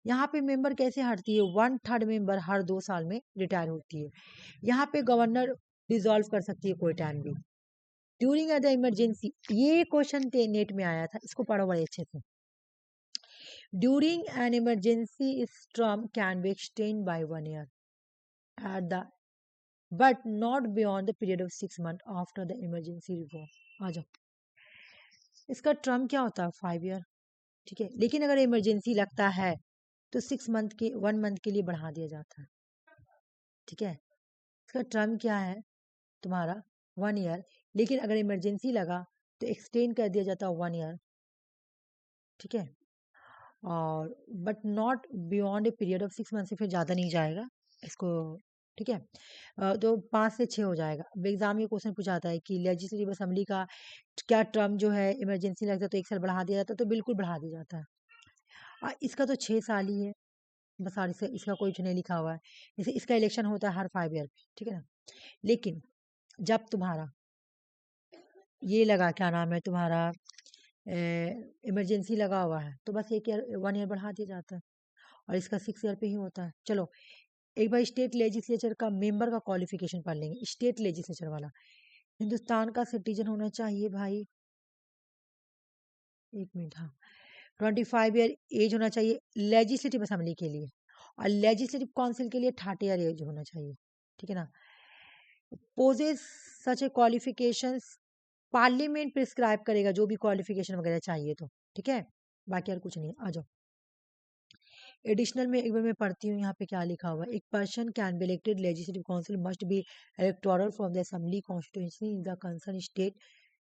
यहाँ पे मेंबर कैसे हटती है? 1/3 मेंबर हर 2 साल में रिटायर होती है। यहाँ पे गवर्नर डिसॉल्व कर सकती है कोई टाइम भी। ड्यूरिंग द इमरजेंसी, ये क्वेश्चन नेट में आया था, इसको पढ़ो बड़े अच्छे से। During an emergency this term can be extend by 1 year at the but not beyond the period of 6 month after the emergency revolve. आ जाओ इसका टर्म क्या होता है? 5 ईयर, ठीक है। लेकिन अगर इमरजेंसी लगता है तो 6 मंथ के 1 मंथ के लिए बढ़ा दिया जाता है, ठीक है। इसका टर्म क्या है तुम्हारा? 1 ईयर, लेकिन अगर इमरजेंसी लगा तो एक्सटेंड कर दिया जाता है 1 ईयर, ठीक है। और but not beyond a period of 6 month, से फिर ज़्यादा नहीं जाएगा इसको, ठीक है। तो 5 से 6 हो जाएगा। अब एग्जाम में क्वेश्चन पूछाता है कि लेजिस्लेटिव असेंबली का क्या टर्म जो है इमरजेंसी लगता है तो 1 साल बढ़ा दिया जाता है, तो बिल्कुल बढ़ा दिया जाता है। इसका तो 6 साल ही है बस, और इसका कुछ नहीं लिखा हुआ है। जैसे इसका इलेक्शन होता है हर 5 ईयर पे, ठीक है ना। लेकिन जब तुम्हारा ये लगा, क्या नाम है तुम्हारा, इमरजेंसी लगा हुआ है, तो बस 1 ईयर बढ़ा दिया जाता है, और इसका 6 ईयर पे ही होता है। चलो एक बार स्टेट लेजिस्लेचर का मेंबर का क्वालिफिकेशन पढ़ लेंगे। स्टेट लेजिस्लेचर वाला हिंदुस्तान का सिटीजन होना चाहिए भाई, 1 मिनट, हाँ, 25 ईयर एज होना चाहिए लेजिस्लेटिव असेंबली के लिए, और लेजिस्लेटिव काउंसिल के लिए 30 ईयर एज होना चाहिए, ठीक है ना। पोजेस सच ए क्वालिफिकेशंस, पार्लियामेंट प्रिस्क्राइब करेगा जो भी क्वालिफिकेशन वगैरह चाहिए तो, ठीक है। बाकी और कुछ नहीं, आ जाओ। एडिशनल में एक बार मैं पढ़ती हूँ यहाँ पे क्या लिखा हुआ है। एक person can be elected legislative council must be electoral from the assembly constituency in the concern state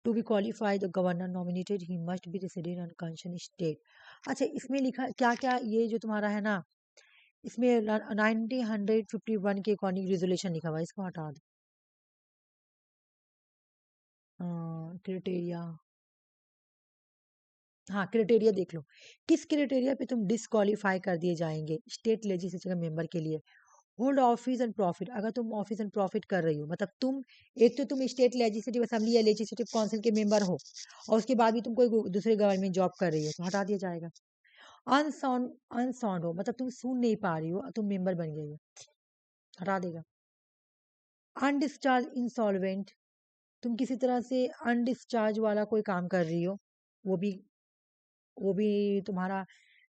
to be qualified the governor nominated he must be resident on concern state. अच्छा, इसमें लिखा क्या क्या, ये जो तुम्हारा है ना, इसमें 1951 के अकॉर्डिंग रेजोल्यूशन लिखा हुआ है, इसको हटा दो। क्राइटेरिया, हाँ क्राइटेरिया देख लो, किस क्राइटेरिया पे तुम डिस्क्वालीफाई कर दिए जाएंगे स्टेट लेजिस्लेचर मेंबर के लिए। होल्ड ऑफिस एंड प्रॉफिट, अगर तुम ऑफिस एंड प्रॉफिट कर रही हो, मतलब तुम एक तो तुम स्टेट लेजिस्लेटिव असेंबली या लेजिस्लेटिव काउंसिल के मेंबर हो, और उसके बाद भी तुम कोई दूसरे गवर्नमेंट जॉब कर रही हो, तो हटा दिया जाएगा। अनसाउंड, अनसाउंड हो, मतलब तुम सुन नहीं पा रही हो, तुम मेंबर बन गई हो, हटा देगा। अनडिस्चार्ज इंसॉल्वेंट, तुम किसी तरह से अनडिस्चार्ज वाला कोई काम कर रही हो, वो भी वो भी तुम्हारा,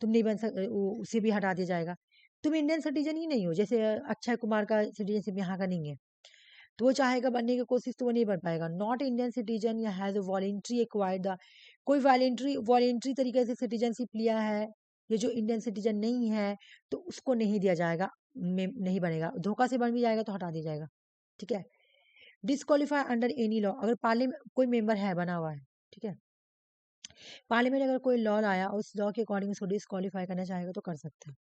तुम नहीं बन सक, उसे भी हटा दिया जाएगा। तुम इंडियन सिटीजन ही नहीं हो, जैसे अक्षय कुमार का सिटीजनशिप यहाँ का नहीं है, तो वो चाहेगा बनने की कोशिश तो वो नहीं बन पाएगा। नॉट इंडियन सिटीजन या हैज वॉलेंट्री एक्वायर्ड द, कोई वॉलेंट्री तरीके से सिटीजनशिप लिया है, ये जो इंडियन सिटीजन नहीं है, तो उसको नहीं दिया जाएगा, नहीं बनेगा। धोखा से बन भी जाएगा तो हटा दिया जाएगा, ठीक है। डिस्क्वालीफाई अंडर एनी लॉ, अगर पार्लियामेंट कोई मेंबर है बना हुआ है, ठीक है, पार्लियामेंट अगर कोई लॉ लाया उस लॉ के अकॉर्डिंग उसको डिस्क्वालीफाई करना चाहेगा तो कर सकते हैं।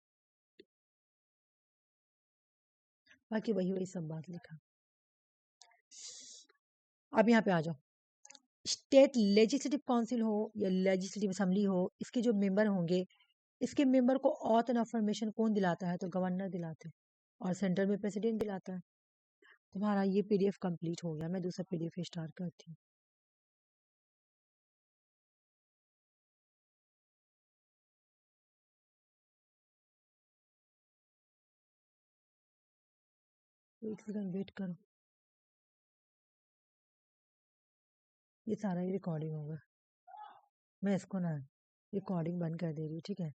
बाकी वही वही सब बात लिखा। अब यहाँ पे आ जाओ, स्टेट लेजिस्लेटिव काउंसिल हो या लेजिस्लेटिव असेंबली हो, इसके जो मेंबर होंगे, इसके मेंबर को ऑथ एंड अफर्मेशन कौन दिलाता है, तो गवर्नर दिलाते हैं, और सेंटर में प्रेसिडेंट दिलाता है। तुम्हारा ये पीडीएफ कंप्लीट हो गया, मैं दूसरा पीडीएफ स्टार्ट करती हूँ। एक सेकंड वेट करो, ये सारा ही रिकॉर्डिंग होगा, मैं इसको ना रिकॉर्डिंग बंद कर दे रही हूँ, ठीक है।